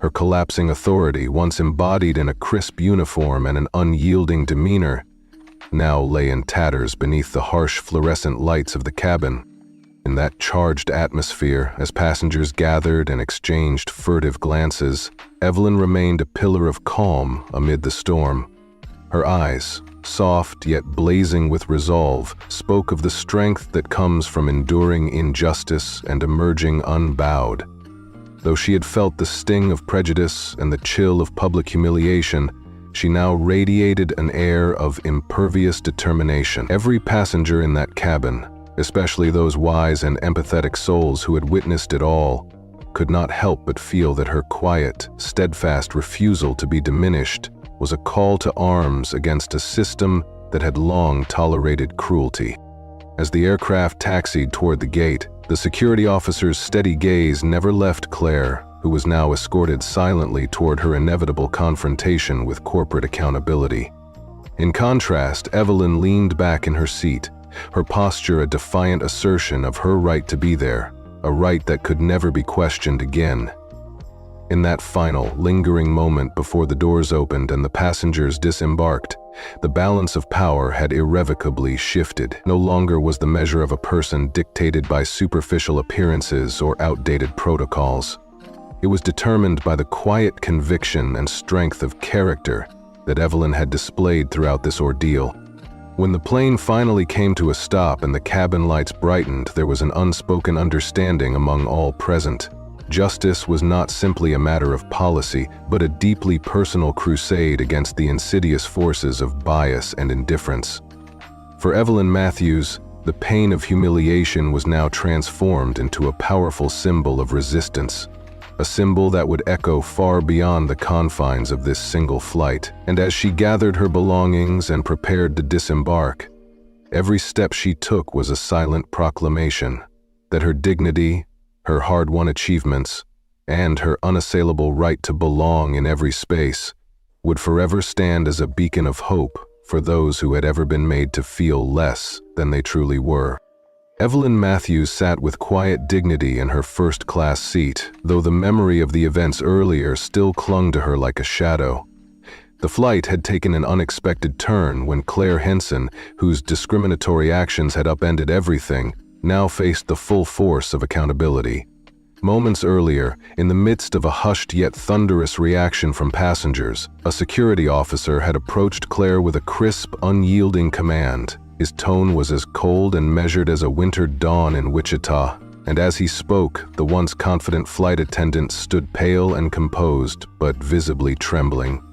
Her collapsing authority, once embodied in a crisp uniform and an unyielding demeanor, now lay in tatters beneath the harsh fluorescent lights of the cabin. In that charged atmosphere, as passengers gathered and exchanged furtive glances, Evelyn remained a pillar of calm amid the storm. Her eyes, soft yet blazing with resolve, spoke of the strength that comes from enduring injustice and emerging unbowed. Though she had felt the sting of prejudice and the chill of public humiliation, she now radiated an air of impervious determination. Every passenger in that cabin, especially those wise and empathetic souls who had witnessed it all, could not help but feel that her quiet, steadfast refusal to be diminished was a call to arms against a system that had long tolerated cruelty. As the aircraft taxied toward the gate, the security officer's steady gaze never left Claire, who was now escorted silently toward her inevitable confrontation with corporate accountability. In contrast, Evelyn leaned back in her seat, her posture a defiant assertion of her right to be there, a right that could never be questioned again. In that final, lingering moment before the doors opened and the passengers disembarked, the balance of power had irrevocably shifted. No longer was the measure of a person dictated by superficial appearances or outdated protocols. It was determined by the quiet conviction and strength of character that Evelyn had displayed throughout this ordeal. When the plane finally came to a stop and the cabin lights brightened, there was an unspoken understanding among all present. Justice was not simply a matter of policy, but a deeply personal crusade against the insidious forces of bias and indifference. For Evelyn Matthews, the pain of humiliation was now transformed into a powerful symbol of resistance, a symbol that would echo far beyond the confines of this single flight. And as she gathered her belongings and prepared to disembark, every step she took was a silent proclamation that her dignity, her hard-won achievements, and her unassailable right to belong in every space would forever stand as a beacon of hope for those who had ever been made to feel less than they truly were. Evelyn Matthews sat with quiet dignity in her first-class seat, though the memory of the events earlier still clung to her like a shadow. The flight had taken an unexpected turn when Claire Henson, whose discriminatory actions had upended everything, now faced the full force of accountability. Moments earlier, in the midst of a hushed yet thunderous reaction from passengers, a security officer had approached Claire with a crisp, unyielding command. His tone was as cold and measured as a winter dawn in Wichita, and as he spoke, the once confident flight attendant stood pale and composed, but visibly trembling.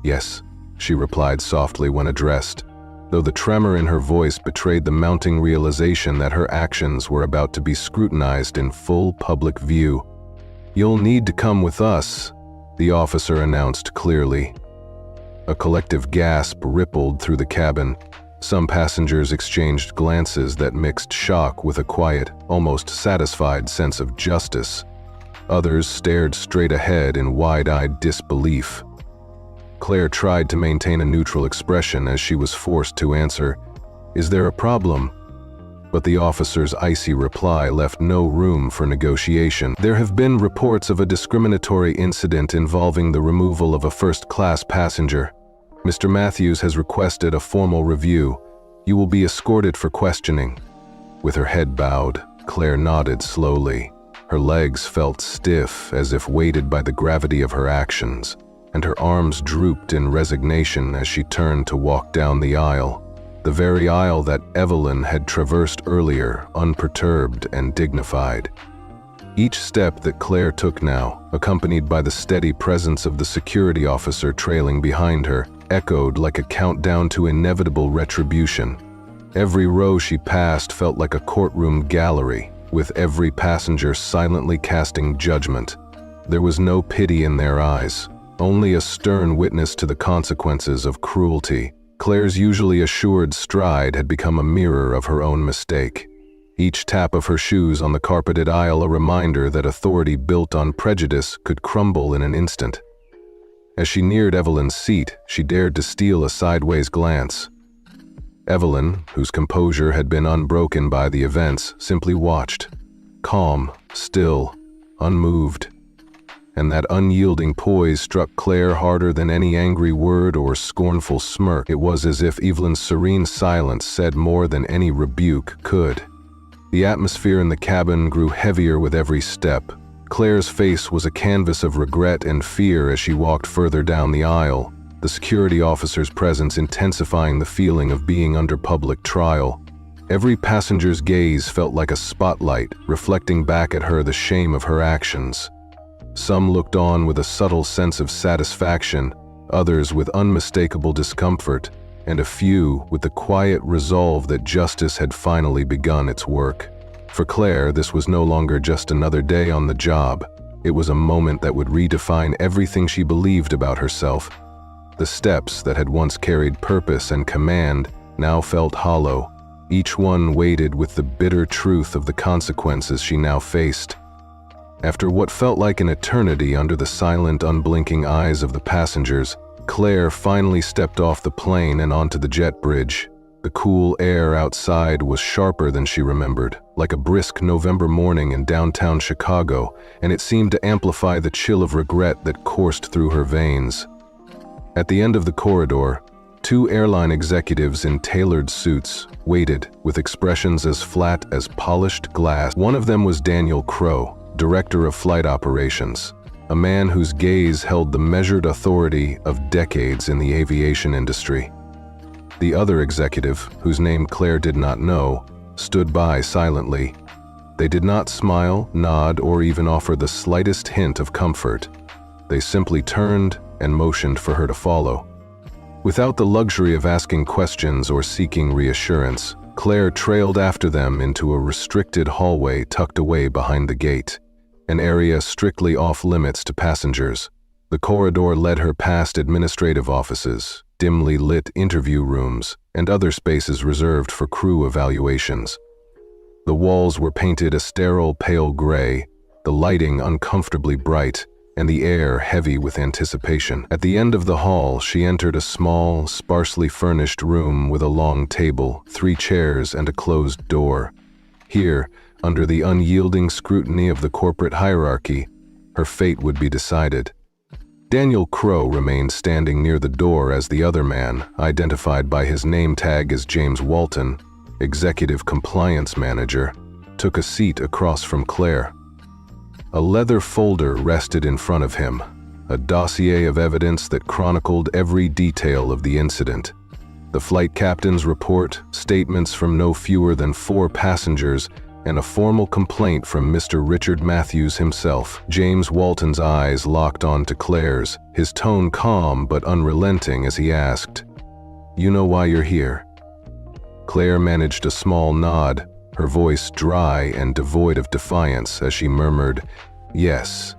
"Yes," she replied softly when addressed, though the tremor in her voice betrayed the mounting realization that her actions were about to be scrutinized in full public view. "You'll need to come with us," the officer announced clearly. A collective gasp rippled through the cabin. Some passengers exchanged glances that mixed shock with a quiet, almost satisfied sense of justice. Others stared straight ahead in wide-eyed disbelief. Claire tried to maintain a neutral expression as she was forced to answer, "Is there a problem?" But the officer's icy reply left no room for negotiation. "There have been reports of a discriminatory incident involving the removal of a first-class passenger. Mr. Matthews has requested a formal review. You will be escorted for questioning." With her head bowed, Claire nodded slowly. Her legs felt stiff as if weighted by the gravity of her actions, and her arms drooped in resignation as she turned to walk down the aisle. The very aisle that Evelyn had traversed earlier, unperturbed and dignified. Each step that Claire took now, accompanied by the steady presence of the security officer trailing behind her, echoed like a countdown to inevitable retribution. Every row she passed felt like a courtroom gallery, with every passenger silently casting judgment. There was no pity in their eyes, only a stern witness to the consequences of cruelty. Claire's usually assured stride had become a mirror of her own mistake. Each tap of her shoes on the carpeted aisle a reminder that authority built on prejudice could crumble in an instant. As she neared Evelyn's seat, she dared to steal a sideways glance. Evelyn, whose composure had been unbroken by the events, simply watched, calm, still, unmoved. And that unyielding poise struck Claire harder than any angry word or scornful smirk. It was as if Evelyn's serene silence said more than any rebuke could. The atmosphere in the cabin grew heavier with every step. Claire's face was a canvas of regret and fear as she walked further down the aisle, the security officer's presence intensifying the feeling of being under public trial. Every passenger's gaze felt like a spotlight, reflecting back at her the shame of her actions. Some looked on with a subtle sense of satisfaction, others with unmistakable discomfort, and a few with the quiet resolve that justice had finally begun its work. For Claire, this was no longer just another day on the job. It was a moment that would redefine everything she believed about herself. The steps that had once carried purpose and command now felt hollow, each one weighted with the bitter truth of the consequences she now faced. After what felt like an eternity under the silent, unblinking eyes of the passengers, Claire finally stepped off the plane and onto the jet bridge. The cool air outside was sharper than she remembered, like a brisk November morning in downtown Chicago, and it seemed to amplify the chill of regret that coursed through her veins. At the end of the corridor, two airline executives in tailored suits waited with expressions as flat as polished glass. One of them was Daniel Crowe, Director of Flight Operations, a man whose gaze held the measured authority of decades in the aviation industry. The other executive, whose name Claire did not know, stood by silently. They did not smile, nod, or even offer the slightest hint of comfort. They simply turned and motioned for her to follow. Without the luxury of asking questions or seeking reassurance, Claire trailed after them into a restricted hallway tucked away behind the gate, an area strictly off-limits to passengers. The corridor led her past administrative offices, dimly lit interview rooms, and other spaces reserved for crew evaluations. The walls were painted a sterile pale gray, the lighting uncomfortably bright, and the air heavy with anticipation. At the end of the hall, she entered a small, sparsely furnished room with a long table, 3 chairs, and a closed door. Here, under the unyielding scrutiny of the corporate hierarchy, her fate would be decided. Daniel Crowe remained standing near the door as the other man, identified by his name tag as James Walton, Executive Compliance Manager, took a seat across from Claire. A leather folder rested in front of him, a dossier of evidence that chronicled every detail of the incident. The flight captain's report, statements from no fewer than 4 passengers, and a formal complaint from Mr. Richard Matthews himself. James Walton's eyes locked onto Claire's, his tone calm but unrelenting as he asked, "You know why you're here?" Claire managed a small nod, her voice dry and devoid of defiance as she murmured, "Yes."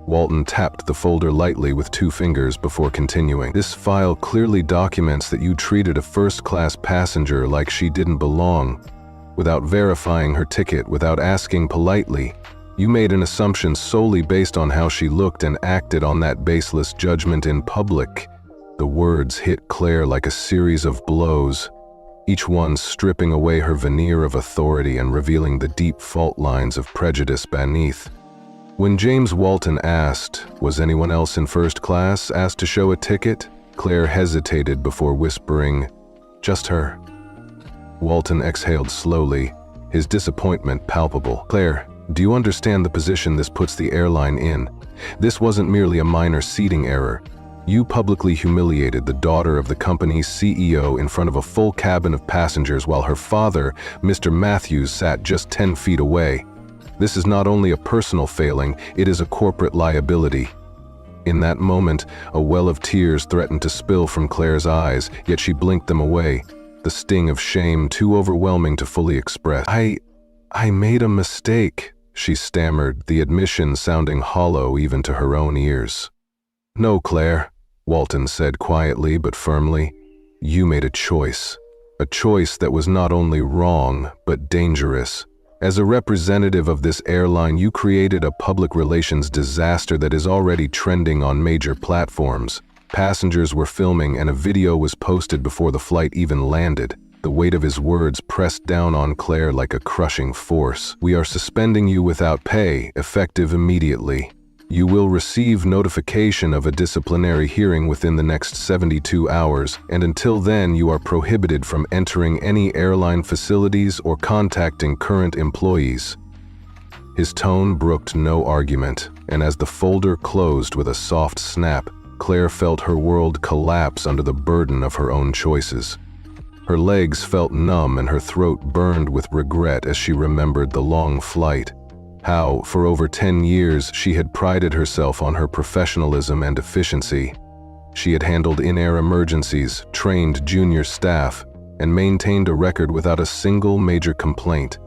Walton tapped the folder lightly with 2 fingers before continuing. "This file clearly documents that you treated a first-class passenger like she didn't belong, without verifying her ticket, without asking politely. You made an assumption solely based on how she looked and acted on that baseless judgment in public." The words hit Claire like a series of blows, each one stripping away her veneer of authority and revealing the deep fault lines of prejudice beneath. When James Walton asked, "Was anyone else in first class asked to show a ticket?" Claire hesitated before whispering, "Just her." Walton exhaled slowly, his disappointment palpable. "Claire, do you understand the position this puts the airline in? This wasn't merely a minor seating error. You publicly humiliated the daughter of the company's CEO in front of a full cabin of passengers while her father, Mr. Matthews, sat just 10 feet away. This is not only a personal failing, it is a corporate liability." In that moment, a well of tears threatened to spill from Claire's eyes, yet she blinked them away, the sting of shame too overwhelming to fully express. I made a mistake," she stammered, the admission sounding hollow even to her own ears. "No, Claire," Walton said quietly but firmly. "You made a choice that was not only wrong, but dangerous. As a representative of this airline, you created a public relations disaster that is already trending on major platforms. Passengers were filming and a video was posted before the flight even landed." The weight of his words pressed down on Claire like a crushing force. "We are suspending you without pay, effective immediately. You will receive notification of a disciplinary hearing within the next 72 hours, and until then you are prohibited from entering any airline facilities or contacting current employees." His tone brooked no argument, and as the folder closed with a soft snap, Claire felt her world collapse under the burden of her own choices. Her legs felt numb and her throat burned with regret as she remembered the long flight. How, for over 10 years, she had prided herself on her professionalism and efficiency. She had handled in-air emergencies, trained junior staff, and maintained a record without a single major complaint.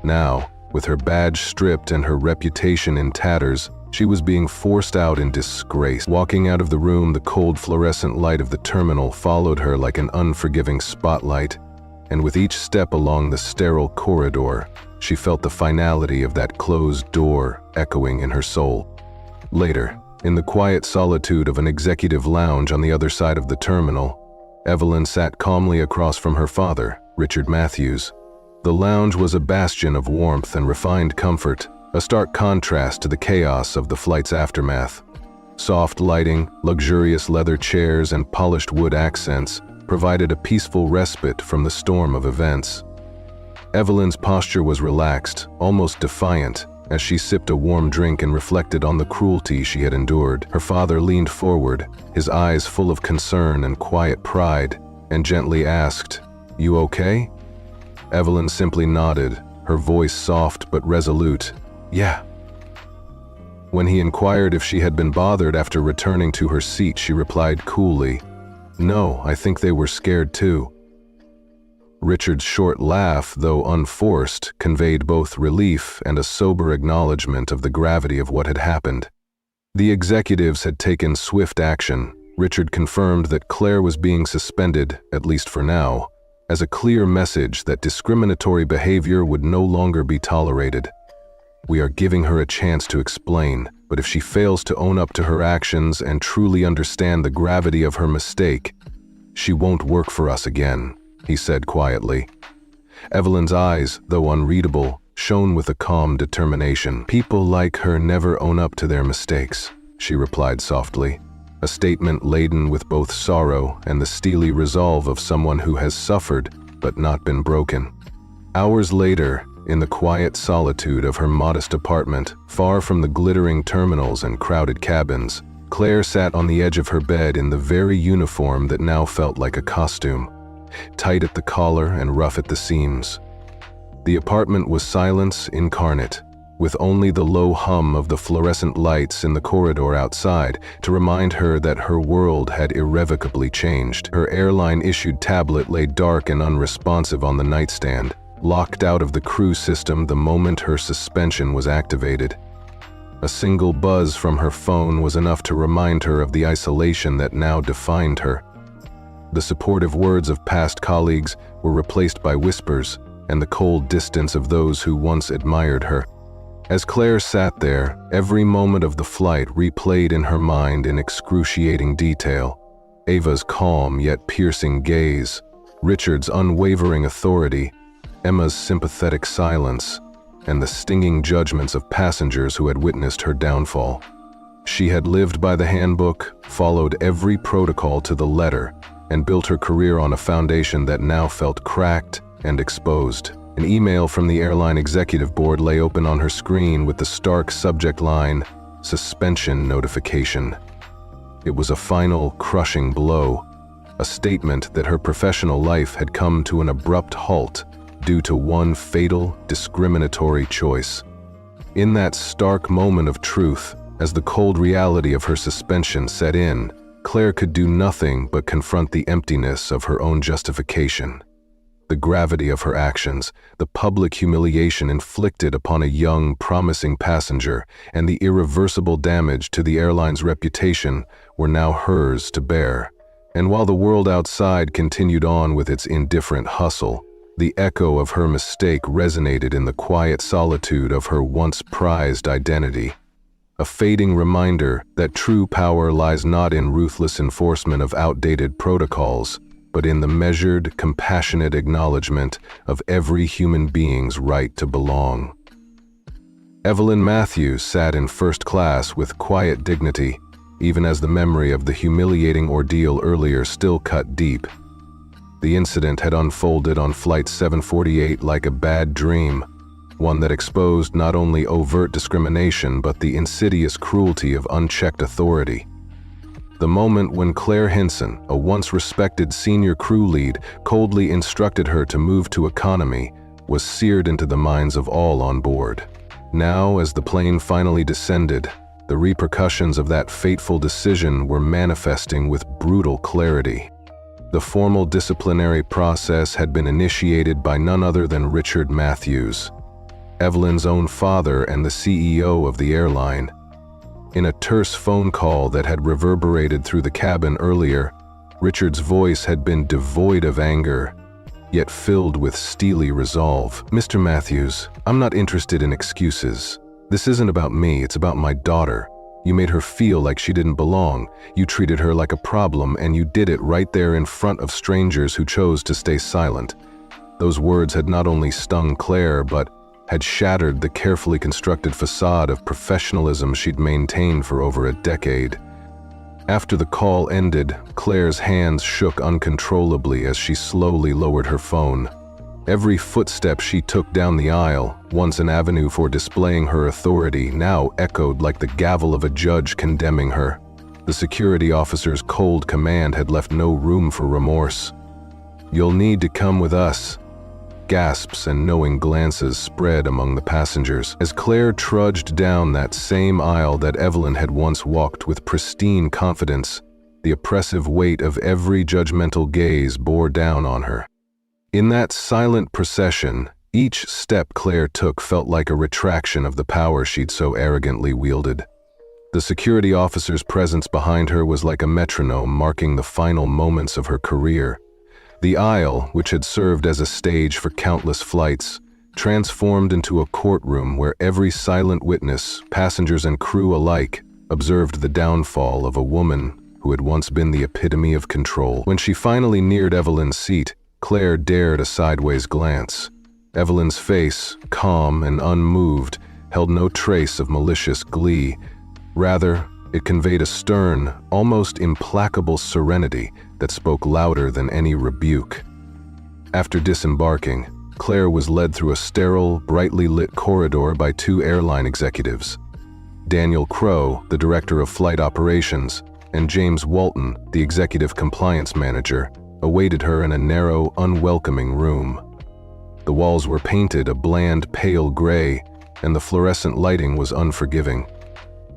Now, with her badge stripped and her reputation in tatters, she was being forced out in disgrace. Walking out of the room, the cold fluorescent light of the terminal followed her like an unforgiving spotlight, and with each step along the sterile corridor, she felt the finality of that closed door echoing in her soul. Later, in the quiet solitude of an executive lounge on the other side of the terminal, Evelyn sat calmly across from her father, Richard Matthews. The lounge was a bastion of warmth and refined comfort, a stark contrast to the chaos of the flight's aftermath. Soft lighting, luxurious leather chairs, and polished wood accents provided a peaceful respite from the storm of events. Evelyn's posture was relaxed, almost defiant, as she sipped a warm drink and reflected on the cruelty she had endured. Her father leaned forward, his eyes full of concern and quiet pride, and gently asked, "You okay?" Evelyn simply nodded, her voice soft but resolute. "Yeah." When he inquired if she had been bothered after returning to her seat, she replied coolly, "No, I think they were scared too." Richard's short laugh, though unforced, conveyed both relief and a sober acknowledgement of the gravity of what had happened. The executives had taken swift action. Richard confirmed that Claire was being suspended, at least for now, as a clear message that discriminatory behavior would no longer be tolerated. "We are giving her a chance to explain, but if she fails to own up to her actions and truly understand the gravity of her mistake, she won't work for us again," he said quietly. Evelyn's eyes, though unreadable, shone with a calm determination. "People like her never own up to their mistakes," she replied softly, a statement laden with both sorrow and the steely resolve of someone who has suffered but not been broken. Hours later, in the quiet solitude of her modest apartment, far from the glittering terminals and crowded cabins, Claire sat on the edge of her bed in the very uniform that now felt like a costume, tight at the collar and rough at the seams. The apartment was silence incarnate, with only the low hum of the fluorescent lights in the corridor outside to remind her that her world had irrevocably changed. Her airline-issued tablet lay dark and unresponsive on the nightstand, locked out of the crew system the moment her suspension was activated. A single buzz from her phone was enough to remind her of the isolation that now defined her. The supportive words of past colleagues were replaced by whispers and the cold distance of those who once admired her. As Claire sat there, every moment of the flight replayed in her mind in excruciating detail. Ava's calm yet piercing gaze, Richard's unwavering authority, Emma's sympathetic silence, and the stinging judgments of passengers who had witnessed her downfall. She had lived by the handbook, followed every protocol to the letter, and built her career on a foundation that now felt cracked and exposed. An email from the airline executive board lay open on her screen with the stark subject line, "Suspension Notification." It was a final, crushing blow, a statement that her professional life had come to an abrupt halt due to one fatal, discriminatory choice. In that stark moment of truth, as the cold reality of her suspension set in, Claire could do nothing but confront the emptiness of her own justification. The gravity of her actions, the public humiliation inflicted upon a young, promising passenger, and the irreversible damage to the airline's reputation were now hers to bear. And while the world outside continued on with its indifferent hustle, the echo of her mistake resonated in the quiet solitude of her once prized identity. A fading reminder that true power lies not in ruthless enforcement of outdated protocols, but in the measured, compassionate acknowledgement of every human being's right to belong. Evelyn Matthews sat in first class with quiet dignity, even as the memory of the humiliating ordeal earlier still cut deep. The incident had unfolded on Flight 748 like a bad dream, one that exposed not only overt discrimination but the insidious cruelty of unchecked authority. The moment when Claire Hinson, a once respected senior crew lead, coldly instructed her to move to economy, was seared into the minds of all on board. Now, as the plane finally descended, the repercussions of that fateful decision were manifesting with brutal clarity. The formal disciplinary process had been initiated by none other than Richard Matthews, Evelyn's own father and the CEO of the airline. In a terse phone call that had reverberated through the cabin earlier, Richard's voice had been devoid of anger, yet filled with steely resolve. "Mr. Matthews, I'm not interested in excuses. This isn't about me, it's about my daughter. You made her feel like she didn't belong. You treated her like a problem, and you did it right there in front of strangers who chose to stay silent." Those words had not only stung Claire, but had shattered the carefully constructed facade of professionalism she'd maintained for over a decade. After the call ended, Claire's hands shook uncontrollably as she slowly lowered her phone. Every footstep she took down the aisle, once an avenue for displaying her authority, now echoed like the gavel of a judge condemning her. The security officer's cold command had left no room for remorse. "You'll need to come with us." Gasps and knowing glances spread among the passengers as Claire trudged down that same aisle that Evelyn had once walked with pristine confidence. The oppressive weight of every judgmental gaze bore down on her. In that silent procession, each step Claire took felt like a retraction of the power she'd so arrogantly wielded. The security officer's presence behind her was like a metronome marking the final moments of her career. The aisle, which had served as a stage for countless flights, transformed into a courtroom where every silent witness, passengers and crew alike, observed the downfall of a woman who had once been the epitome of control. When she finally neared Evelyn's seat, Claire dared a sideways glance. Evelyn's face, calm and unmoved, held no trace of malicious glee. Rather, it conveyed a stern, almost implacable serenity that spoke louder than any rebuke. After disembarking, Claire was led through a sterile, brightly lit corridor by two airline executives. Daniel Crow, the director of flight operations, and James Walton, the executive compliance manager, awaited her in a narrow, unwelcoming room. The walls were painted a bland, pale gray, and the fluorescent lighting was unforgiving.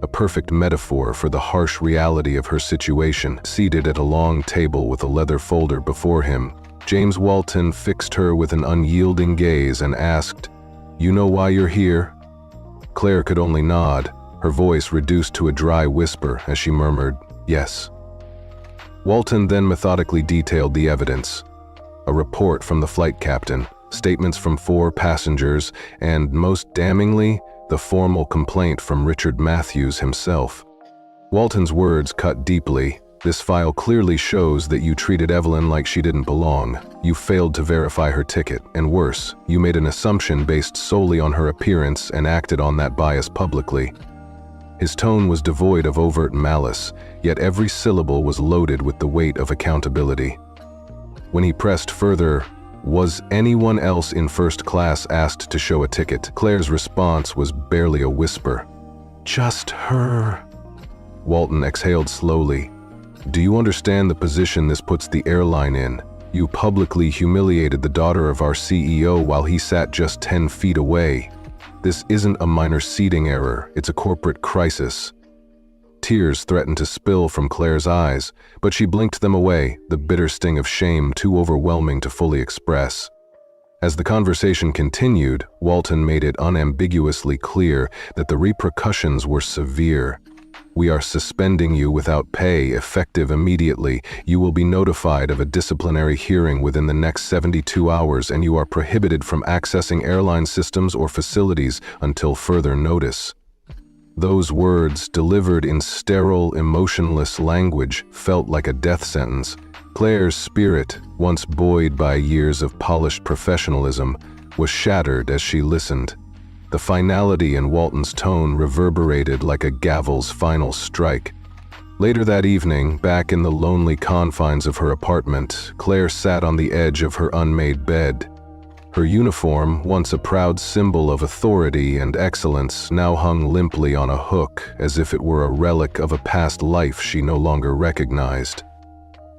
A perfect metaphor for the harsh reality of her situation. Seated at a long table with a leather folder before him, James Walton fixed her with an unyielding gaze and asked, "You know why you're here?" Claire could only nod, her voice reduced to a dry whisper as she murmured, "Yes." Walton then methodically detailed the evidence. A report from the flight captain, statements from 4 passengers, and, most damningly, the formal complaint from Richard Matthews himself. Walton's words cut deeply. "This file clearly shows that you treated Evelyn like she didn't belong. You failed to verify her ticket, and worse, you made an assumption based solely on her appearance and acted on that bias publicly." His tone was devoid of overt malice, yet every syllable was loaded with the weight of accountability. When he pressed further, "Was anyone else in first class asked to show a ticket?" Claire's response was barely a whisper. "Just her." Walton exhaled slowly. "Do you understand the position this puts the airline in? You publicly humiliated the daughter of our CEO while he sat just 10 feet away. This isn't a minor seating error, it's a corporate crisis." Tears threatened to spill from Claire's eyes, but she blinked them away, the bitter sting of shame too overwhelming to fully express. As the conversation continued, Walton made it unambiguously clear that the repercussions were severe. "We are suspending you without pay, effective immediately. You will be notified of a disciplinary hearing within the next 72 hours, and you are prohibited from accessing airline systems or facilities until further notice." Those words, delivered in sterile, emotionless language, felt like a death sentence. Claire's spirit, once buoyed by years of polished professionalism, was shattered as she listened. The finality in Walton's tone reverberated like a gavel's final strike. Later that evening, back in the lonely confines of her apartment, Claire sat on the edge of her unmade bed. Her uniform, once a proud symbol of authority and excellence, now hung limply on a hook, as if it were a relic of a past life she no longer recognized.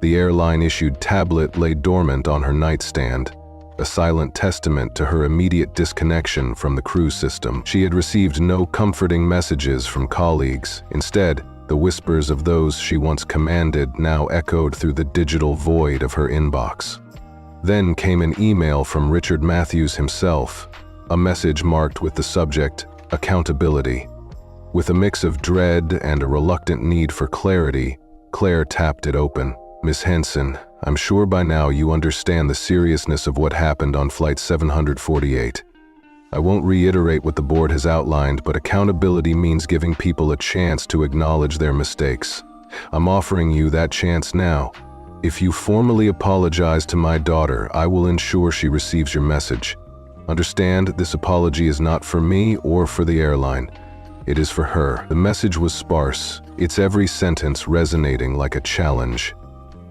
The airline-issued tablet lay dormant on her nightstand, a silent testament to her immediate disconnection from the crew system. She had received no comforting messages from colleagues. Instead, the whispers of those she once commanded now echoed through the digital void of her inbox. Then came an email from Richard Matthews himself, a message marked with the subject, "Accountability." With a mix of dread and a reluctant need for clarity, Claire tapped it open. "Miss Henson, I'm sure by now you understand the seriousness of what happened on Flight 748. I won't reiterate what the board has outlined, but accountability means giving people a chance to acknowledge their mistakes. I'm offering you that chance now. If you formally apologize to my daughter, I will ensure she receives your message. Understand, this apology is not for me or for the airline. It is for her." The message was sparse, its every sentence resonating like a challenge.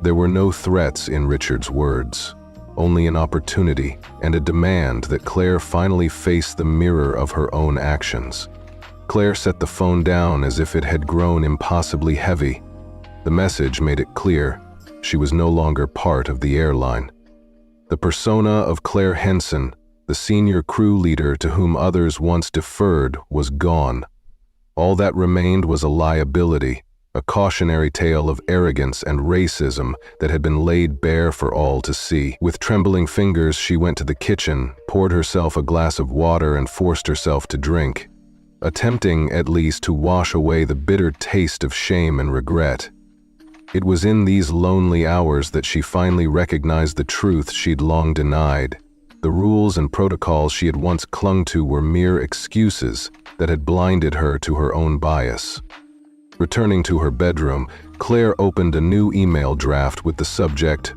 There were no threats in Richard's words, only an opportunity and a demand that Claire finally face the mirror of her own actions. Claire set the phone down as if it had grown impossibly heavy. The message made it clear. She was no longer part of the airline. The persona of Claire Henson, the senior crew leader to whom others once deferred, was gone. All that remained was a liability, a cautionary tale of arrogance and racism that had been laid bare for all to see. With trembling fingers, she went to the kitchen, poured herself a glass of water, and forced herself to drink, attempting at least to wash away the bitter taste of shame and regret. It was in these lonely hours that she finally recognized the truth she'd long denied. The rules and protocols she had once clung to were mere excuses that had blinded her to her own bias. Returning to her bedroom, Claire opened a new email draft with the subject,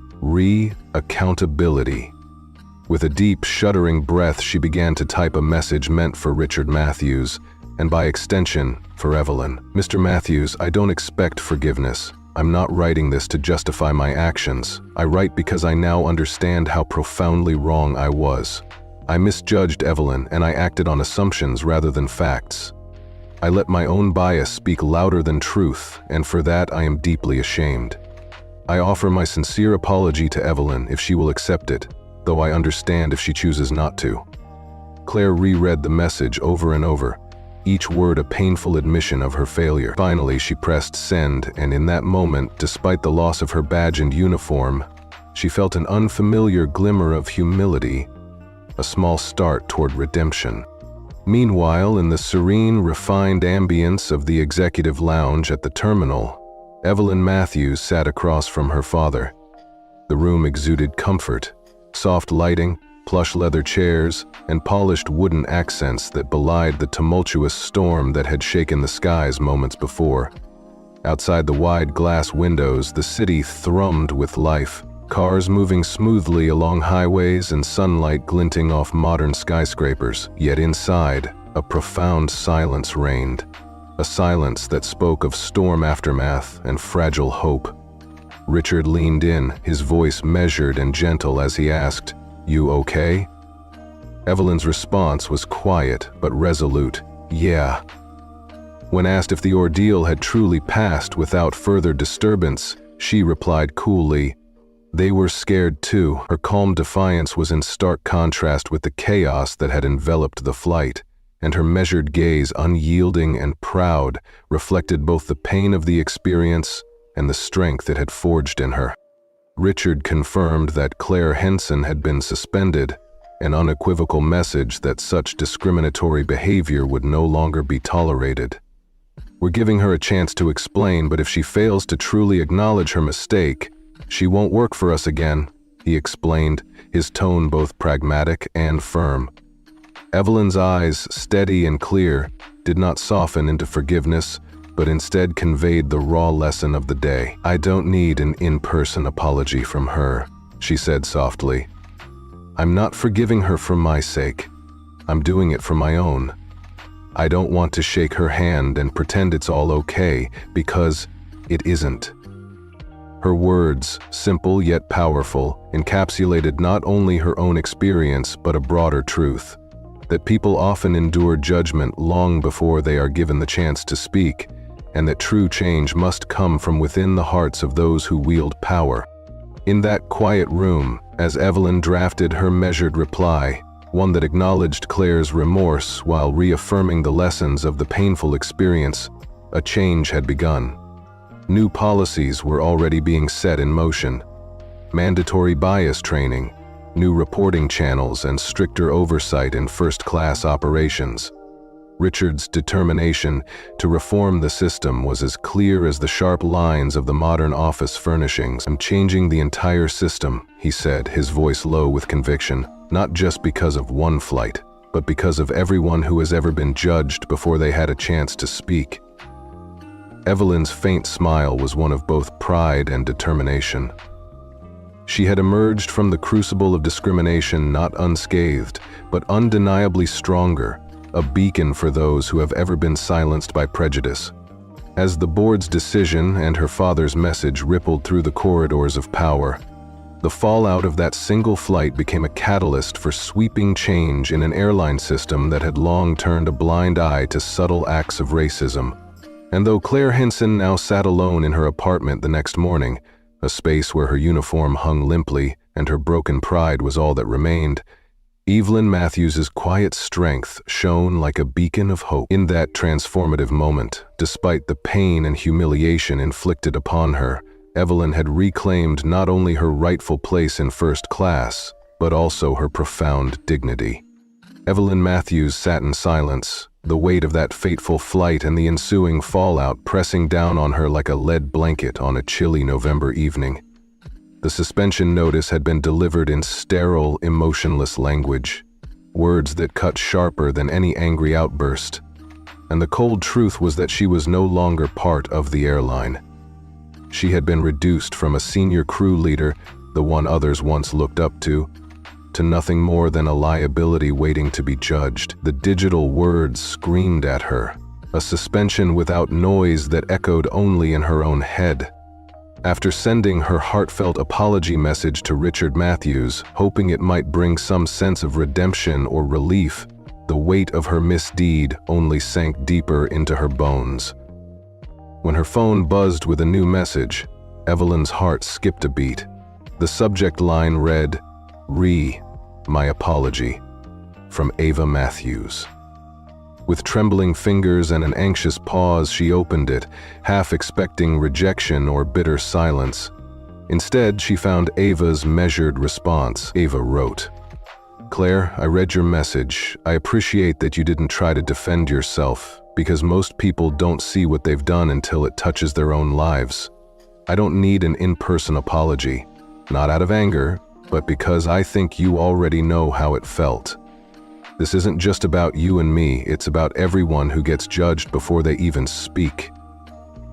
"Accountability." With a deep, shuddering breath, she began to type a message meant for Richard Matthews, and by extension, for Evelyn. "Mr. Matthews, I don't expect forgiveness. I'm not writing this to justify my actions. I write because I now understand how profoundly wrong I was. I misjudged Evelyn, and I acted on assumptions rather than facts. I let my own bias speak louder than truth, and for that I am deeply ashamed. I offer my sincere apology to Evelyn if she will accept it, though I understand if she chooses not to." Claire reread the message over and over, each word a painful admission of her failure. Finally, she pressed send, and in that moment, despite the loss of her badge and uniform, she felt an unfamiliar glimmer of humility, a small start toward redemption. Meanwhile, in the serene, refined ambience of the executive lounge at the terminal, Evelyn Matthews sat across from her father. The room exuded comfort, soft lighting, plush leather chairs, and polished wooden accents that belied the tumultuous storm that had shaken the skies moments before. Outside the wide glass windows, the city thrummed with life, cars moving smoothly along highways and sunlight glinting off modern skyscrapers. Yet inside, a profound silence reigned, a silence that spoke of storm aftermath and fragile hope. Richard leaned in, his voice measured and gentle as he asked, "You okay?" Evelyn's response was quiet but resolute, "Yeah." When asked if the ordeal had truly passed without further disturbance, she replied coolly, "They were scared too." Her calm defiance was in stark contrast with the chaos that had enveloped the flight, and her measured gaze, unyielding and proud, reflected both the pain of the experience and the strength it had forged in her. Richard confirmed that Claire Henson had been suspended, an unequivocal message that such discriminatory behavior would no longer be tolerated. "We're giving her a chance to explain, but if she fails to truly acknowledge her mistake, she won't work for us again," he explained, his tone both pragmatic and firm. Evelyn's eyes, steady and clear, did not soften into forgiveness, but instead conveyed the raw lesson of the day. "I don't need an in-person apology from her," she said softly. "I'm not forgiving her for my sake. I'm doing it for my own. I don't want to shake her hand and pretend it's all okay, because it isn't." Her words, simple yet powerful, encapsulated not only her own experience but a broader truth, that people often endure judgment long before they are given the chance to speak, and that true change must come from within the hearts of those who wield power. In that quiet room, as Evelyn drafted her measured reply, one that acknowledged Claire's remorse while reaffirming the lessons of the painful experience, a change had begun. New policies were already being set in motion. Mandatory bias training, new reporting channels, and stricter oversight in first-class operations. Richard's determination to reform the system was as clear as the sharp lines of the modern office furnishings. "I'm changing the entire system," he said, his voice low with conviction, "not just because of one flight, but because of everyone who has ever been judged before they had a chance to speak." Evelyn's faint smile was one of both pride and determination. She had emerged from the crucible of discrimination not unscathed, but undeniably stronger, a beacon for those who have ever been silenced by prejudice. As the board's decision and her father's message rippled through the corridors of power, the fallout of that single flight became a catalyst for sweeping change in an airline system that had long turned a blind eye to subtle acts of racism. And though Claire Henson now sat alone in her apartment the next morning, a space where her uniform hung limply and her broken pride was all that remained, Evelyn Matthews's quiet strength shone like a beacon of hope. In that transformative moment, despite the pain and humiliation inflicted upon her, Evelyn had reclaimed not only her rightful place in first class, but also her profound dignity. Evelyn Matthews sat in silence, the weight of that fateful flight and the ensuing fallout pressing down on her like a lead blanket on a chilly November evening. The suspension notice had been delivered in sterile, emotionless language, words that cut sharper than any angry outburst. And the cold truth was that she was no longer part of the airline. She had been reduced from a senior crew leader, the one others once looked up to nothing more than a liability waiting to be judged. The digital words screamed at her, a suspension without noise that echoed only in her own head. After sending her heartfelt apology message to Richard Matthews, hoping it might bring some sense of redemption or relief, the weight of her misdeed only sank deeper into her bones. When her phone buzzed with a new message, Evelyn's heart skipped a beat. The subject line read, "My apology, from Ava Matthews." With trembling fingers and an anxious pause, she opened it, half expecting rejection or bitter silence. Instead, she found Ava's measured response. Ava wrote, Claire, I read your message. I appreciate that you didn't try to defend yourself, because most people don't see what they've done until it touches their own lives. I don't need an in-person apology, not out of anger, but because I think you already know how it felt. This isn't just about you and me, it's about everyone who gets judged before they even speak.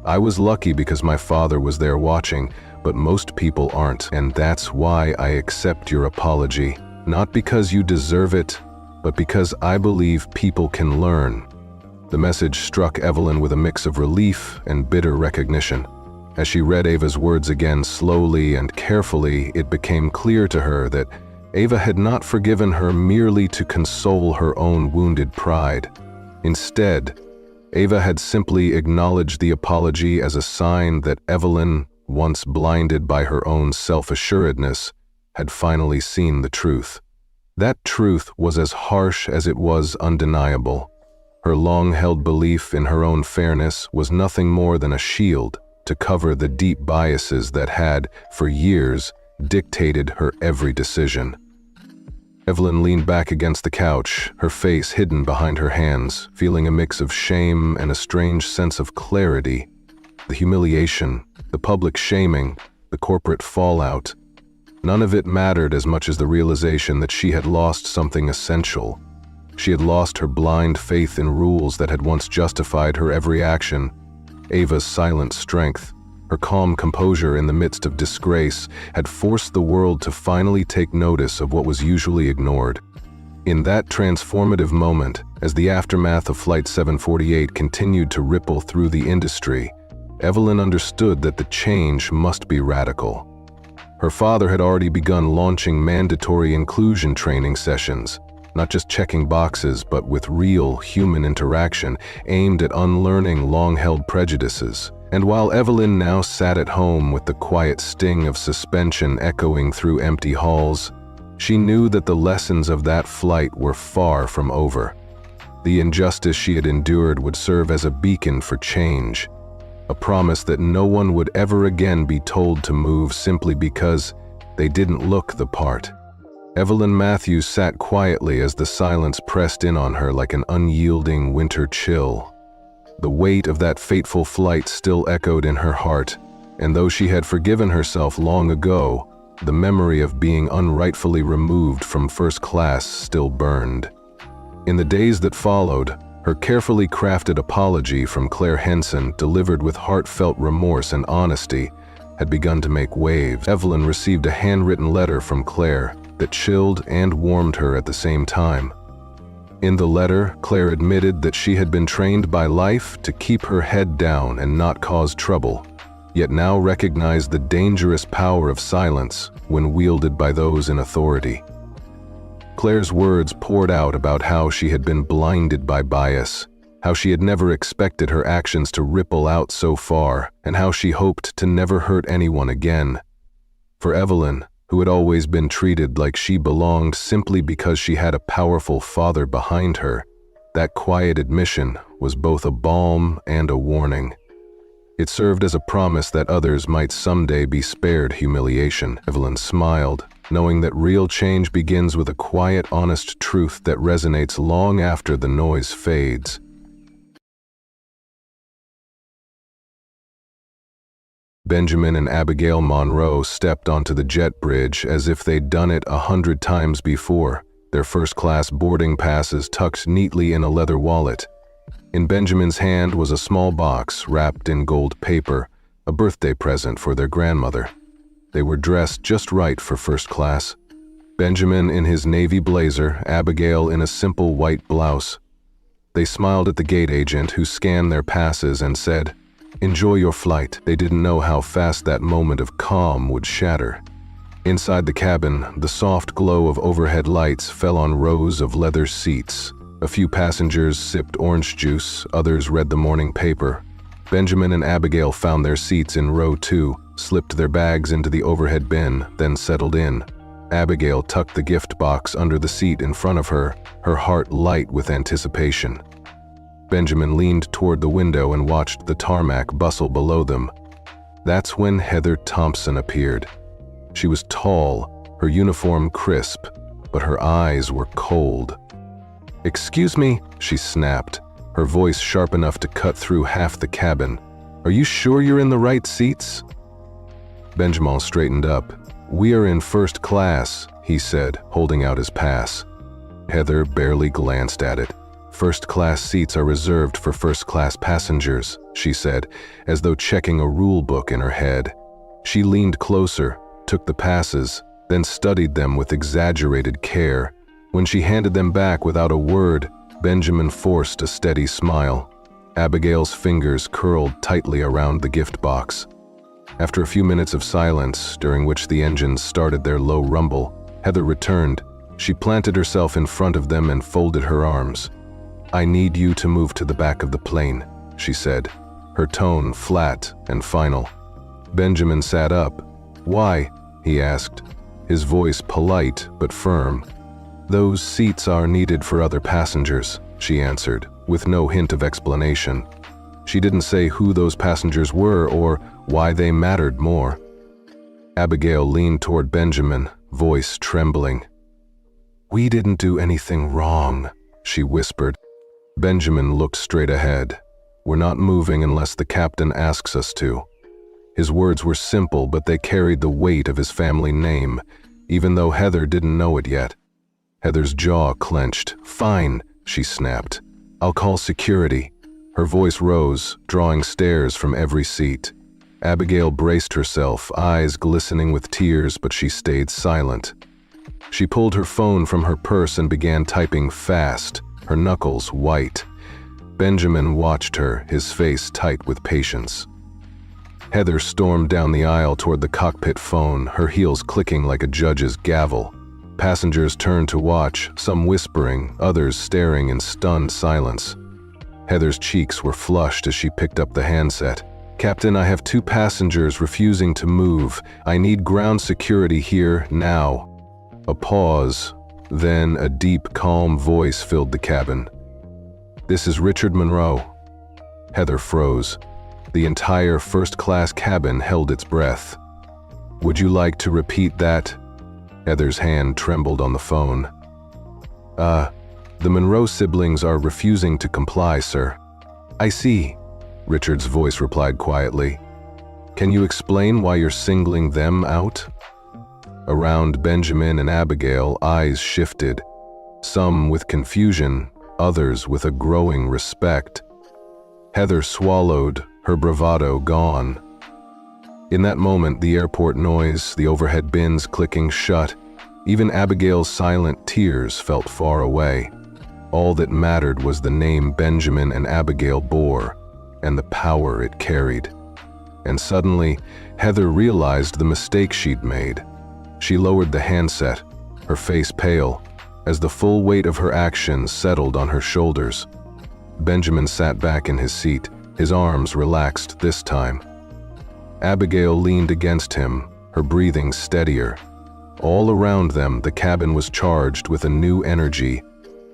I was lucky because my father was there watching, but most people aren't, and that's why I accept your apology. Not because you deserve it, but because I believe people can learn. The message struck Evelyn with a mix of relief and bitter recognition. As she read Ava's words again slowly and carefully, it became clear to her that Ava had not forgiven her merely to console her own wounded pride. Instead, Ava had simply acknowledged the apology as a sign that Evelyn, once blinded by her own self-assuredness, had finally seen the truth. That truth was as harsh as it was undeniable. Her long-held belief in her own fairness was nothing more than a shield to cover the deep biases that had, for years, dictated her every decision. Evelyn leaned back against the couch, her face hidden behind her hands, feeling a mix of shame and a strange sense of clarity. The humiliation, the public shaming, the corporate fallout. None of it mattered as much as the realization that she had lost something essential. She had lost her blind faith in rules that had once justified her every action. Ava's silent strength, her calm composure in the midst of disgrace, had forced the world to finally take notice of what was usually ignored. In that transformative moment, as the aftermath of Flight 748 continued to ripple through the industry, Evelyn understood that the change must be radical. Her father had already begun launching mandatory inclusion training sessions, not just checking boxes, but with real human interaction aimed at unlearning long-held prejudices. And while Evelyn now sat at home with the quiet sting of suspension echoing through empty halls, she knew that the lessons of that flight were far from over. The injustice she had endured would serve as a beacon for change, a promise that no one would ever again be told to move simply because they didn't look the part. Evelyn Matthews sat quietly as the silence pressed in on her like an unyielding winter chill. The weight of that fateful flight still echoed in her heart, and though she had forgiven herself long ago, the memory of being unrightfully removed from first class still burned. In the days that followed, her carefully crafted apology from Claire Henson, delivered with heartfelt remorse and honesty, had begun to make waves. Evelyn received a handwritten letter from Claire that chilled and warmed her at the same time. In the letter, Claire admitted that she had been trained by life to keep her head down and not cause trouble, yet now recognized the dangerous power of silence when wielded by those in authority. Claire's words poured out about how she had been blinded by bias, how she had never expected her actions to ripple out so far, and how she hoped to never hurt anyone again. For Evelyn, who had always been treated like she belonged simply because she had a powerful father behind her, that quiet admission was both a balm and a warning. It served as a promise that others might someday be spared humiliation. Evelyn smiled, knowing that real change begins with a quiet, honest truth that resonates long after the noise fades. Benjamin and Abigail Monroe stepped onto the jet bridge as if they'd done it 100 times before, their first-class boarding passes tucked neatly in a leather wallet. In Benjamin's hand was a small box wrapped in gold paper, a birthday present for their grandmother. They were dressed just right for first class. Benjamin in his navy blazer, Abigail in a simple white blouse. They smiled at the gate agent who scanned their passes and said, "Enjoy your flight." They didn't know how fast that moment of calm would shatter. Inside the cabin, the soft glow of overhead lights fell on rows of leather seats. A few passengers sipped orange juice, others read the morning paper. Benjamin and Abigail found their seats in row 2, slipped their bags into the overhead bin, then settled in. Abigail tucked the gift box under the seat in front of her, her heart light with anticipation. Benjamin leaned toward the window and watched the tarmac bustle below them. That's when Heather Thompson appeared. She was tall, her uniform crisp, but her eyes were cold. "Excuse me," she snapped, her voice sharp enough to cut through half the cabin. "Are you sure you're in the right seats?" Benjamin straightened up. "We are in first class," he said, holding out his pass. Heather barely glanced at it. "First-class seats are reserved for first-class passengers," she said, as though checking a rule book in her head. She leaned closer, took the passes, then studied them with exaggerated care. When she handed them back without a word, Benjamin forced a steady smile. Abigail's fingers curled tightly around the gift box. After a few minutes of silence, during which the engines started their low rumble, Heather returned. She planted herself in front of them and folded her arms. "I need you to move to the back of the plane," she said, her tone flat and final. Benjamin sat up. "Why?" he asked, his voice polite but firm. "Those seats are needed for other passengers," she answered, with no hint of explanation. She didn't say who those passengers were or why they mattered more. Abigail leaned toward Benjamin, voice trembling. "We didn't do anything wrong," she whispered. Benjamin looked straight ahead. "We're not moving unless the captain asks us to." His words were simple, but they carried the weight of his family name, even though Heather didn't know it yet. Heather's jaw clenched. "Fine," she snapped. "I'll call security." Her voice rose, drawing stares from every seat. Abigail braced herself, eyes glistening with tears, but she stayed silent. She pulled her phone from her purse and began typing fast, her knuckles white. Benjamin watched her, his face tight with patience. Heather stormed down the aisle toward the cockpit phone, her heels clicking like a judge's gavel. Passengers turned to watch, some whispering, others staring in stunned silence. Heather's cheeks were flushed as she picked up the handset. "Captain, I have 2 passengers refusing to move. I need ground security here, now." A pause, then a deep, calm voice filled the cabin. "This is Richard Monroe." Heather froze. The entire first-class cabin held its breath. "Would you like to repeat that?" Heather's hand trembled on the phone. The Monroe siblings are refusing to comply, sir." "I see," Richard's voice replied quietly. "Can you explain why you're singling them out?" Around Benjamin and Abigail, eyes shifted, some with confusion, others with a growing respect. Heather swallowed, her bravado gone. In that moment, the airport noise, the overhead bins clicking shut, even Abigail's silent tears felt far away. All that mattered was the name Benjamin and Abigail bore, and the power it carried. And suddenly, Heather realized the mistake she'd made. She lowered the handset, her face pale, as the full weight of her actions settled on her shoulders. Benjamin sat back in his seat, his arms relaxed this time. Abigail leaned against him, her breathing steadier. All around them, the cabin was charged with a new energy,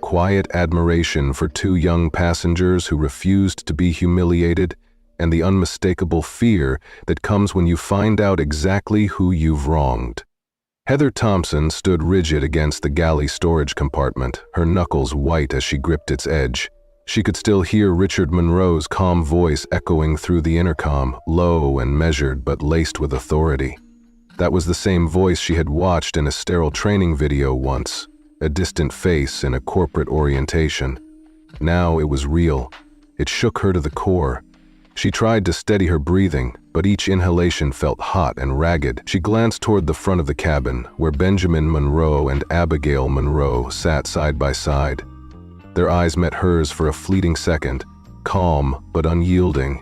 quiet admiration for 2 young passengers who refused to be humiliated, and the unmistakable fear that comes when you find out exactly who you've wronged. Heather Thompson stood rigid against the galley storage compartment, her knuckles white as she gripped its edge. She could still hear Richard Monroe's calm voice echoing through the intercom, low and measured but laced with authority. That was the same voice she had watched in a sterile training video once, a distant face in a corporate orientation. Now it was real. It shook her to the core. She tried to steady her breathing, but each inhalation felt hot and ragged. She glanced toward the front of the cabin, where Benjamin Monroe and Abigail Monroe sat side by side. Their eyes met hers for a fleeting second, calm but unyielding.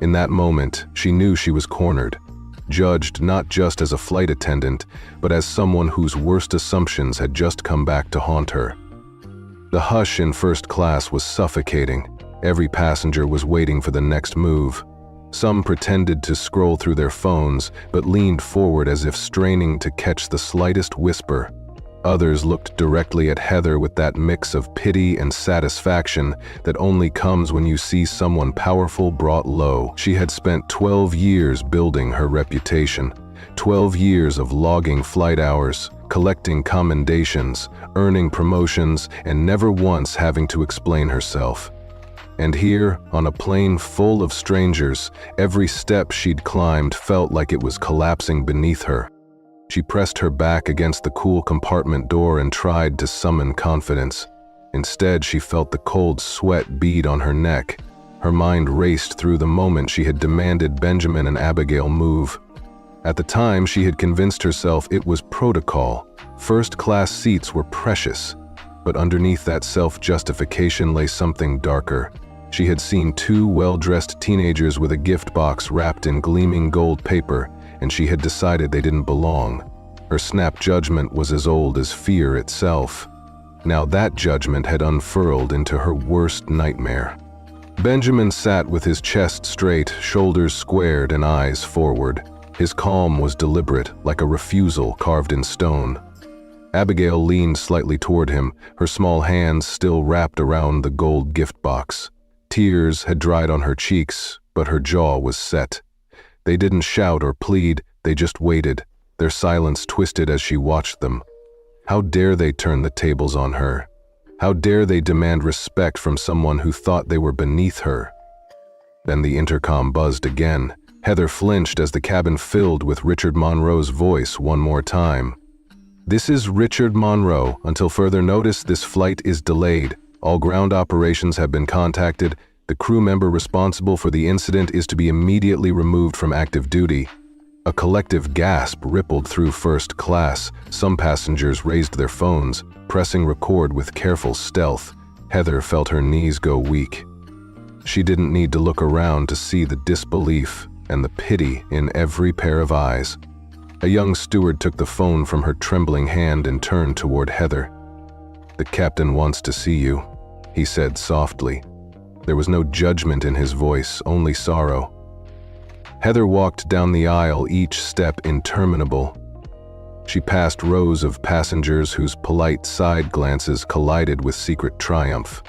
In that moment, she knew she was cornered, judged not just as a flight attendant, but as someone whose worst assumptions had just come back to haunt her. The hush in first class was suffocating. Every passenger was waiting for the next move. Some pretended to scroll through their phones, but leaned forward as if straining to catch the slightest whisper. Others looked directly at Heather with that mix of pity and satisfaction that only comes when you see someone powerful brought low. She had spent 12 years building her reputation, 12 years of logging flight hours, collecting commendations, earning promotions, and never once having to explain herself. And here, on a plane full of strangers, every step she'd climbed felt like it was collapsing beneath her. She pressed her back against the cool compartment door and tried to summon confidence. Instead, she felt the cold sweat bead on her neck. Her mind raced through the moment she had demanded Benjamin and Abigail move. At the time, she had convinced herself it was protocol. First-class seats were precious. But underneath that self-justification lay something darker. She had seen two well-dressed teenagers with a gift box wrapped in gleaming gold paper, and she had decided they didn't belong. Her snap judgment was as old as fear itself. Now that judgment had unfurled into her worst nightmare. Benjamin sat with his chest straight, shoulders squared, and eyes forward. His calm was deliberate, like a refusal carved in stone. Abigail leaned slightly toward him, her small hands still wrapped around the gold gift box. Tears had dried on her cheeks, but her jaw was set. They didn't shout or plead, they just waited, their silence twisted as she watched them. How dare they turn the tables on her? How dare they demand respect from someone who thought they were beneath her? Then the intercom buzzed again. Heather flinched as the cabin filled with Richard Monroe's voice one more time. "This is Richard Monroe. Until further notice, this flight is delayed. All ground operations have been contacted. The crew member responsible for the incident is to be immediately removed from active duty." A collective gasp rippled through first class. Some passengers raised their phones, pressing record with careful stealth. Heather felt her knees go weak. She didn't need to look around to see the disbelief and the pity in every pair of eyes. A young steward took the phone from her trembling hand and turned toward Heather. "The captain wants to see you," he said softly. There was no judgment in his voice, only sorrow. Heather walked down the aisle, each step interminable. She passed rows of passengers whose polite side glances collided with secret triumph.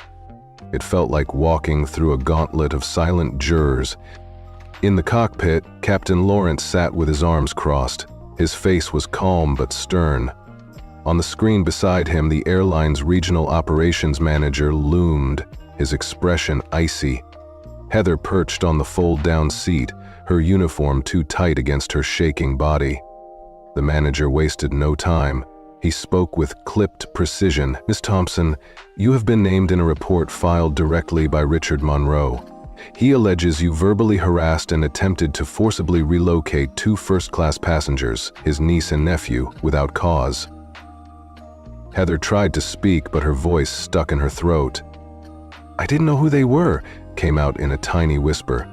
It felt like walking through a gauntlet of silent jurors. In the cockpit, Captain Lawrence sat with his arms crossed. His face was calm but stern. On the screen beside him, the airline's regional operations manager loomed, his expression icy. Heather perched on the fold-down seat, her uniform too tight against her shaking body. The manager wasted no time. He spoke with clipped precision. "Miss Thompson, you have been named in a report filed directly by Richard Monroe. He alleges you verbally harassed and attempted to forcibly relocate two first-class passengers, his niece and nephew, without cause." Heather tried to speak, but her voice stuck in her throat. "I didn't know who they were," came out in a tiny whisper.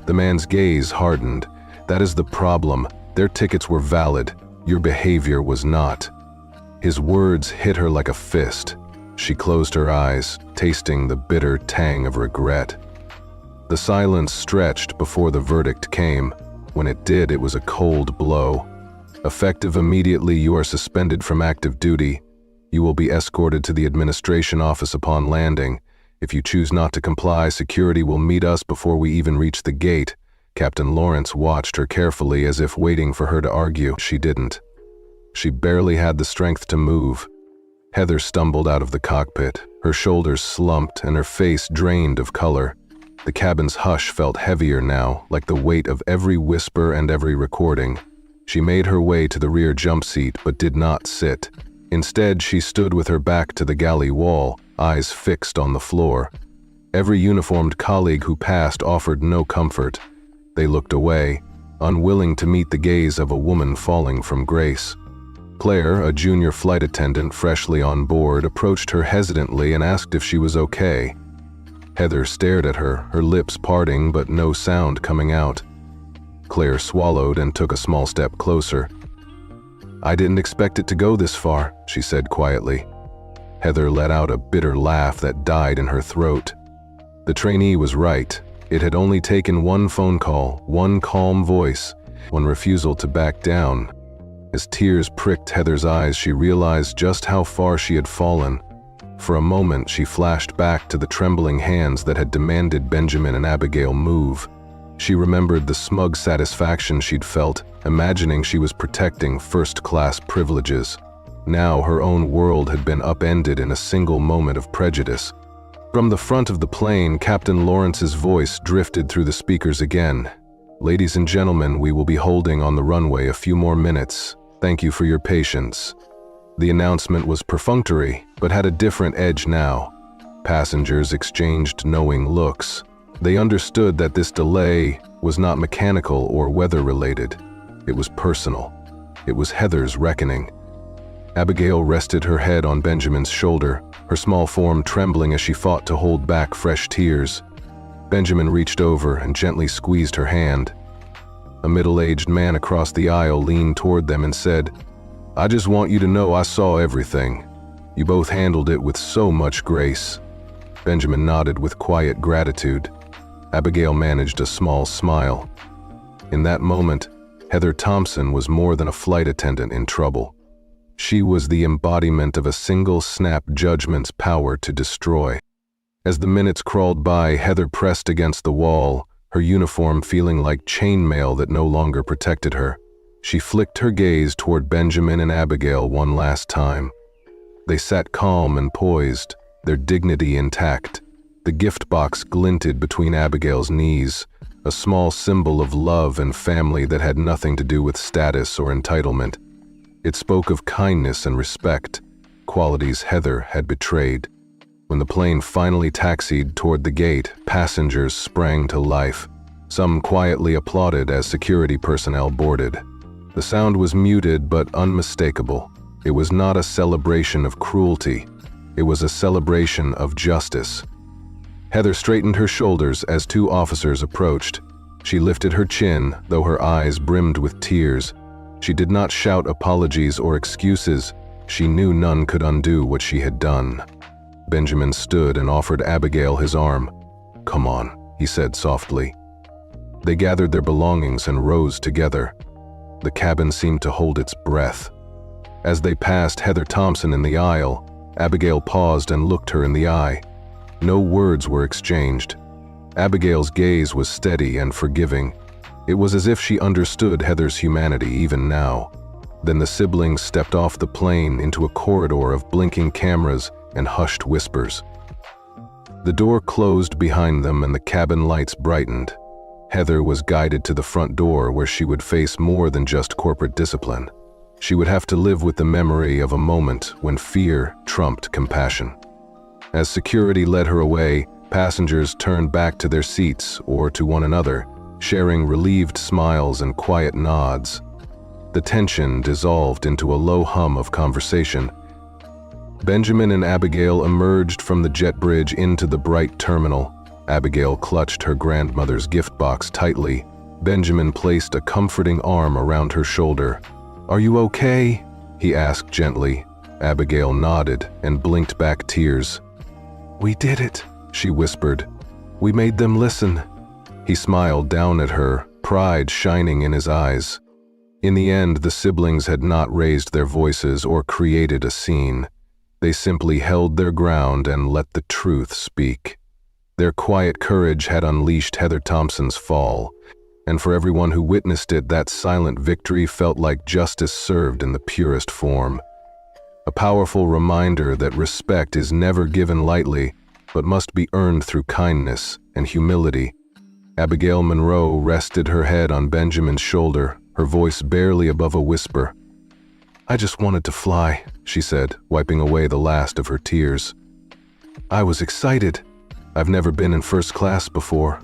The man's gaze hardened. "That is the problem. Their tickets were valid. Your behavior was not." His words hit her like a fist. She closed her eyes, tasting the bitter tang of regret. The silence stretched before the verdict came. When it did, it was a cold blow. "Effective immediately, you are suspended from active duty. You will be escorted to the administration office upon landing. If you choose not to comply, security will meet us before we even reach the gate." Captain Lawrence watched her carefully, as if waiting for her to argue. She didn't. She barely had the strength to move. Heather stumbled out of the cockpit. Her shoulders slumped and her face drained of color. The cabin's hush felt heavier now, like the weight of every whisper and every recording. She made her way to the rear jump seat, but did not sit. Instead, she stood with her back to the galley wall, eyes fixed on the floor. Every uniformed colleague who passed offered no comfort. They looked away, unwilling to meet the gaze of a woman falling from grace. Claire, a junior flight attendant freshly on board, approached her hesitantly and asked if she was okay. Heather stared at her, her lips parting but no sound coming out. Claire swallowed and took a small step closer. "I didn't expect it to go this far," she said quietly. Heather let out a bitter laugh that died in her throat. The trainee was right. It had only taken one phone call, one calm voice, one refusal to back down. As tears pricked Heather's eyes, she realized just how far she had fallen. For a moment, she flashed back to the trembling hands that had demanded Benjamin and Abigail move. She remembered the smug satisfaction she'd felt, imagining she was protecting first-class privileges. Now her own world had been upended in a single moment of prejudice. From the front of the plane, Captain Lawrence's voice drifted through the speakers again. "Ladies and gentlemen, we will be holding on the runway a few more minutes. Thank you for your patience." The announcement was perfunctory, but had a different edge now. Passengers exchanged knowing looks. They understood that this delay was not mechanical or weather-related. It was personal. It was Heather's reckoning. Abigail rested her head on Benjamin's shoulder, her small form trembling as she fought to hold back fresh tears. Benjamin reached over and gently squeezed her hand. A middle-aged man across the aisle leaned toward them and said, "I just want you to know I saw everything. You both handled it with so much grace." Benjamin nodded with quiet gratitude. Abigail managed a small smile. In that moment, Heather Thompson was more than a flight attendant in trouble. She was the embodiment of a single snap judgment's power to destroy. As the minutes crawled by, Heather pressed against the wall, her uniform feeling like chainmail that no longer protected her. She flicked her gaze toward Benjamin and Abigail one last time. They sat calm and poised, their dignity intact. The gift box glinted between Abigail's knees, a small symbol of love and family that had nothing to do with status or entitlement. It spoke of kindness and respect, qualities Heather had betrayed. When the plane finally taxied toward the gate, passengers sprang to life. Some quietly applauded as security personnel boarded. The sound was muted but unmistakable. It was not a celebration of cruelty. It was a celebration of justice. Heather straightened her shoulders as two officers approached. She lifted her chin, though her eyes brimmed with tears. She did not shout apologies or excuses. She knew none could undo what she had done. Benjamin stood and offered Abigail his arm. "Come on," he said softly. They gathered their belongings and rose together. The cabin seemed to hold its breath. As they passed Heather Thompson in the aisle, Abigail paused and looked her in the eye. No words were exchanged. Abigail's gaze was steady and forgiving. It was as if she understood Heather's humanity even now. Then the siblings stepped off the plane into a corridor of blinking cameras and hushed whispers. The door closed behind them and the cabin lights brightened. Heather was guided to the front door where she would face more than just corporate discipline. She would have to live with the memory of a moment when fear trumped compassion. As security led her away, passengers turned back to their seats or to one another, sharing relieved smiles and quiet nods. The tension dissolved into a low hum of conversation. Benjamin and Abigail emerged from the jet bridge into the bright terminal. Abigail clutched her grandmother's gift box tightly. Benjamin placed a comforting arm around her shoulder. "Are you okay?" he asked gently. Abigail nodded and blinked back tears. "We did it," she whispered. "We made them listen." He smiled down at her, pride shining in his eyes. In the end, the siblings had not raised their voices or created a scene. They simply held their ground and let the truth speak. Their quiet courage had unleashed Heather Thompson's fall, and for everyone who witnessed it, that silent victory felt like justice served in the purest form. A powerful reminder that respect is never given lightly, but must be earned through kindness and humility. Abigail Monroe rested her head on Benjamin's shoulder, her voice barely above a whisper. "I just wanted to fly," she said, wiping away the last of her tears. "I was excited. I've never been in first class before."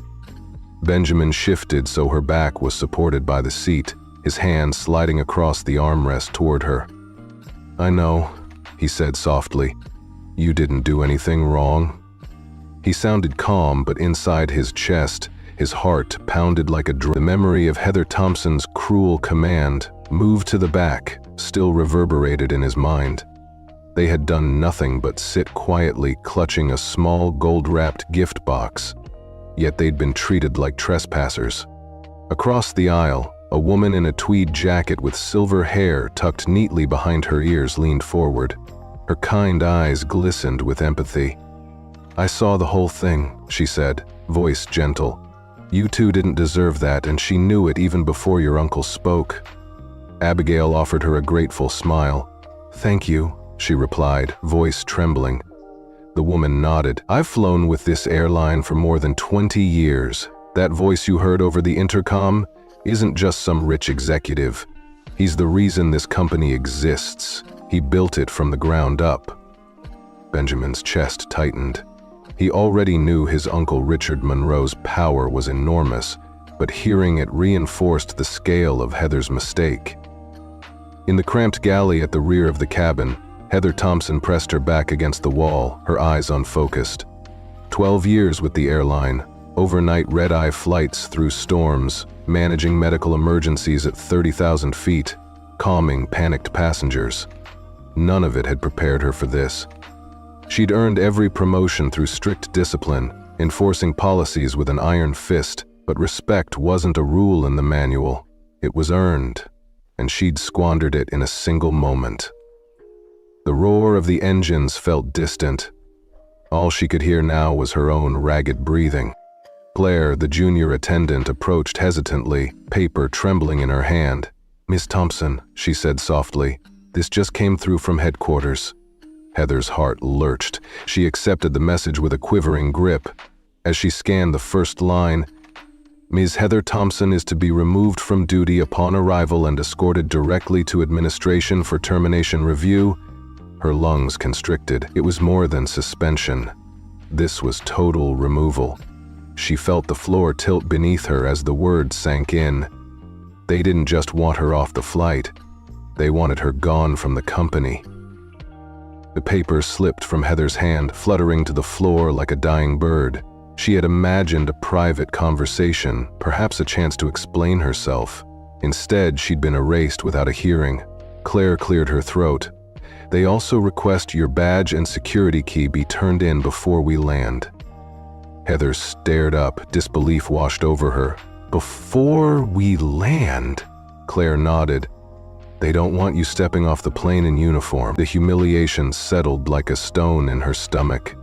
Benjamin shifted so her back was supported by the seat, his hand sliding across the armrest toward her. "I know," he said softly. "You didn't do anything wrong." He sounded calm, but inside his chest, his heart pounded like a drum. The memory of Heather Thompson's cruel command, "Move to the back," still reverberated in his mind. They had done nothing but sit quietly clutching a small gold-wrapped gift box, yet they'd been treated like trespassers. Across the aisle, a woman in a tweed jacket with silver hair tucked neatly behind her ears leaned forward. Her kind eyes glistened with empathy. "I saw the whole thing," she said, voice gentle. "You two didn't deserve that, and she knew it even before your uncle spoke." Abigail offered her a grateful smile. "Thank you," she replied, voice trembling. The woman nodded. "I've flown with this airline for more than 20 years. That voice you heard over the intercom isn't just some rich executive. He's the reason this company exists. He built it from the ground up." Benjamin's chest tightened. He already knew his uncle Richard Monroe's power was enormous, but hearing it reinforced the scale of Heather's mistake. In the cramped galley at the rear of the cabin, Heather Thompson pressed her back against the wall, her eyes unfocused. 12 years with the airline, overnight red-eye flights through storms, managing medical emergencies at 30,000 feet, calming panicked passengers. None of it had prepared her for this. She'd earned every promotion through strict discipline, enforcing policies with an iron fist, but respect wasn't a rule in the manual. It was earned, and she'd squandered it in a single moment. The roar of the engines felt distant. All she could hear now was her own ragged breathing. Claire, the junior attendant, approached hesitantly, paper trembling in her hand. "Miss Thompson," she said softly, "this just came through from headquarters." Heather's heart lurched. She accepted the message with a quivering grip. As she scanned the first line, "Ms. Heather Thompson is to be removed from duty upon arrival and escorted directly to administration for termination review." Her lungs constricted. It was more than suspension. This was total removal. She felt the floor tilt beneath her as the words sank in. They didn't just want her off the flight. They wanted her gone from the company. The paper slipped from Heather's hand, fluttering to the floor like a dying bird. She had imagined a private conversation, perhaps a chance to explain herself. Instead, she'd been erased without a hearing. Claire cleared her throat. "They also request your badge and security key be turned in before we land." Heather stared up, disbelief washed over her. "Before we land?" Claire nodded. "They don't want you stepping off the plane in uniform." The humiliation settled like a stone in her stomach.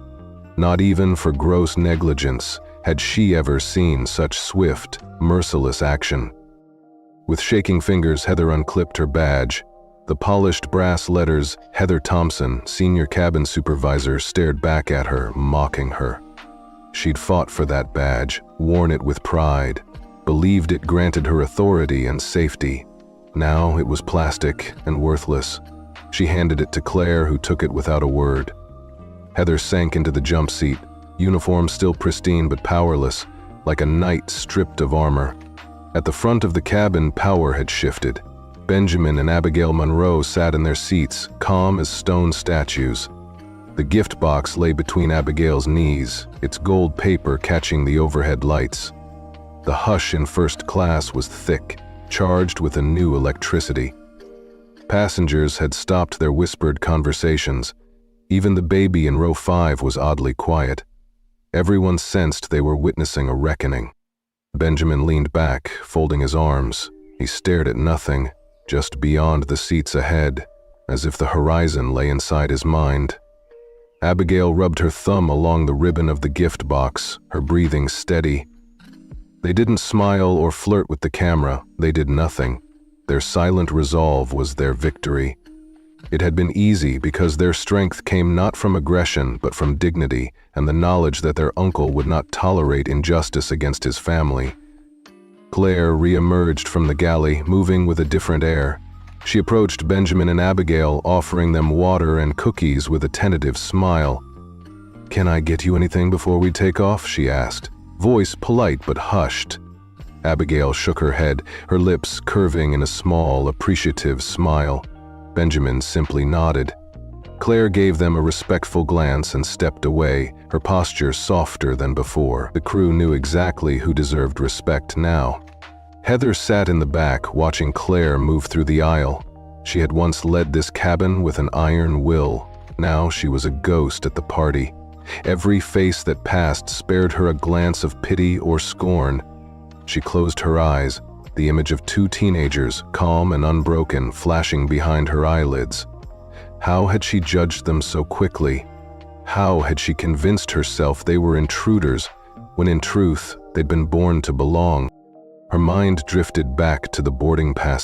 Not even for gross negligence had she ever seen such swift, merciless action. With shaking fingers, Heather unclipped her badge. The polished brass letters, "Heather Thompson, Senior Cabin Supervisor," stared back at her, mocking her. She'd fought for that badge, worn it with pride, believed it granted her authority and safety. Now it was plastic and worthless. She handed it to Claire, who took it without a word. Heather sank into the jump seat, uniform still pristine but powerless, like a knight stripped of armor. At the front of the cabin, power had shifted. Benjamin and Abigail Monroe sat in their seats, calm as stone statues. The gift box lay between Abigail's knees, its gold paper catching the overhead lights. The hush in first class was thick, charged with a new electricity. Passengers had stopped their whispered conversations. Even the baby in row 5 was oddly quiet. Everyone sensed they were witnessing a reckoning. Benjamin leaned back, folding his arms. He stared at nothing, just beyond the seats ahead, as if the horizon lay inside his mind. Abigail rubbed her thumb along the ribbon of the gift box, her breathing steady. They didn't smile or flirt with the camera. They did nothing. Their silent resolve was their victory. It had been easy because their strength came not from aggression but from dignity and the knowledge that their uncle would not tolerate injustice against his family. Claire re-emerged from the galley, moving with a different air. She approached Benjamin and Abigail, offering them water and cookies with a tentative smile. "Can I get you anything before we take off?" she asked, voice polite but hushed. Abigail shook her head, her lips curving in a small, appreciative smile. Benjamin simply nodded. Claire gave them a respectful glance and stepped away, her posture softer than before. The crew knew exactly who deserved respect now. Heather sat in the back, watching Claire move through the aisle. She had once led this cabin with an iron will. Now she was a ghost at the party. Every face that passed spared her a glance of pity or scorn. She closed her eyes, the image of two teenagers, calm and unbroken, flashing behind her eyelids. How had she judged them so quickly? How had she convinced herself they were intruders, when in truth they'd been born to belong? Her mind drifted back to the boarding pass